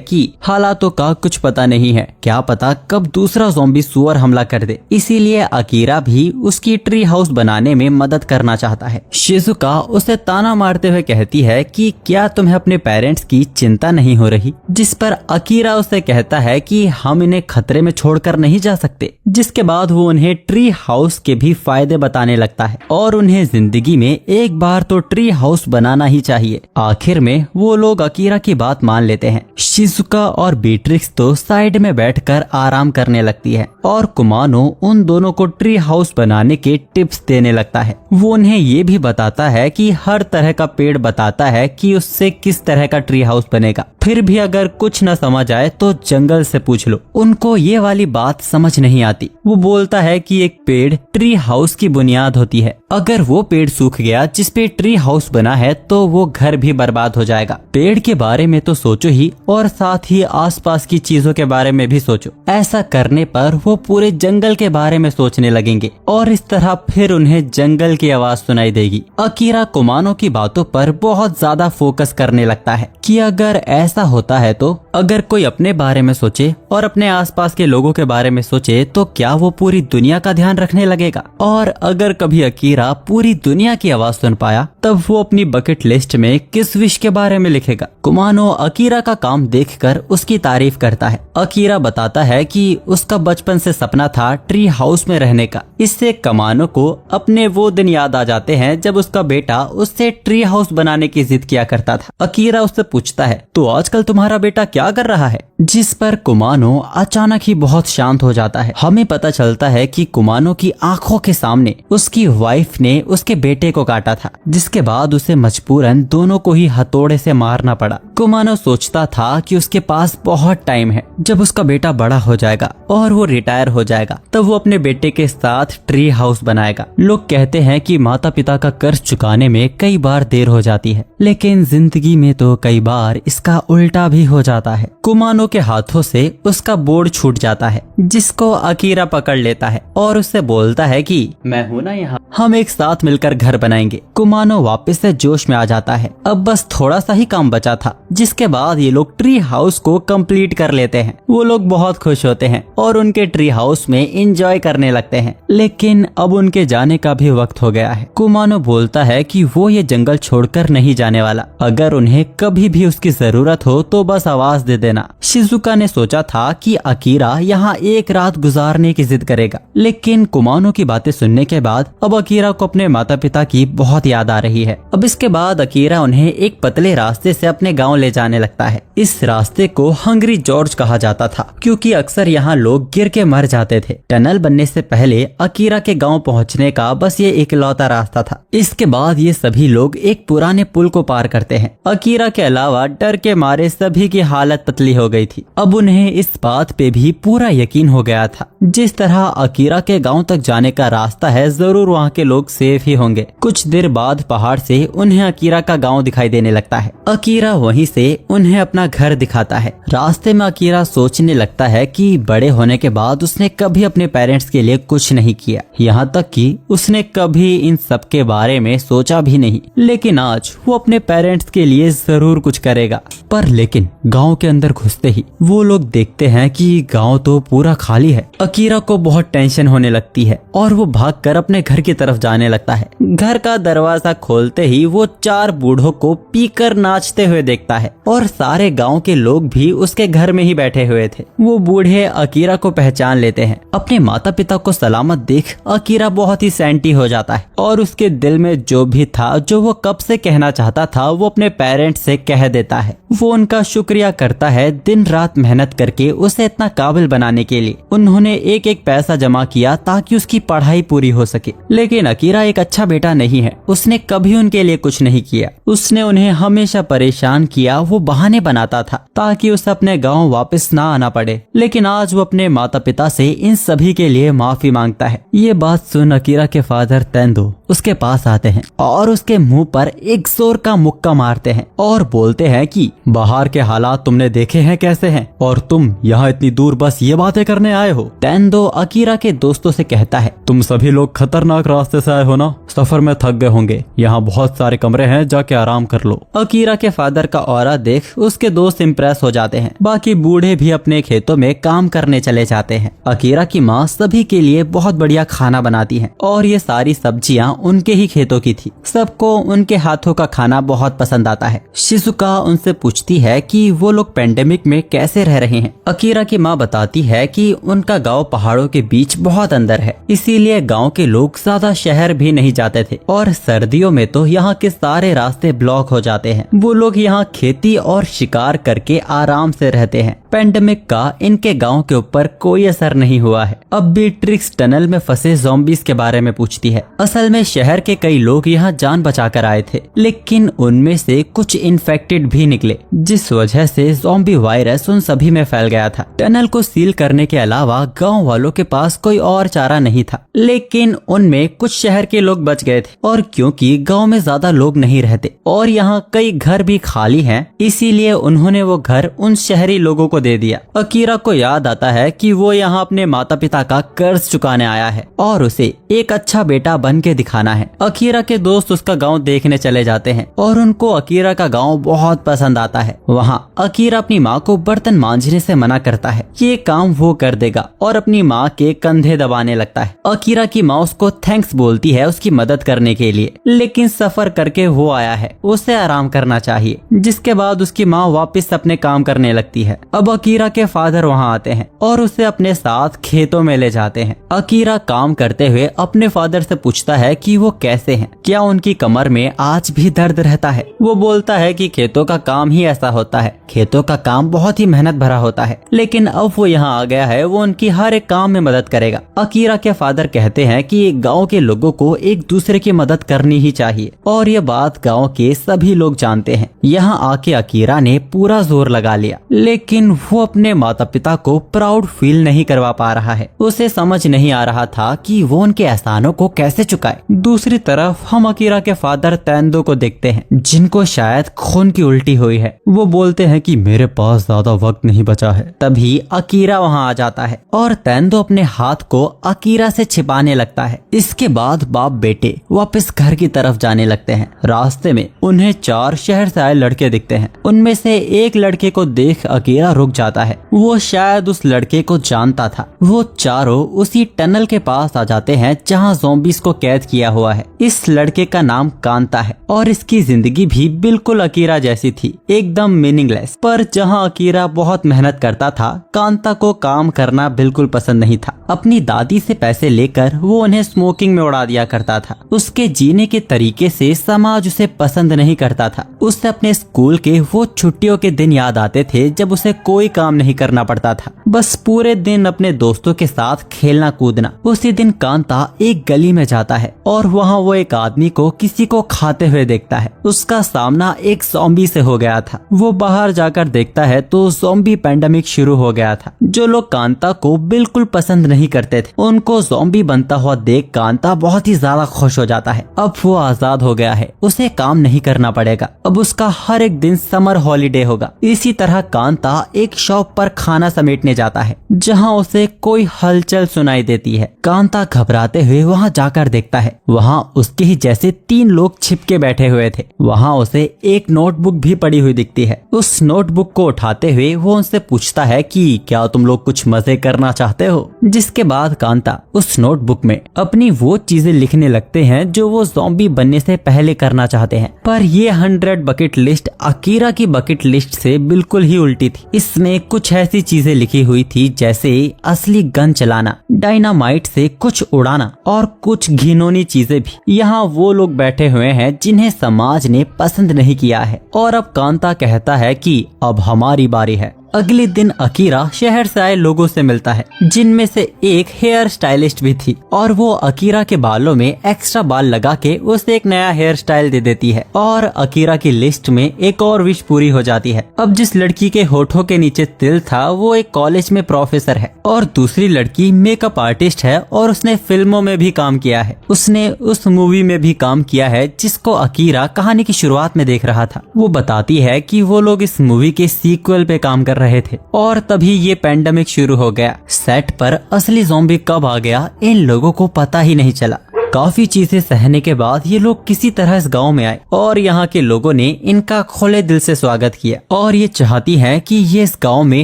कि हालात रातों का कुछ पता नहीं है, क्या पता कब दूसरा ज़ॉम्बी सुअर हमला कर दे। इसीलिए अकीरा भी उसकी ट्री हाउस बनाने में मदद करना चाहता है। शिजुका उसे ताना मारते हुए कहती है कि क्या तुम्हें अपने पेरेंट्स की चिंता नहीं हो रही, जिस पर अकीरा उसे कहता है कि हम इन्हें खतरे में छोड़कर नहीं जा सकते। जिसके बाद वो उन्हें ट्री हाउस के भी फायदे बताने लगता है और उन्हें जिंदगी में एक बार तो ट्री हाउस बनाना ही चाहिए। आखिर में वो लोग अकीरा की बात मान लेते हैं। शिजुका और बीट्रिक्स तो साइड में बैठकर आराम करने लगती है और कुमानो उन दोनों को ट्री हाउस बनाने के टिप्स देने लगता है। वो उन्हें ये भी बताता है कि हर तरह का पेड़ बताता है कि उससे किस तरह का ट्री हाउस बनेगा। फिर भी अगर कुछ न समझ आए तो जंगल से पूछ लो। उनको ये वाली बात समझ नहीं आती। वो बोलता है कि एक पेड़ ट्री हाउस की बुनियाद होती है। अगर वो पेड़ सूख गया जिस पे ट्री हाउस बना है तो वो घर भी बर्बाद हो जाएगा। पेड़ के बारे में तो सोचो ही और साथ ही आसपास की चीजों के बारे में भी सोचो। ऐसा करने पर वो पूरे जंगल के बारे में सोचने लगेंगे और इस तरह फिर उन्हें जंगल की आवाज सुनाई देगी। अकीरा कुमानो की बातों पर बहुत ज्यादा फोकस करने लगता है कि अगर ऐसा होता है तो अगर कोई अपने बारे में सोचे और अपने आसपास के लोगों के बारे में सोचे तो क्या वो पूरी दुनिया का ध्यान रखने लगेगा। और अगर कभी अकीरा पूरी दुनिया की आवाज सुन पाया तब वो अपनी बकेट लिस्ट में किस विश के बारे में लिखेगा। कुमानो अकीरा का काम देखकर उसकी तारीफ करता है। अकीरा बताता है कि उसका बचपन से सपना था ट्री हाउस में रहने का। इससे कुमानो को अपने वो दिन याद आ जाते हैं जब उसका बेटा उससे ट्री हाउस बनाने की जिद किया करता था। अकीरा उससे पूछता है तो आजकल तुम्हारा बेटा क्या कर रहा है, जिस पर कुमानो अचानक ही बहुत शांत हो जाता है। हमें पता चलता है कि कुमानो की आंखों के सामने उसकी वाइफ ने उसके बेटे को काटा था, जिसके बाद उसे मजबूरन दोनों को ही हथौड़े से मारना पड़ा। कुमानो सोचता था कि उसके पास बहुत टाइम है, जब उसका बेटा बड़ा हो जाएगा और वो रिटायर हो जाएगा तब वो अपने बेटे के साथ ट्री हाउस बनाएगा। लोग कहते हैं कि माता पिता का कर्ज चुकाने में कई बार देर हो जाती है, लेकिन जिंदगी में तो कई बार इसका उल्टा भी हो जाता है। कुमानो के हाथों से उसका बोर्ड छूट जाता है, जिसको अकीरा पकड़ लेता है और उससे बोलता है कि मैं हूं ना यहाँ, हम एक साथ मिलकर घर बनाएंगे। कुमानो वापस से जोश में आ जाता है। अब बस थोड़ा सा ही काम बचा था, जिसके बाद ये लोग ट्री हाउस को कंप्लीट कर लेते हैं। वो लोग बहुत खुश होते हैं और उनके ट्री हाउस में एंजॉय करने लगते हैं। लेकिन अब उनके जाने का भी वक्त हो गया है। कुमानो बोलता है कि वो ये जंगल छोड़कर नहीं जाने वाला। अगर उन्हें कभी भी उसकी जरूरत हो तो बस आवाज दे देना। शिजुका ने सोचा था कि अकीरा यहाँ एक रात गुजारने की जिद करेगा, लेकिन कुमानो की बातें सुनने के बाद अब अकीरा को अपने माता पिता की बहुत याद आ रही है। अब इसके बाद अकीरा उन्हें एक पतले रास्ते से अपने गांव ले जाने लगता है। इस रास्ते को हंग्री जॉर्ज कहा जाता था, क्योंकि अक्सर यहाँ लोग गिर के मर जाते थे। टनल बनने से पहले अकीरा के गांव पहुँचने का बस ये इकलौता रास्ता था। इसके बाद ये सभी लोग एक पुराने पुल को पार करते हैं। अकीरा के अलावा डर के मारे सभी की हालत पतली हो गई थी। अब उन्हें इस बात पे भी पूरा यकीन हो गया था, जिस तरह अकीरा के गांव तक जाने का रास्ता है जरूर वहाँ के लोग सेफ ही होंगे। कुछ देर बाद पहाड़ से उन्हें अकीरा का गांव दिखाई देने लगता है। अकीरा वहीं से उन्हें अपना घर दिखाता है। रास्ते में अकीरा सोचने लगता है कि बड़े होने के बाद उसने कभी अपने पेरेंट्स के लिए कुछ नहीं किया, यहाँ तक कि उसने कभी इन सब के बारे में सोचा भी नहीं। लेकिन आज वो अपने पेरेंट्स के लिए जरूर कुछ करेगा। पर लेकिन गांव के अंदर घुसते ही वो लोग देखते हैं कि गांव तो पूरा खाली है। अकीरा को बहुत टेंशन होने लगती है और वो भागकर अपने घर की तरफ जाने लगता है। घर का दरवाजा खोलते ही वो 4 बूढ़ों को पीकर नाचते हुए देखता है और सारे गांव के लोग भी उसके घर में ही बैठे हुए थे। वो बूढ़े अकीरा को पहचान लेते हैं। अपने माता पिता को सलामत देख अकीरा बहुत ही सैंटी हो जाता है और उसके दिल में जो भी था, जो वो कब से कहना चाहता था, वो अपने पेरेंट्स से कह देता है। वो उनका शुक्रिया करता है दिन रात मेहनत करके उसे इतना काबिल बनाने के लिए। उन्होंने एक एक पैसा जमा किया ताकि उसकी पढ़ाई पूरी हो सके। लेकिन अकीरा एक अच्छा बेटा नहीं है। उसने कभी उनके लिए कुछ नहीं किया। उसने उन्हें हमेशा परेशान किया। वो बहाने बनाता था ताकि उसे अपने गांव वापस ना आना पड़े। लेकिन आज वो अपने माता पिता से इन सभी के लिए माफी मांगता है। ये बात सुन अकीरा के फादर तेंदो उसके पास आते हैं और उसके मुंह पर एक जोर का मुक्का मारते हैं और बोलते हैं कि बाहर के हालात तुमने देखे हैं कैसे हैं और तुम यहाँ इतनी दूर बस ये बातें करने आए हो। तेंदो अकीरा के दोस्तों से कहता है, तुम सभी लोग खतरनाक रास्ते से आए हो ना, सफर में थक गए होंगे, यहाँ बहुत सारे कमरे हैं, जाके आराम कर लो। अकीरा के फादर का ऑरा देख उसके दोस्त इम्प्रेस हो जाते हैं। बाकी बूढ़े भी अपने खेतों में काम करने चले जाते हैं। अकीरा की माँ सभी के लिए बहुत बढ़िया खाना बनाती है और ये सारी सब्जियां उनके ही खेतों की थी। सबको उनके हाथों का खाना बहुत पसंद आता है। शिजुका उनसे पूछती है कि वो लोग पेंडेमिक में कैसे रह रहे हैं। अकीरा की माँ बताती है कि उनका गांव पहाड़ों के बीच बहुत अंदर है, इसीलिए गांव के लोग ज्यादा शहर भी नहीं जाते थे और सर्दियों में तो यहाँ के सारे रास्ते ब्लॉक हो जाते हैं। वो लोग यहाँ खेती और शिकार करके आराम से रहते हैं। पेंडेमिक का इनके गांव के ऊपर कोई असर नहीं हुआ है। अब भी ट्रिक्स टनल में फंसे ज़ॉम्बीज़ के बारे में पूछती है। असल में शहर के कई लोग यहाँ जान बचाकर आए थे, लेकिन उनमें से कुछ इन्फेक्टेड भी निकले, जिस वजह से ज़ॉम्बी वायरस उन सभी में फैल गया था। टनल को सील करने के अलावा गांव वालों के पास कोई और चारा नहीं था, लेकिन उनमें कुछ शहर के लोग बच गए थे और क्योंकि गांव में ज्यादा लोग नहीं रहते और यहाँ कई घर भी खाली हैं, इसीलिए उन्होंने वो घर उन शहरी लोगों को दे दिया। अकीरा को याद आता है कि वो यहाँ अपने माता पिता का कर्ज चुकाने आया है और उसे एक अच्छा बेटा बन के दिखाना है। अकीरा के दोस्त उसका गांव देखने चले जाते हैं और उनको अकीरा का गांव बहुत पसंद आता है। वहाँ अकीरा अपनी माँ को बर्तन मांजने से मना करता है, ये काम वो कर देगा और अपनी माँ के कंधे दबाने लगता है। अकीरा की माँ उसको थैंक्स बोलती है उसकी मदद करने के लिए, लेकिन सफर करके वो आया है, उसे आराम करना चाहिए। जिसके बाद उसकी माँ वापस अपने काम करने लगती है। अब अकीरा के फादर वहाँ आते हैं और उसे अपने साथ खेतों में ले जाते हैं। अकीरा काम करते हुए अपने फादर से पूछता है कि वो कैसे हैं, क्या उनकी कमर में आज भी दर्द रहता है। वो बोलता है कि खेतों का काम ही ऐसा होता है, खेतों का काम बहुत ही मेहनत भरा होता है, लेकिन अब वो यहाँ आ गया है, वो उनकी हर एक काम में मदद करेगा। अकीरा के फादर कहते हैं कि गाँव के लोगों को एक दूसरे की मदद करनी ही चाहिए और ये बात गाँव के सभी लोग जानते हैं। यहाँ आके अकीरा ने पूरा जोर लगा लिया, लेकिन वो अपने माता पिता को प्राउड फील नहीं करवा पा रहा है। उसे समझ नहीं आ रहा था कि वो उनके एहसानों को कैसे चुकाए। दूसरी तरफ हम अकीरा के फादर तेंदो को देखते हैं, जिनको शायद खून की उल्टी हुई है। वो बोलते हैं कि मेरे पास ज्यादा वक्त नहीं बचा है। तभी अकीरा वहाँ आ जाता है और तेंदो अपने हाथ को अकीरा से छिपाने लगता है। इसके बाद बाप बेटे वापस घर की तरफ जाने लगते हैं। रास्ते में उन्हें 4 शहर से आए लड़के दिखते हैं। उनमें से एक लड़के को देख अकीरा रुक जाता है। वो शायद उस लड़के को जानता था। वो चारों उसी टनल के पास आ जाते हैं जहाँ ज़ॉम्बीज़ को कैद किया हुआ है। इस लड़के का नाम कांता है और इसकी जिंदगी भी बिल्कुल अकीरा जैसी थी, एकदम मीनिंगलेस। पर जहाँ अकीरा बहुत मेहनत करता था, कांता को काम करना बिल्कुल पसंद नहीं था। अपनी दादी से पैसे लेकर वो उन्हें स्मोकिंग में उड़ा दिया करता था। उसके जीने के तरीके से समाज उसे पसंद नहीं करता था। उसे अपने स्कूल के वो छुट्टियों के दिन याद आते थे जब उसे कोई काम नहीं करना पड़ता था, बस पूरे दिन अपने दोस्तों के साथ खेलना कूदना। उसी दिन कांता एक गली में जाता है और वहाँ वो एक आदमी को किसी को खाते हुए देखता है। उसका सामना एक ज़ॉम्बी से हो गया था। वो बाहर जाकर देखता है तो ज़ॉम्बी पेंडेमिक शुरू हो गया था। जो लोग कांता को बिल्कुल पसंद नहीं करते थे, उनको ज़ॉम्बी बनता हुआ देख कांता बहुत ही ज्यादा खुश हो जाता है। अब वो आजाद हो गया है, उसे काम नहीं करना पड़ेगा। अब उसका हर एक दिन समर हॉलीडे होगा। इसी तरह कांता एक शॉप पर खाना समेटने जाता है, जहाँ उसे कोई हलचल सुनाई देती है। कांता घबराते हुए वहाँ जाकर देखता है, वहाँ उसके ही जैसे 3 लोग छिपके बैठे हुए थे। वहाँ उसे एक नोटबुक भी पड़ी हुई दिखती है। उस नोटबुक को उठाते हुए वो उनसे पूछता है कि क्या तुम लोग कुछ मजे करना चाहते हो। जिसके बाद कांता उस नोटबुक में अपनी वो चीजें लिखने लगते हैं जो वो ज़ॉम्बी बनने से पहले करना चाहते हैं। पर ये 100 बकेट लिस्ट अकीरा की बकेट लिस्ट से बिल्कुल ही उल्टी थी। इसमें कुछ ऐसी चीजें लिखी हुई थी जैसे असली गन चलाना, डायनामाइट से कुछ उड़ाना और कुछ घिनौनी चीजें भी। यहाँ वो लोग बैठे हुए हैं जिन्हें समाज ने पसंद नहीं किया है और अब कांता कहता है कि अब हमारी बारी है अगले दिन अकीरा शहर से आए लोगों से मिलता है, जिनमें से एक हेयर स्टाइलिस्ट भी थी और वो अकीरा के बालों में एक्स्ट्रा बाल लगा के उसे एक नया हेयर स्टाइल दे देती है और अकीरा की लिस्ट में एक और विश पूरी हो जाती है। अब जिस लड़की के होठों के नीचे तिल था वो एक कॉलेज में प्रोफेसर है और दूसरी लड़की मेकअप आर्टिस्ट है और उसने फिल्मों में भी काम किया है। उसने उस मूवी में भी काम किया है जिसको अकीरा कहानी की शुरुआत में देख रहा था। वो बताती है कि वो लोग इस मूवी के सीक्वल पे काम कर रहे थे और तभी ये पैंडेमिक शुरू हो गया। सेट पर असली ज़ॉम्बी कब आ गया इन लोगों को पता ही नहीं चला। काफी चीजें सहने के बाद ये लोग किसी तरह इस गांव में आए और यहाँ के लोगों ने इनका खुले दिल से स्वागत किया और ये चाहती हैं कि ये इस गांव में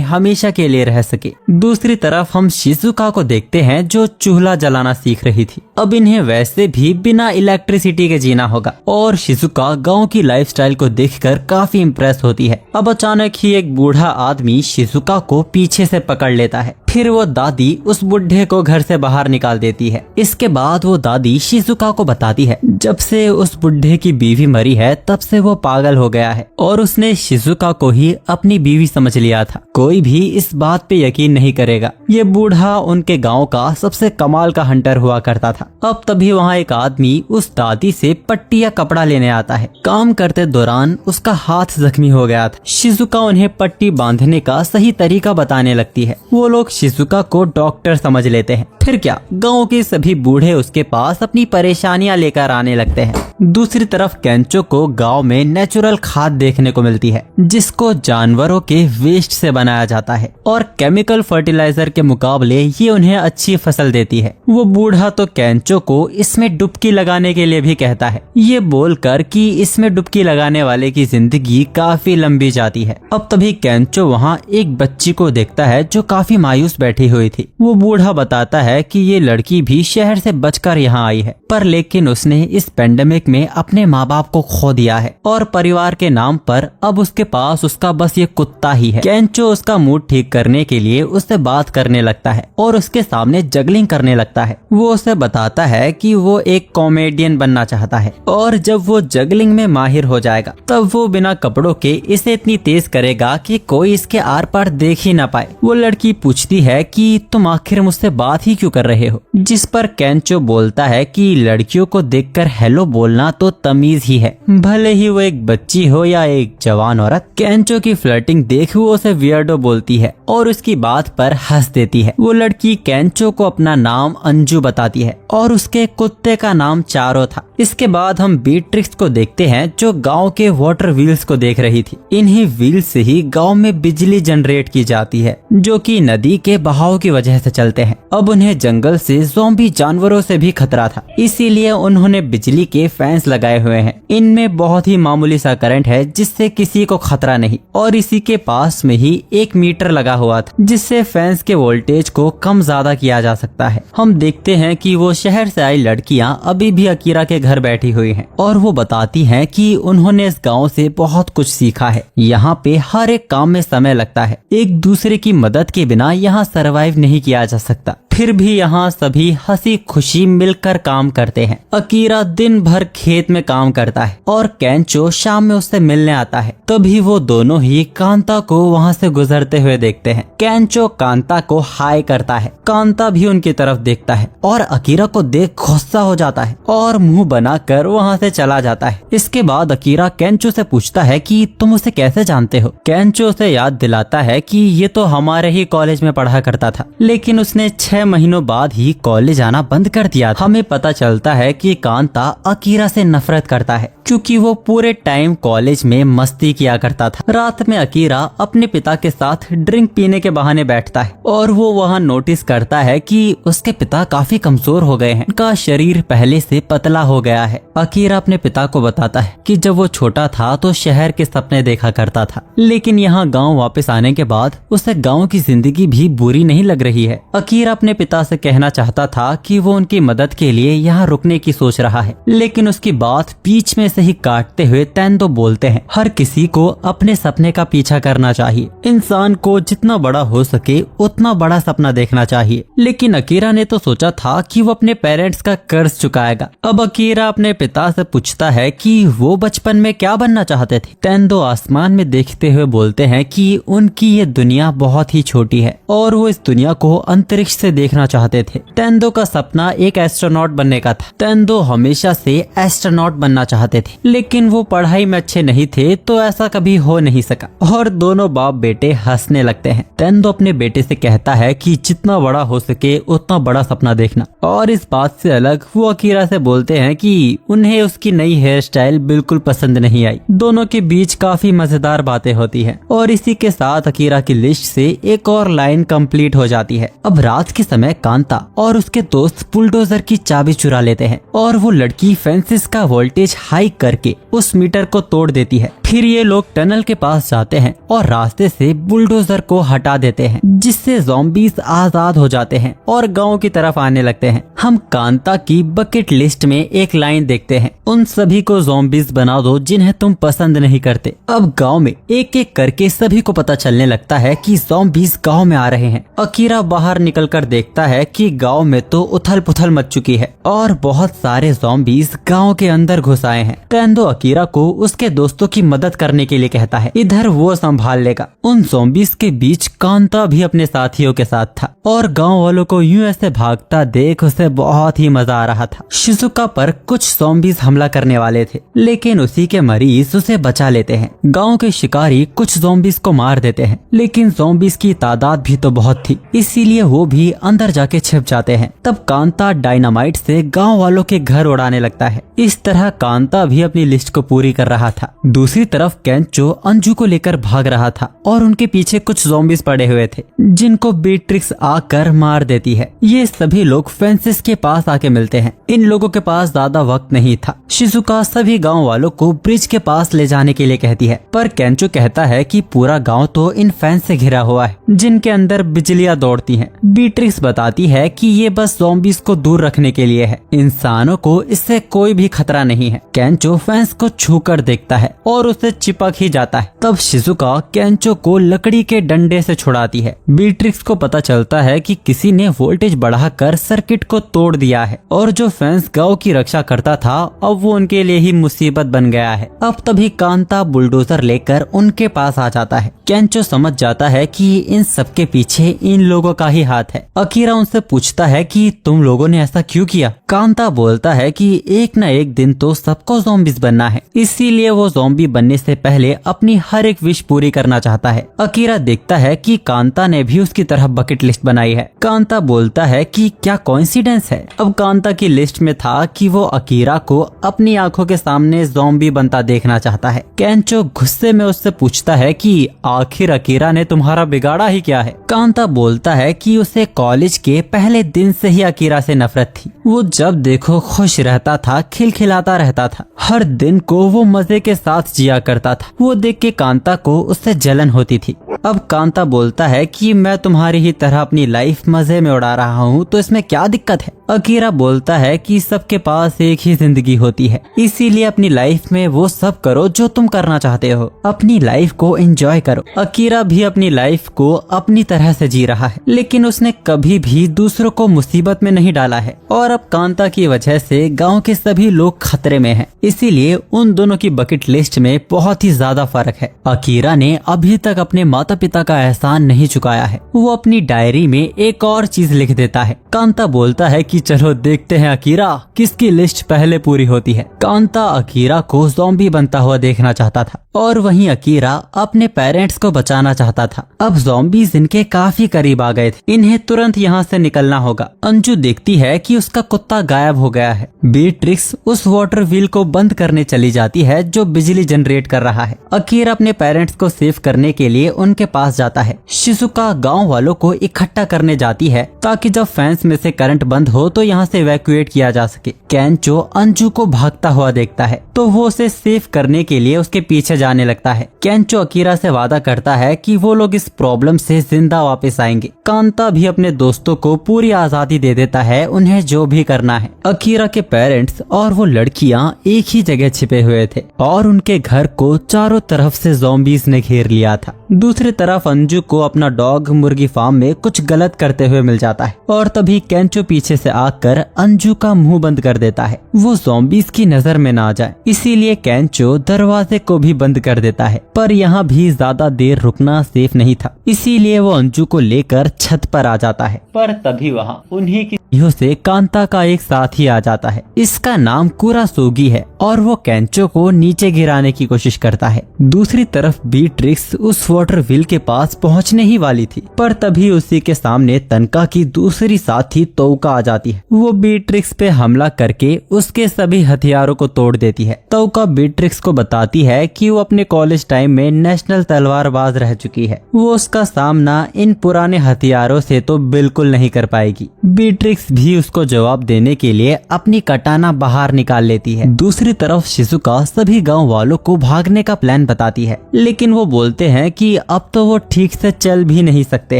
हमेशा के लिए रह सके। दूसरी तरफ हम शिजुका को देखते हैं जो चूल्हा जलाना सीख रही थी। अब इन्हें वैसे भी बिना इलेक्ट्रिसिटी के जीना होगा और शिजुका गांव की लाइफस्टाइल को देखकर काफी इम्प्रेस होती है। अब अचानक ही एक बूढ़ा आदमी शिजुका को पीछे से पकड़ लेता है। फिर वो दादी उस बुढ़े को घर से बाहर निकाल देती है। इसके बाद वो दादी शिजुका को बताती है जब से उस बुढ़े की बीवी मरी है तब से वो पागल हो गया है और उसने शिजुका को ही अपनी बीवी समझ लिया था। कोई भी इस बात पे यकीन नहीं करेगा। ये बूढ़ा उनके गांव का सबसे कमाल का हंटर हुआ करता था। अब तभी वहाँ एक आदमी उस दादी से पट्टी या कपड़ा लेने आता है। काम करते दौरान उसका हाथ जख्मी हो गया था। शिजुका उन्हें पट्टी बांधने का सही तरीका बताने लगती है। वो लोग शिजुका को डॉक्टर समझ लेते हैं। फिर क्या, गांव के सभी बूढ़े उसके पास अपनी परेशानियां लेकर आने लगते हैं। दूसरी तरफ केंचो को गांव में नेचुरल खाद देखने को मिलती है जिसको जानवरों के वेस्ट से बनाया जाता है और केमिकल फर्टिलाइजर के मुकाबले ये उन्हें अच्छी फसल देती है। वो बूढ़ा तो केंचो को इसमें डुबकी लगाने के लिए भी कहता है, ये बोलकर कि इसमें डुबकी लगाने वाले की जिंदगी काफी लंबी जाती है। अब तभी केंचो वहाँ एक बच्ची को देखता है जो काफी मायूस बैठी हुई थी। वो बूढ़ा बताता है कि ये लड़की भी शहर से बचकर यहाँ आई है पर लेकिन उसने इस पेंडेमिक में अपने माँ बाप को खो दिया है और परिवार के नाम पर अब उसके पास उसका बस ये कुत्ता ही है। केंचो उसका मूड ठीक करने के लिए उससे बात करने लगता है और उसके सामने जगलिंग करने लगता है। वो उसे बताता है कि वो एक कॉमेडियन बनना चाहता है और जब वो जगलिंग में माहिर हो जाएगा तब वो बिना कपड़ों के इसे इतनी तेज करेगा कि कोई इसके आर पार देख ही ना पाए। वो लड़की पूछती है कि तुम आखिर मुझसे बात ही क्यों कर रहे हो, जिस पर केंचो बोलता है कि लड़कियों को देखकर हेलो बोलना तो तमीज ही है, भले ही वो एक बच्ची हो या एक जवान औरत। केंचो की फ्लर्टिंग देख वो उसे वियर्डो बोलती है और उसकी बात पर हंस देती है। वो लड़की केंचो को अपना नाम अंजू बताती है और उसके कुत्ते का नाम चारो था। इसके बाद हम बीट्रिक्स को देखते हैं जो गांव के वाटर व्हील्स को देख रही थी। इन्हीं व्हील से ही गांव में बिजली जनरेट की जाती है जो कि नदी के बहाव की वजह से चलते हैं। अब उन्हें जंगल से ज़ॉम्बी जानवरों से भी खतरा था, इसीलिए उन्होंने बिजली के फैंस लगाए हुए हैं। इनमें बहुत ही मामूली सा करंट है जिससे किसी को खतरा नहीं और इसी के पास में ही एक मीटर लगा हुआ था जिससे फैंस के वोल्टेज को कम ज्यादा किया जा सकता है। हम देखते हैं कि वो शहर से आई लड़कियां अभी भी अकीरा के घर बैठी हुई हैं और वो बताती हैं कि उन्होंने इस गांव से बहुत कुछ सीखा है। यहाँ पे हर एक काम में समय लगता है, एक दूसरे की मदद के बिना यहाँ सरवाइव नहीं किया जा सकता। फिर भी यहाँ सभी हंसी खुशी मिलकर काम करते हैं। अकीरा दिन भर खेत में काम करता है और केंचो शाम में उससे मिलने आता है। तभी वो दोनों ही कांता को वहाँ से गुजरते हुए देखते हैं। केंचो कांता को हाय करता है, कांता भी उनकी तरफ देखता है और अकीरा को देख गुस्सा हो जाता है और मुंह बनाकर वहाँ से चला जाता है। इसके बाद अकीरा केंचो से पूछता है कि तुम उसे कैसे जानते हो। केंचो उसे याद दिलाता है कि ये तो हमारे ही कॉलेज में पढ़ा करता था, लेकिन उसने 6 महीनों बाद ही कॉलेज आना बंद कर दिया था। हमें पता चलता है कि कांता अकीरा से नफरत करता है क्योंकि वो पूरे टाइम कॉलेज में मस्ती किया करता था। रात में अकीरा अपने पिता के साथ ड्रिंक पीने के बहाने बैठता है और वो वहाँ नोटिस करता है कि उसके पिता काफी कमजोर हो गए हैं, उनका शरीर पहले से पतला हो गया है। अकीरा अपने पिता को बताता है कि जब वो छोटा था तो शहर के सपने देखा करता था, लेकिन यहाँ गाँव वापस आने के बाद उसे गाँव की जिंदगी भी बुरी नहीं लग रही है। अकीरा अपने अपने पिता से कहना चाहता था कि वो उनकी मदद के लिए यहाँ रुकने की सोच रहा है, लेकिन उसकी बात बीच में से ही काटते हुए तेंदो बोलते हैं, हर किसी को अपने सपने का पीछा करना चाहिए। इंसान को जितना बड़ा हो सके उतना बड़ा सपना देखना चाहिए। लेकिन अकीरा ने तो सोचा था कि वो अपने पेरेंट्स का कर्ज चुकाएगा। अब अकीरा अपने पिता से पूछता है कि वो बचपन में क्या बनना चाहते थे। तेंदो आसमान में देखते हुए बोलते हैं कि उनकी ये दुनिया बहुत ही छोटी है और वो इस दुनिया को अंतरिक्ष से देखना चाहते थे। तेंदो का सपना एक एस्ट्रोनॉट बनने का था। तेंदो हमेशा से एस्ट्रोनॉट बनना चाहते थे, लेकिन वो पढ़ाई में अच्छे नहीं थे तो ऐसा कभी हो नहीं सका और दोनों बाप बेटे हंसने लगते हैं। तेंदो अपने बेटे से कहता है कि जितना बड़ा हो सके उतना बड़ा सपना देखना, और इस बात से अलग वो अकीरा से बोलते हैं कि उन्हें उसकी नई हेयर स्टाइल बिल्कुल पसंद नहीं आई। दोनों के बीच काफी मजेदार बातें होती हैं और इसी के साथ अकीरा की लिस्ट से एक और लाइन कंप्लीट हो जाती है। अब रात के समय कांता और उसके दोस्त बुलडोजर की चाबी चुरा लेते हैं और वो लड़की फेंसिस का वोल्टेज हाई करके उस मीटर को तोड़ देती है। फिर ये लोग टनल के पास जाते हैं और रास्ते से बुलडोजर को हटा देते हैं, जिससे ज़ॉम्बीज आजाद हो जाते हैं और गांव की तरफ आने लगते हैं। हम कांता की बकेट लिस्ट में एक लाइन देखते हैं, उन सभी को ज़ॉम्बीज बना दो जिन्हें तुम पसंद नहीं करते। अब गांव में एक एक करके सभी को पता चलने लगता है कि ज़ॉम्बीज गांव में आ रहे हैं। अकीरा बाहर निकलकर देखता है कि गांव में तो उथल पुथल मच चुकी है और बहुत सारे ज़ॉम्बीज गांव के अंदर घुस आए हैं। तेंदो अकीरा को उसके दोस्तों की मदद करने के लिए कहता है, इधर वो संभाल लेगा। उन ज़ॉम्बीज के बीच कांता भी अपने साथियों के साथ था और गांव वालों को यूं ऐसे भागता देख उसे बहुत ही मजा आ रहा था। शिजुका पर कुछ ज़ॉम्बीज हमला करने वाले थे, लेकिन उसी के मरीज उसे बचा लेते हैं। गांव के शिकारी कुछ ज़ॉम्बीज को मार देते हैं, लेकिन ज़ॉम्बीज की तादाद भी तो बहुत थी, इसीलिए वो भी अंदर जाके छिप जाते हैं। तब कांता डायनामाइट से गांव वालों के घर उड़ाने लगता है। इस तरह कांता भी अपनी लिस्ट को पूरी कर रहा था। दूसरी तरफ केंचो अंजू को लेकर भाग रहा था और उनके पीछे कुछ ज़ॉम्बीज पड़े हुए थे, जिनको बीट्रिक्स आकर मार देती है। ये सभी लोग फेंसिस के पास आके मिलते हैं। इन लोगों के पास ज्यादा वक्त नहीं था। शिजुका सभी गांव वालों को ब्रिज के पास ले जाने के लिए कहती है, पर केंचो कहता है कि पूरा गांव तो इन फैंस से घिरा हुआ है जिनके अंदर बिजलियां दौड़ती हैं। बीट्रिक्स बताती है कि ये बस ज़ॉम्बीज को दूर रखने के लिए है, इंसानों को इससे कोई भी खतरा नहीं है। केंचो फैंस को छूकर देखता है और उसे चिपक ही जाता है। तब शिजुका केंचो को लकड़ी के डंडे से छुड़ाती है। बीट्रिक्स को पता चलता है कि किसी ने वोल्टेज बढ़ाकर सर्किट को तोड़ दिया है और जो फैंस गांव की रक्षा करता था अब वो उनके लिए ही मुसीबत बन गया है। अब तभी कांता बुलडोजर लेकर उनके पास आ जाता है। केंचो समझ जाता है कि इन सबके पीछे इन लोगों का ही हाथ है। अकीरा उनसे पूछता है कि तुम लोगों ने ऐसा क्यों किया। कांता बोलता है कि एक न एक दिन तो सबको ज़ॉम्बीज बनना है, इसीलिए वो ज़ॉम्बी बनने से पहले अपनी हर एक विश पूरी करना चाहता है। अकीरा देखता है कि कांता ने भी उसकी तरह बकेट लिस्ट बनाई है। कांता बोलता है कि क्या कोइंसिडेंस है। अब कांता की लिस्ट में था कि वो अकीरा को अपनी आंखों के सामने ज़ॉम्बी बनता देखना चाहता है। केंचो गुस्से में उससे पूछता है कि आखिर अकीरा ने तुम्हारा बिगाड़ा ही क्या है। कांता बोलता है कि उसे कॉलेज के पहले दिन से ही अकीरा से नफरत थी। वो जब देखो खुश रहता था, खिलखिलाता रहता था, हर दिन को वो मजे के साथ जिया करता था। वो देख के कांता को उससे जलन होती थी। अब कांता बोलता है कि मैं तुम्हारी ही तरह अपनी लाइफ मजे में उड़ा रहा हूँ, तो इसमें क्या दिक्कत है। अकीरा बोलता है कि सबके पास एक ही जिंदगी होती है, इसीलिए अपनी लाइफ में वो सब करो जो तुम करना चाहते हो, अपनी लाइफ को एंजॉय करो। अकीरा भी अपनी लाइफ को अपनी तरह से जी रहा है, लेकिन उसने कभी भी दूसरों को मुसीबत में नहीं डाला है और अब कांता की वजह से गांव के सभी लोग खतरे में हैं। इसीलिए उन दोनों की बकेट लिस्ट में बहुत ही ज्यादा फर्क है। अकीरा ने अभी तक अपने माता पिता का एहसान नहीं चुकाया है। वो अपनी डायरी में एक और चीज लिख देता है। कांता बोलता है कि चलो देखते हैं अकीरा किसकी लिस्ट पहले पूरी होती है। कांता अकीरा को ज़ॉम्बी बनता हुआ देखना चाहता था और वहीं अकीरा अपने पेरेंट्स को बचाना चाहता था। अब ज़ॉम्बीज इनके काफी करीब आ गए थे, इन्हें तुरंत यहाँ से निकलना होगा। अंजू देखती है कि उसका कुत्ता गायब हो गया है। बीट्रिक्स उस वाटर व्हील को बंद करने चली जाती है जो बिजली जनरेट कर रहा है। अकीरा अपने पेरेंट्स को सेव करने के लिए उनके पास जाता है। शिजुका गांव वालों को इकट्ठा करने जाती है ताकि जब फैंस में से करंट बंद हो तो यहाँ से इवैक्यूएट किया जा सके। केंचो अंजू को भागता हुआ देखता है तो वो उसे सेव करने के लिए उसके पीछे जाने लगता है। केंचो अकीरा से वादा करता है कि वो लोग इस प्रॉब्लम से जिंदा वापस आएंगे। कांता भी अपने दोस्तों को पूरी आजादी दे देता है उन्हें जो भी करना है। अकीरा के पेरेंट्स और वो लड़कियां एक ही जगह छिपे हुए थे और उनके घर को चारों तरफ से ज़ॉम्बीज़ ने घेर लिया था। दूसरी तरफ अंजू को अपना डॉग मुर्गी फार्म में कुछ गलत करते हुए मिल जाता है और तभी केंचो पीछे से आकर अंजू का मुंह बंद कर देता है, वो ज़ॉम्बीज़ की नजर में ना आ जाए। इसीलिए केंचो दरवाजे को भी बंद कर देता है, पर यहाँ भी ज्यादा देर रुकना सेफ नहीं था, इसीलिए वो अंजू को लेकर छत पर आ जाता है। पर तभी वहाँ उन्हीं की से कांता का एक साथी आ जाता है। इसका नाम कुरासोगी है और वो केंचो को नीचे गिराने की कोशिश करता है। दूसरी तरफ बीट्रिक्स उस वाटर व्हील के पास पहुंचने ही वाली थी, पर तभी उसी के सामने तनका की दूसरी साथी तोका आ जाती है। वो बीट्रिक्स पे हमला करके उसके सभी हथियारों को तोड़ देती है। तोका बीट्रिक्स को बताती है कि वो अपने कॉलेज टाइम में नेशनल तलवारबाज रह चुकी है, वो उसका सामना इन पुराने हथियारों से तो बिल्कुल नहीं कर पाएगी। बीट्रिक्स भी उसको जवाब देने के लिए अपनी कटाना बाहर निकाल लेती है। दूसरी तरफ शिजुका सभी गांव वालों को भागने का प्लान बताती है, लेकिन वो बोलते हैं कि अब तो वो ठीक से चल भी नहीं सकते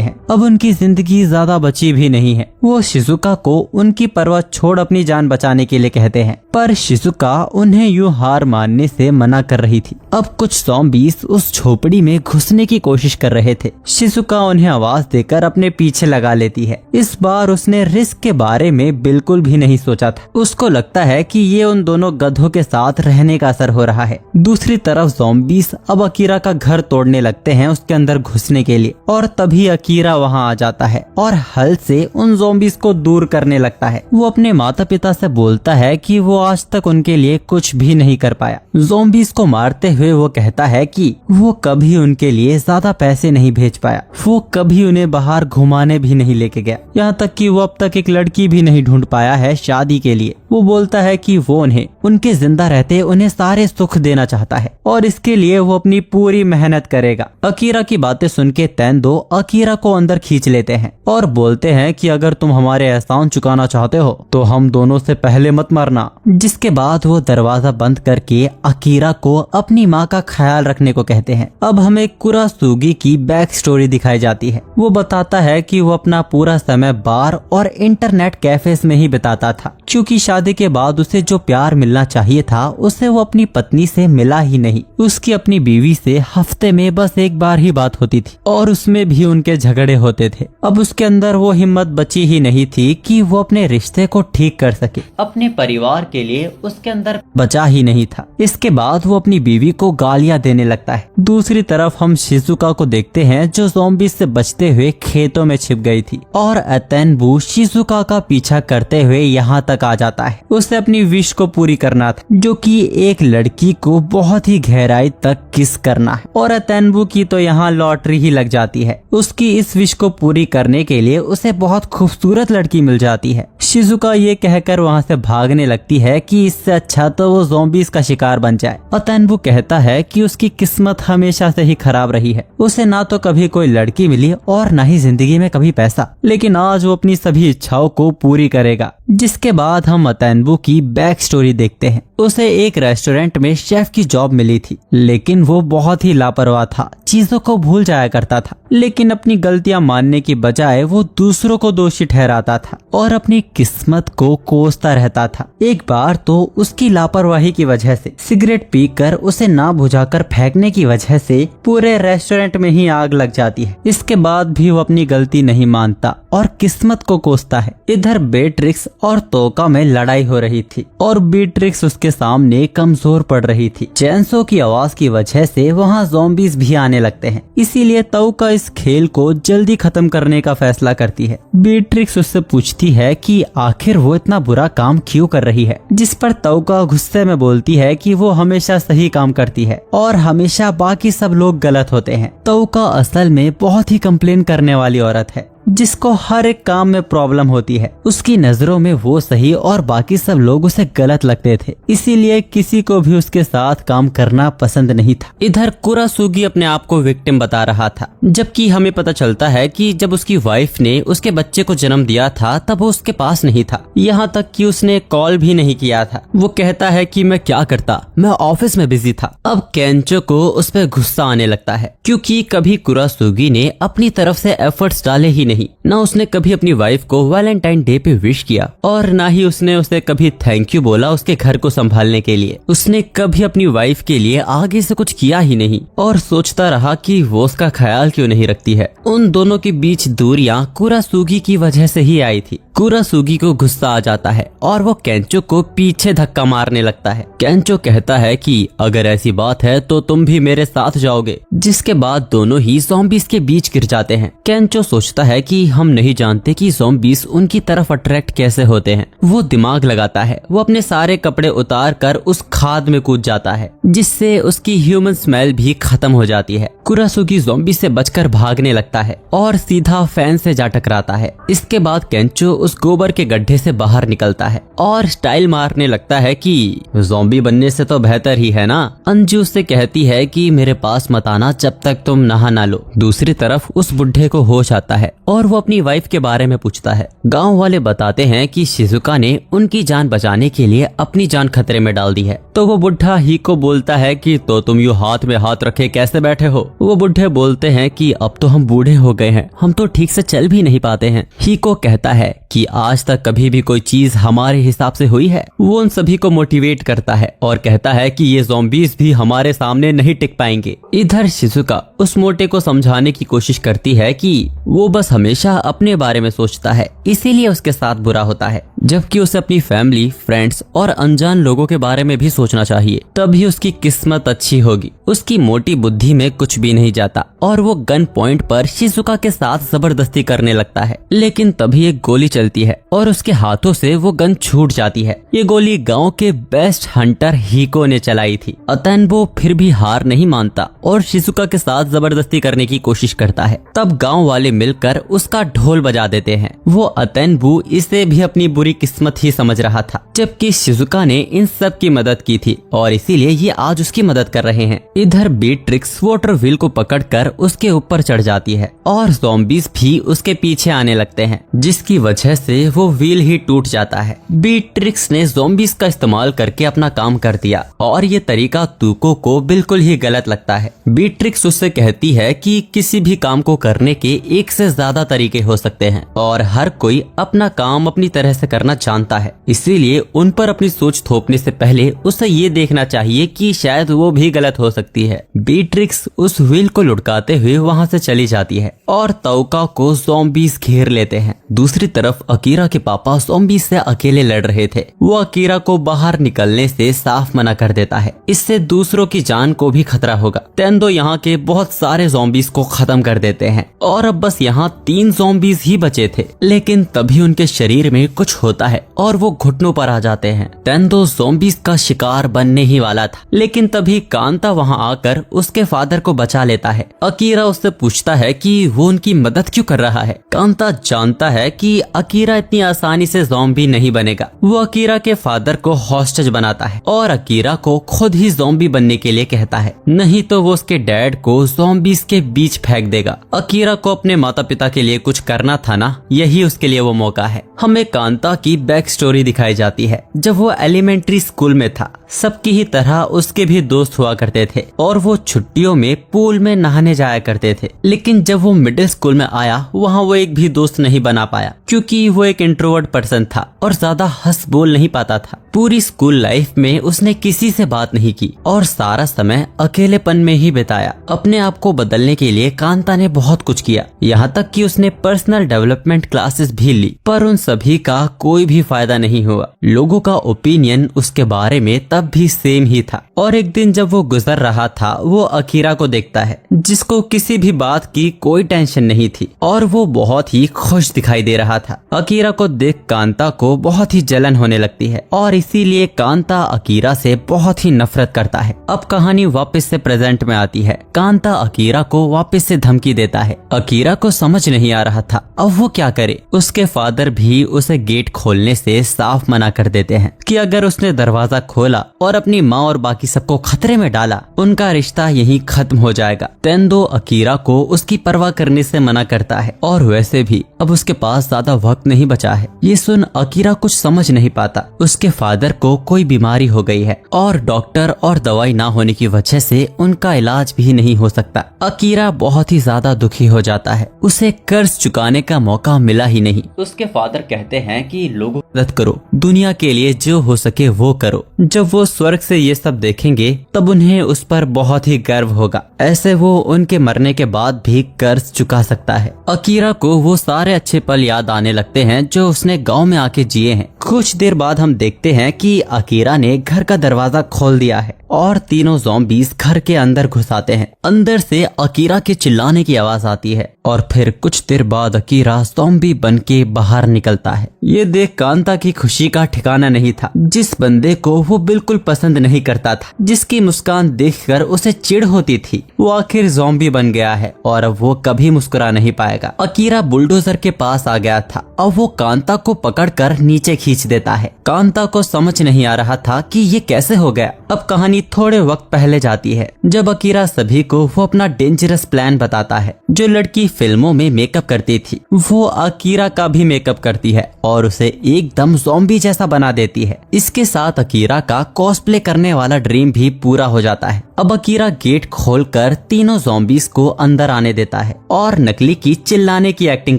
हैं, अब उनकी जिंदगी ज्यादा बची भी नहीं है। वो शिजुका को उनकी परवाह छोड़ अपनी जान बचाने के लिए कहते हैं, पर शिजुका उन्हें यूं हार मानने से मना कर रही थी। अब कुछ ज़ॉम्बीज़ उस झोपड़ी में घुसने की कोशिश कर रहे थे। शिजुका उन्हें आवाज देकर अपने पीछे लगा लेती है। इस बार उसने रिस्क के बारे में बिल्कुल भी नहीं सोचा था। उसको लगता है कि ये उन दोनों गधों के साथ रहने का असर हो रहा है। दूसरी तरफ ज़ॉम्बीज़ अब अकीरा का घर तोड़ने लगते हैं उसके अंदर घुसने के लिए, और तभी अकीरा वहाँ आ जाता है और हल से उन ज़ॉम्बीज़ को दूर करने लगता है। वो अपने माता पिता से बोलता है कि वो आज तक उनके लिए कुछ भी नहीं कर पाया। ज़ॉम्बीज़ को मारते हुए वो कहता है कि वो कभी उनके लिए ज्यादा पैसे नहीं भेज पाया, वो कभी उन्हें बाहर घुमाने भी नहीं लेके गया, यहाँ तक कि वो अब तक एक लड़की भी नहीं ढूंढ पाया है शादी के लिए। वो बोलता है कि वो उन्हें उनके जिंदा रहते उन्हें सारे सुख देना चाहता है और इसके लिए वो अपनी पूरी मेहनत करेगा। अकीरा की बातें सुन के तेंदो अकीरा को अंदर खींच लेते हैं और बोलते हैं कि अगर तुम हमारे एहसान चुकाना चाहते हो तो हम दोनों से पहले मत मरना। जिसके बाद वो दरवाजा बंद करके अकीरा को अपनी माँ का ख्याल रखने को कहते हैं। अब हमें कुरासुगी की बैक स्टोरी दिखाई जाती है। वो बताता है कि वो अपना पूरा समय बार और इंटरनेट कैफेस में ही बिताता था, क्योंकि शादी के बाद उसे जो प्यार मिलना चाहिए था उसे वो अपनी पत्नी से मिला ही नहीं। उसकी अपनी बीवी से हफ्ते में बस एक बार ही बात होती थी और उसमें भी उनके झगड़े होते थे। अब उसके अंदर वो हिम्मत बची ही नहीं थी कि वो अपने रिश्ते को ठीक कर सके, अपने परिवार के लिए उसके अंदर बचा ही नहीं था। इसके बाद वो अपनी बीवी को गालियां देने लगता है। दूसरी तरफ हम शिजुका को देखते हैं जो ज़ॉम्बीज़ से बचते हुए खेतों में छिप गई थी और अतेनबू शिजुका का पीछा करते हुए यहाँ तक आ जाता है। उसे अपनी विश को पूरी करना था, जो कि एक लड़की को बहुत ही गहराई तक किस करना है, और अतेनबू की तो यहाँ लॉटरी ही लग जाती है। उसकी इस विश को पूरी करने के लिए उसे बहुत खूबसूरत लड़की मिल जाती है। शिजुका ये कहकर वहाँ से भागने लगती है कि इससे अच्छा तो वो ज़ॉम्बीज़ का शिकार बन जाए। अतेनबू कहता है कि उसकी किस्मत हमेशा से ही खराब रही है, उसे ना तो कभी कोई लड़की मिली और ना ही जिंदगी में कभी पैसा, लेकिन आज वो अपनी सभी इच्छाओं को पूरी करेगा। जिसके बाद हम अतेनबू की बैक स्टोरी देखते हैं। उसे एक रेस्टोरेंट में शेफ की जॉब मिली थी, लेकिन वो बहुत ही लापरवाह था, चीजों को भूल जाया करता था, लेकिन अपनी गलतियां मानने की बजाय वो दूसरों को दोषी ठहराता था और अपनी किस्मत को कोसता रहता था। एक बार तो उसकी लापरवाही की वजह से सिगरेट पीकर उसे ना बुझाकर फेंकने की वजह से पूरे रेस्टोरेंट में ही आग लग जाती है। इसके बाद भी वो अपनी गलती नहीं मानता और किस्मत को कोसता है। इधर बेट्रिक्स और तोका में लड़ाई हो रही थी और बेट्रिक्स उसके सामने कमजोर पड़ रही थी। चैनसो की आवाज की वजह से वहाँ ज़ॉम्बीज़ भी आने लगते हैं, इसीलिए तोका इस खेल को जल्दी खत्म करने का फैसला करती है। बेट्रिक्स उससे पूछती है कि आखिर वो इतना बुरा काम क्यों कर रही है, जिस पर तोका गुस्से में बोलती है कि वो हमेशा सही काम करती है और हमेशा बाकी सब लोग गलत होते हैं। तोका असल में बहुत ही कंप्लेन करने वाली औरत है। जिसको हर एक काम में प्रॉब्लम होती है। उसकी नजरों में वो सही और बाकी सब लोग उसे गलत लगते थे, इसीलिए किसी को भी उसके साथ काम करना पसंद नहीं था। इधर कुरासुगी अपने आप को विक्टिम बता रहा था, जबकि हमें पता चलता है कि जब उसकी वाइफ ने उसके बच्चे को जन्म दिया था तब वो उसके पास नहीं था, यहाँ तक कि उसने कॉल भी नहीं किया था। वो कहता है कि मैं क्या करता, मैं ऑफिस में बिजी था। अब केंचो को उस पर गुस्सा आने लगता है, क्योंकि कभी कुरासुगी ने अपनी तरफ से एफर्ट्स डाले ही नहीं। न उसने कभी अपनी वाइफ को वैलेंटाइन डे पे विश किया और न ही उसने उसे कभी थैंक यू बोला उसके घर को संभालने के लिए। उसने कभी अपनी वाइफ के लिए आगे से कुछ किया ही नहीं और सोचता रहा कि वो उसका ख्याल क्यों नहीं रखती है। उन दोनों के बीच दूरियां कुरासुगी की वजह से ही आई थी। कुरासुगी को गुस्सा आ जाता है और वो केंचो को पीछे धक्का मारने लगता है। केंचो कहता है कि अगर ऐसी बात है तो तुम भी मेरे साथ जाओगे, जिसके बाद दोनों ही ज़ॉम्बीज़ के बीच गिर जाते हैं। केंचो सोचता है कि हम नहीं जानते कि ज़ॉम्बीज़ उनकी तरफ अट्रैक्ट कैसे होते हैं। वो दिमाग लगाता है, वो अपने सारे कपड़े उतार कर उस खाद में कूद जाता है, जिससे उसकी ह्यूमन स्मेल भी खत्म हो जाती है। कुरासुगी ज़ॉम्बी से बचकर भागने लगता है और सीधा फैन से जा टकराता है। इसके बाद केंचो उस गोबर के गड्ढे से बाहर निकलता है और स्टाइल मारने लगता है कि ज़ॉम्बी बनने से तो बेहतर ही है ना। अंजू उससे कहती है कि मेरे पास मत आना जब तक तुम नहा ना लो। दूसरी तरफ उस बुढ़े को होश आता है और वो अपनी वाइफ के बारे में पूछता है। गांव वाले बताते हैं कि शिजुका ने उनकी जान बचाने के लिए अपनी जान खतरे में डाल दी है। तो वो बुढ़ा ही को बोलता है कि तो तुम यूं हाथ में हाथ रखे कैसे बैठे हो। वो बुढ़े बोलते हैं कि अब तो हम बूढ़े हो गए हैं, हम तो ठीक से चल भी नहीं पाते हैं। ही को कहता है कि आज तक कभी भी कोई चीज हमारे हिसाब से हुई है। वो उन सभी को मोटिवेट करता है और कहता है कि ये ज़ॉम्बीज़ भी हमारे सामने नहीं टिक पाएंगे। इधर शिजुका उस मोटे को समझाने की कोशिश करती है कि वो बस हमेशा अपने बारे में सोचता है, इसीलिए उसके साथ बुरा होता है, जबकि उसे अपनी फैमिली, फ्रेंड्स और अनजान लोगों के बारे में भी सोचना चाहिए, तभी उसकी किस्मत अच्छी होगी। उसकी मोटी बुद्धि में कुछ भी नहीं जाता और वो गन पॉइंट पर शिजुका के साथ जबरदस्ती करने लगता है। लेकिन तभी एक गोली चलती है और उसके हाथों से वो गन छूट जाती है। ये गोली गांव के बेस्ट हंटर हीको ने चलाई थी। अतेन्बो फिर भी हार नहीं मानता और शिजुका के साथ जबरदस्ती करने की कोशिश करता है। तब गांव वाले मिलकर उसका ढोल बजा देते हैं। वो अतेन्बो इसे भी अपनी बुरी किस्मत ही समझ रहा था, जबकि शिजुका ने इन सब की मदद की थी और इसीलिए ये आज उसकी मदद कर रहे हैं। इधर बीट्रिक्स वाटर व्हील को पकड़कर उसके ऊपर चढ़ जाती है और ज़ॉम्बीज़ भी उसके पीछे आने लगते हैं, जिसकी वजह से वो व्हील ही टूट जाता है। बीट्रिक्स ने ज़ॉम्बीज़ का इस्तेमाल करके अपना काम कर दिया और ये तरीका तुको को बिल्कुल ही गलत लगता है। बीट्रिक्स उससे कहती है कि किसी भी काम को करने के एक से ज्यादा तरीके हो सकते हैं और हर कोई अपना काम अपनी तरह से करना जानता है, इसीलिए उन पर अपनी सोच थोपने से पहले उसे ये देखना चाहिए कि शायद वो भी गलत हो सकती है। बीट्रिक्स उस व्हील को लुढ़काते हुए वहाँ से चली जाती है और तौका को ज़ॉम्बीज़ घेर लेते हैं। दूसरी तरफ अकीरा के पापा ज़ॉम्बीज़ से अकेले लड़ रहे थे। वो अकीरा को बाहर निकलने से साफ मना कर देता है, इससे दूसरों की जान को भी खतरा होगा। तेंदो यहाँ के बहुत सारे ज़ॉम्बीज़ को खत्म कर देते हैं और अब बस यहाँ 3 ज़ॉम्बीज़ ही बचे थे। लेकिन तभी उनके शरीर में कुछ होता है और वो घुटनों पर आ जाते हैं। तेंदो ज़ॉम्बीज़ का शिकार बनने ही वाला था, लेकिन तभी कांता वहाँ आकर उसके फादर को बचा लेता है। अकीरा उससे पूछता है कि वो उनकी मदद क्यों कर रहा है। कांता जानता है कि अकीरा इतनी आसानी से ज़ॉम्बी नहीं बनेगा। वो अकीरा के फादर को हॉस्टेज बनाता है और अकीरा को खुद ही ज़ॉम्बी बनने के लिए कहता है, नहीं तो वो उसके डैड को ज़ॉम्बीज़ के बीच फेंक देगा। अकीरा को अपने माता पिता के लिए कुछ करना था ना, यही उसके लिए वो मौका है। हमें कांता की बैक स्टोरी दिखाई जाती है। जब वो एलिमेंट्री स्कूल में था, सबकी ही तरह उसके भी दोस्त हुआ करते थे और वो छुट्टियों में पूल में नहाने जाया करते थे। लेकिन जब वो मिडिल स्कूल में आया, वहाँ वो एक भी दोस्त नहीं बना पाया, क्योंकि वो एक इंट्रोवर्ट पर्सन था और ज्यादा हंस बोल नहीं पाता था। पूरी स्कूल लाइफ में उसने किसी से बात नहीं की और सारा समय अकेलेपन में ही बिताया। अपने आप को बदलने के लिए कांता ने बहुत कुछ किया, यहाँ तक कि उसने पर्सनल डेवलपमेंट क्लासेस क्लासेस भी ली, पर उन सभी का कोई भी फायदा नहीं हुआ। लोगों का ओपिनियन उसके बारे में तब भी सेम ही था। और एक दिन जब वो गुजर रहा था, वो अकीरा को देखता है, जिसको किसी भी बात की कोई टेंशन नहीं थी और वो बहुत ही खुश दिखाई दे रहा था। अकीरा को देख कांता को बहुत ही जलन होने लगती है और इसीलिए कांता अकीरा से बहुत ही नफरत करता है। अब कहानी वापस से प्रेजेंट में आती है। कांता अकीरा को वापस से धमकी देता है। अकीरा को समझ नहीं आ रहा था अब वो क्या करे। उसके फादर भी उसे गेट खोलने से साफ मना कर देते हैं कि अगर उसने दरवाजा खोला और अपनी माँ और बाकी सबको खतरे में डाला, उनका रिश्ता यहीं खत्म हो जाएगा। तेंदो अकीरा को उसकी परवाह करने से मना करता है और वैसे भी अब उसके पास ज्यादा वक्त नहीं बचा है। ये सुन अकीरा कुछ समझ नहीं पाता। उसके फादर को कोई बीमारी हो गई है और डॉक्टर और दवाई ना होने की वजह से उनका इलाज भी नहीं हो सकता। अकीरा बहुत ही ज्यादा दुखी हो जाता है। उसे कर्ज चुकाने का मौका मिला ही नहीं। उसके फादर कहते हैं कि लोगों की मदद करो, दुनिया के लिए जो हो सके वो करो। जब वो स्वर्ग से ये सब देखेंगे तब उन्हें उस पर बहुत ही गर्व होगा। ऐसे वो उनके मरने के बाद भी कर्ज चुका सकता है। अकीरा को वो सारे अच्छे पल याद आने लगते हैं जो उसने गांव में आके जिए हैं। कुछ देर बाद हम देखते हैं कि अकीरा ने घर का दरवाजा खोल दिया है और तीनों ज़ॉम्बीज़ घर के अंदर घुस आते हैं। अंदर से अकीरा के चिल्लाने की आवाज आती है और फिर कुछ देर बाद अकीरा ज़ॉम्बी बन के बाहर निकलता है। ये देख कांता की खुशी का ठिकाना नहीं था। जिस बंदे को वो बिल्कुल पसंद नहीं करता था, जिसकी मुस्कान देखकर उसे चिढ़ होती थी, वो आखिर ज़ॉम्बी बन गया है और अब वो कभी मुस्कुरा नहीं पाएगा। अकीरा बुलडोजर के पास आ गया था। अब वो कांता को पकड़कर नीचे खींच देता है। कांता को समझ नहीं आ रहा था कि ये कैसे हो गया। अब कहानी थोड़े वक्त पहले जाती है जब अकीरा सभी को वो अपना डेंजरस प्लान बताता है। जो लड़की फिल्मों में मेकअप करती थी वो अकीरा का भी मेकअप करती है और उसे एकदम ज़ॉम्बी जैसा बना देती है। इसके साथ अकीरा का कॉस्प्ले करने वाला ड्रीम भी पूरा हो जाता है। अब अकीरा गेट खोलकर तीनों ज़ॉम्बीज़ को अंदर आने देता है और नकली की चिल्लाने की एक्टिंग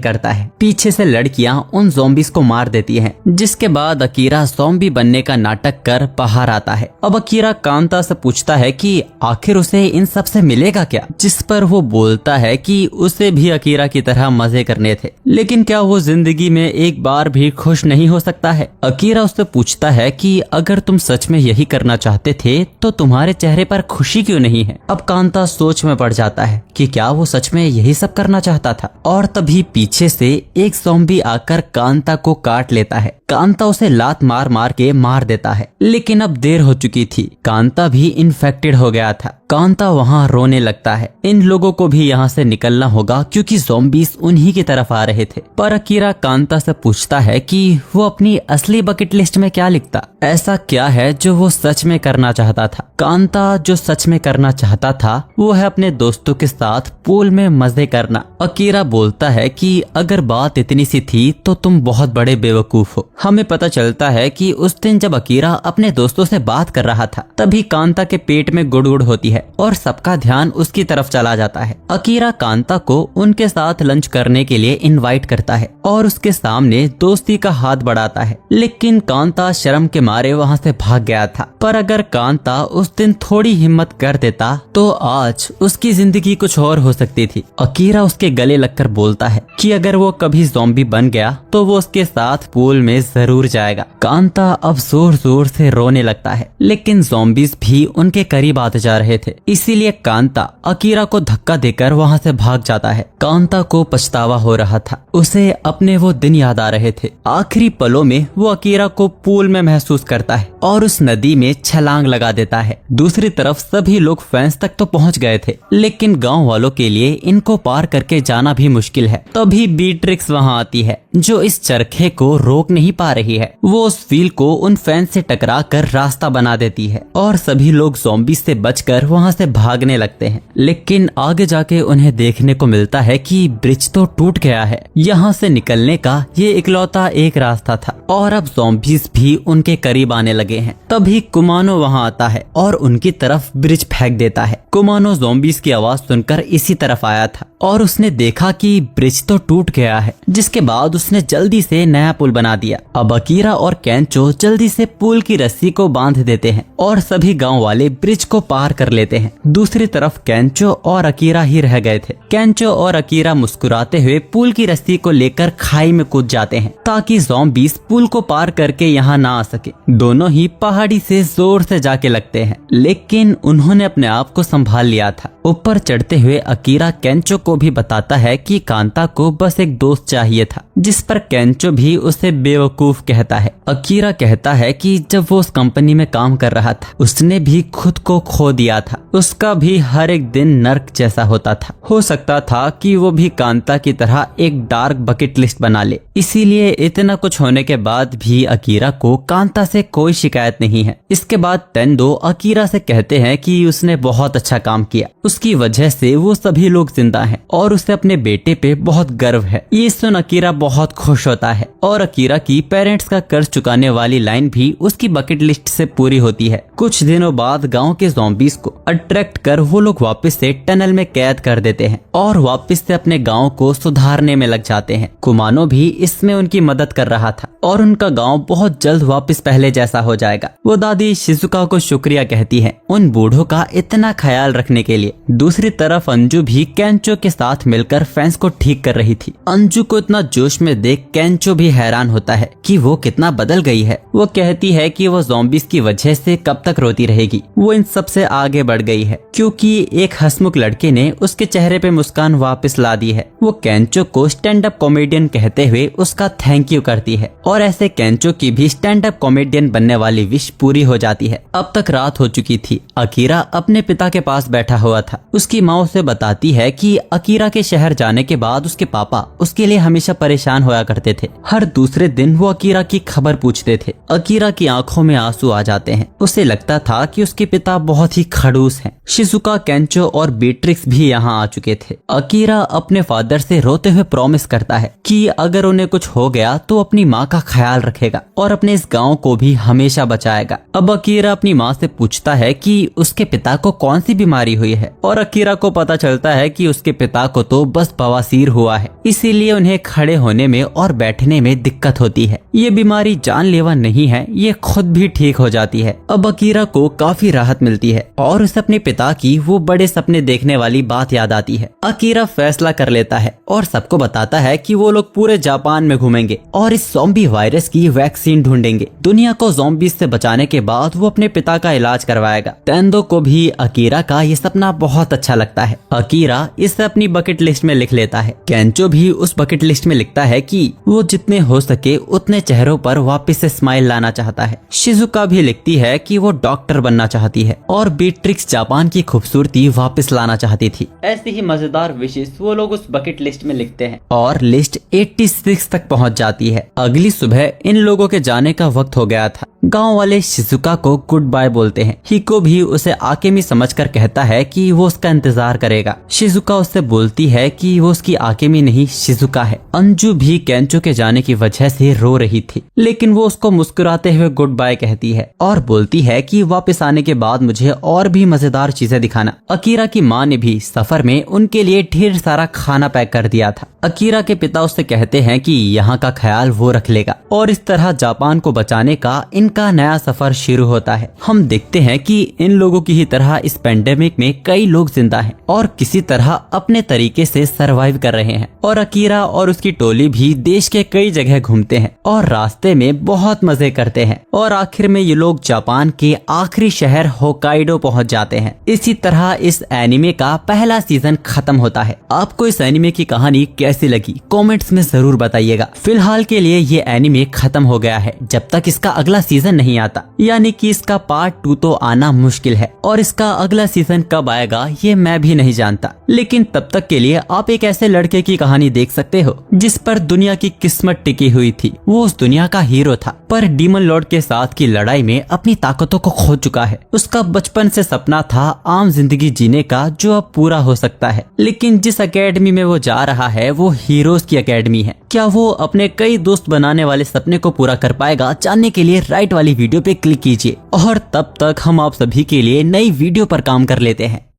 करता है। पीछे से लड़कियां उन ज़ॉम्बीज़ को मार देती हैं, जिसके बाद अकीरा ज़ॉम्बी बनने का नाटक कर बाहर आता है। अब अकीरा कांता से पूछता है कि आखिर उसे इन सब से मिलेगा क्या, जिस पर वो बोलता है कि उसे भी अकीरा की तरह मजे करने थे, लेकिन क्या वो जिंदगी में एक बार भी खुश नहीं हो सकता है। अकीरा उससे पूछता है कि अगर तुम सच में यही करना चाहते थे तो तुम्हारे चेहरे पर खुशी क्यों नहीं है। अब कांता सोच में पड़ जाता है कि क्या वो सच में यही सब करना चाहता था। और तभी पीछे से एक ज़ॉम्बी आकर कांता को काट लेता है। कांता उसे लात मार मार के मार देता है, लेकिन अब देर हो चुकी थी। कांता भी इन्फेक्टेड हो गया था। कांता वहाँ रोने लगता है। इन लोगों को भी यहाँ से निकलना होगा क्योंकि ज़ॉम्बीज़ उन्हीं की तरफ आ रहे थे। पर अकीरा कांता से पूछता है कि वो अपनी असली बकेट लिस्ट में क्या लिखता, ऐसा क्या है जो वो सच में करना चाहता था। कांता जो सच में करना चाहता था वो है अपने दोस्तों के साथ पूल में मजे करना। अकीरा बोलता है कि अगर बात इतनी सी थी तो तुम बहुत बड़े बेवकूफ हो। हमें पता चलता है कि उस दिन जब अकीरा अपने दोस्तों से बात कर रहा था तभी कांता के पेट में गुड़गुड़ होती है और सबका ध्यान उसकी तरफ चला जाता है। अकीरा कांता को उनके साथ लंच करने के लिए इनवाइट करता है और उसके सामने दोस्ती का हाथ बढ़ाता है, लेकिन कांता शर्म के मारे वहाँ से भाग गया था। पर अगर कांता उस दिन थोड़ी हिम्मत कर देता तो आज उसकी जिंदगी कुछ और हो सकती थी। अकीरा उसके गले लगकर बोलता है कि अगर वो कभी ज़ॉम्बी बन गया तो वो उसके साथ पूल में जरूर जाएगा। कांता अब जोर जोर से रोने लगता है, लेकिन ज़ॉम्बीज़ भी उनके करीब आते जा रहे थे। इसीलिए कांता अकीरा को धक्का देकर वहाँ से भाग जाता है। कांता को पछतावा हो रहा था। उसे अपने वो दिन याद आ रहे थे। आखिरी पलों में वो अकीरा को पूल में महसूस करता है और उस नदी में छलांग लगा देता है। दूसरी तरफ सभी लोग फेंस तक तो पहुँच गए थे, लेकिन गाँव वालों के लिए इनको पार करके जाना भी मुश्किल है। तभी बीट्रिक्स वहाँ आती है जो इस चरखे को रोक नहीं पा रही है। वो उस व्हील को उन फैंस से टकरा कर रास्ता बना देती है और सभी लोग ज़ॉम्बी से बचकर वहाँ से भागने लगते हैं। लेकिन आगे जाके उन्हें देखने को मिलता है कि ब्रिज तो टूट गया है। यहाँ से निकलने का ये इकलौता एक रास्ता था और अब ज़ॉम्बीज़ भी उनके करीब आने लगे हैं। तभी कुमानो वहाँ आता है और उनकी तरफ ब्रिज फेंक देता है। कुमानो ज़ॉम्बीज की आवाज सुनकर इसी तरफ आया था और उसने देखा कि ब्रिज तो टूट गया है, जिसके बाद उसने जल्दी से नया पुल बना दिया। अब अकीरा और केंचो जल्दी से पुल की रस्सी को बांध देते हैं और सभी गांव वाले ब्रिज को पार कर लेते हैं। दूसरी तरफ केंचो और अकीरा ही रह गए थे। केंचो और अकीरा मुस्कुराते हुए पुल की रस्सी को लेकर खाई में कूद जाते हैं ताकि ज़ॉम्बीज पुल को पार करके यहाँ ना आ सके। दोनों ही पहाड़ी से जोर से जाके लगते हैं, लेकिन उन्होंने अपने आप को संभाल लिया था। ऊपर चढ़ते हुए अकीरा केंचो को भी बताता है कि कांता को बस एक दोस्त चाहिए था, जिस पर केंचो भी उसे बेवकूफ कहता है। अकीरा कहता है कि जब वो उस कंपनी में काम कर रहा था उसने भी खुद को खो दिया था, उसका भी हर एक दिन नर्क जैसा होता था। हो सकता था कि वो भी कांता की तरह एक डार्क बकेट लिस्ट बना ले। इसीलिए इतना कुछ होने के बाद भी अकीरा को कांता से कोई शिकायत नहीं है। इसके बाद तेंदो अकीरा से कहते हैं कि उसने बहुत अच्छा काम किया, उसकी वजह से वो सभी लोग जिंदा हैं और उसे अपने बेटे पे बहुत गर्व है। ये सुन अकीरा बहुत खुश होता है और अकीरा की पेरेंट्स का कर्ज चुकाने वाली लाइन भी उसकी बकेट लिस्ट से पूरी होती है। कुछ दिनों बाद गांव के ज़ॉम्बीज को अट्रैक्ट कर वो लोग वापस से टनल में कैद कर देते हैं और वापस से अपने गांव को सुधारने में लग जाते हैं। कुमानो भी इसमें उनकी मदद कर रहा था और उनका गांव बहुत जल्द वापस पहले जैसा हो जाएगा। वो दादी शिजुका को शुक्रिया कहती है उन बूढ़ों का इतना ख्याल रखने के लिए। दूसरी तरफ अंजू भी केंचो के साथ मिलकर फेंस को ठीक कर रही थी। अंजू को इतना जोश में देख केंचो भी हैरान होता है कि वो कितना बदल गई है। वो कहती है कि वो ज़ॉम्बीज की वजह से कब तक रोती रहेगी। वो इन सब से आगे बढ़ गई है क्योंकि एक हंसमुख लड़के ने उसके चेहरे पे मुस्कान वापस ला दी है। वो केंचो को स्टैंड अप कॉमेडियन कहते हुए उसका थैंक यू करती है और ऐसे केंचो की भी स्टैंड अप कॉमेडियन बनने वाली विश पूरी हो जाती है। अब तक रात हो चुकी थी। अकीरा अपने पिता के पास बैठा हुआ था। उसकी माँ उसे बताती है कि अकीरा के शहर जाने के बाद उसके पापा उसके लिए हमेशा परेशान होया करते थे। हर दूसरे दिन वो अकीरा की खबर पूछते थे। अकीरा की आंखों में आंसू आ जाते हैं। उसे लगता था कि उसके पिता बहुत ही खड़ूस हैं। शिजुका, केंचो और बीट्रिक्स भी यहाँ आ चुके थे। अकीरा अपने फादर से रोते हुए प्रॉमिस करता है कि अगर उन्हें कुछ हो गया तो अपनी माँ का ख्याल रखेगा और अपने इस गांव को भी हमेशा बचाएगा। अब अकीरा अपनी माँ से पूछता है कि उसके पिता को कौन सी बीमारी हुई है और अकीरा को पता चलता है कि उसके पिता को तो बस बवासीर हुआ है, इसीलिए उन्हें खड़े होने में और बैठने में दिक्कत होती है। ये बीमारी जानलेवा नहीं है, ये खुद भी ठीक हो जाती है। अब अकीरा को काफी राहत मिलती है और उसे अपने पिता की वो बड़े सपने देखने वाली बात याद आती है। अकीरा फैसला कर लेता है और सबको बताता है कि वो लोग पूरे जापान में घूमेंगे और इस ज़ॉम्बी वायरस की वैक्सीन ढूंढेंगे। दुनिया को ज़ॉम्बीज से बचाने के बाद वो अपने पिता का इलाज करवाएगा। तेंदो को भी अकीरा का ये सपना बहुत अच्छा लगता है। अकीरा इसे अपनी बकेट लिस्ट में लिख लेता है। केंचो भी उस बकेट लिस्ट में लिखता है कि वो जितने हो सके उतने चेहरों पर वापस से स्माइल लाना चाहता है। शिजुका भी लिखती है कि वो डॉक्टर बनना चाहती है और बीट्रिक्स जापान की खूबसूरती वापस लाना चाहती थी। ऐसी ही मजेदार विशेष वो लोग उस बकेट लिस्ट में लिखते हैं और लिस्ट 86 तक पहुंच जाती है। अगली सुबह इन लोगों के जाने का वक्त हो गया था। गांव वाले शिजुका को गुड बाय बोलते हैं। हिको भी उसे आकेमी समझकर कहता है कि वो उसका इंतजार करेगा। शिजुका उससे बोलती है कि वो उसकी आकेमी नहीं शिजुका है। अंजू भी केंचो के जाने की वजह से रो रही थी, लेकिन वो उसको मुस्कुराते हुए गुड बाय कहती है और बोलती है कि वापस आने के बाद मुझे और भी मजेदार चीजें दिखाना। अकीरा की माँ ने भी सफर में उनके लिए ढेर सारा खाना पैक कर दिया था। अकीरा के पिता उससे कहते हैं कि यहाँ का ख्याल वो रख लेगा और इस तरह जापान को बचाने का इनका नया सफर शुरू होता है। हम देखते हैं कि इन लोगों की ही तरह इस पेंडेमिक में कई लोग जिंदा हैं और किसी तरह अपने तरीके से सरवाइव कर रहे हैं और अकीरा और उसकी टोली भी देश के कई जगह घूमते हैं और रास्ते में बहुत मजे करते हैं और आखिर में ये लोग जापान के आखिरी शहर होकाइडो पहुंच जाते हैं। इसी तरह इस एनिमे का पहला सीजन खत्म होता है। आपको इस एनिमे की कहानी कैसी लगी कमेंट्स में जरूर बताइएगा। फिलहाल के लिए ये एनिमे खत्म हो गया है जब तक इसका अगला सीजन नहीं आता, यानी कि इसका पार्ट 2 तो आना मुश्किल है और इसका अगला सीजन कब आएगा ये मैं भी नहीं जानता। लेकिन तब तक के लिए आप एक ऐसे लड़के की कहानी देख सकते हो जिस पर दुनिया की किस्मत टिकी हुई थी। वो उस दुनिया का हीरो था पर डीमन लॉर्ड के साथ की लड़ाई में अपनी ताकतों को खो चुका है। उसका बचपन से सपना था आम जिंदगी जीने का जो अब पूरा हो सकता है, लेकिन जिस एकेडमी में वो जा रहा है वो हीरोज की एकेडमी है। क्या वो अपने कई दोस्त बनाने वाले सपने को पूरा कर पाएगा? जानने के लिए राइट वाली वीडियो पे क्लिक कीजिए और तब तक हम आप सभी के लिए लिए नई वीडियो पर काम कर लेते हैं।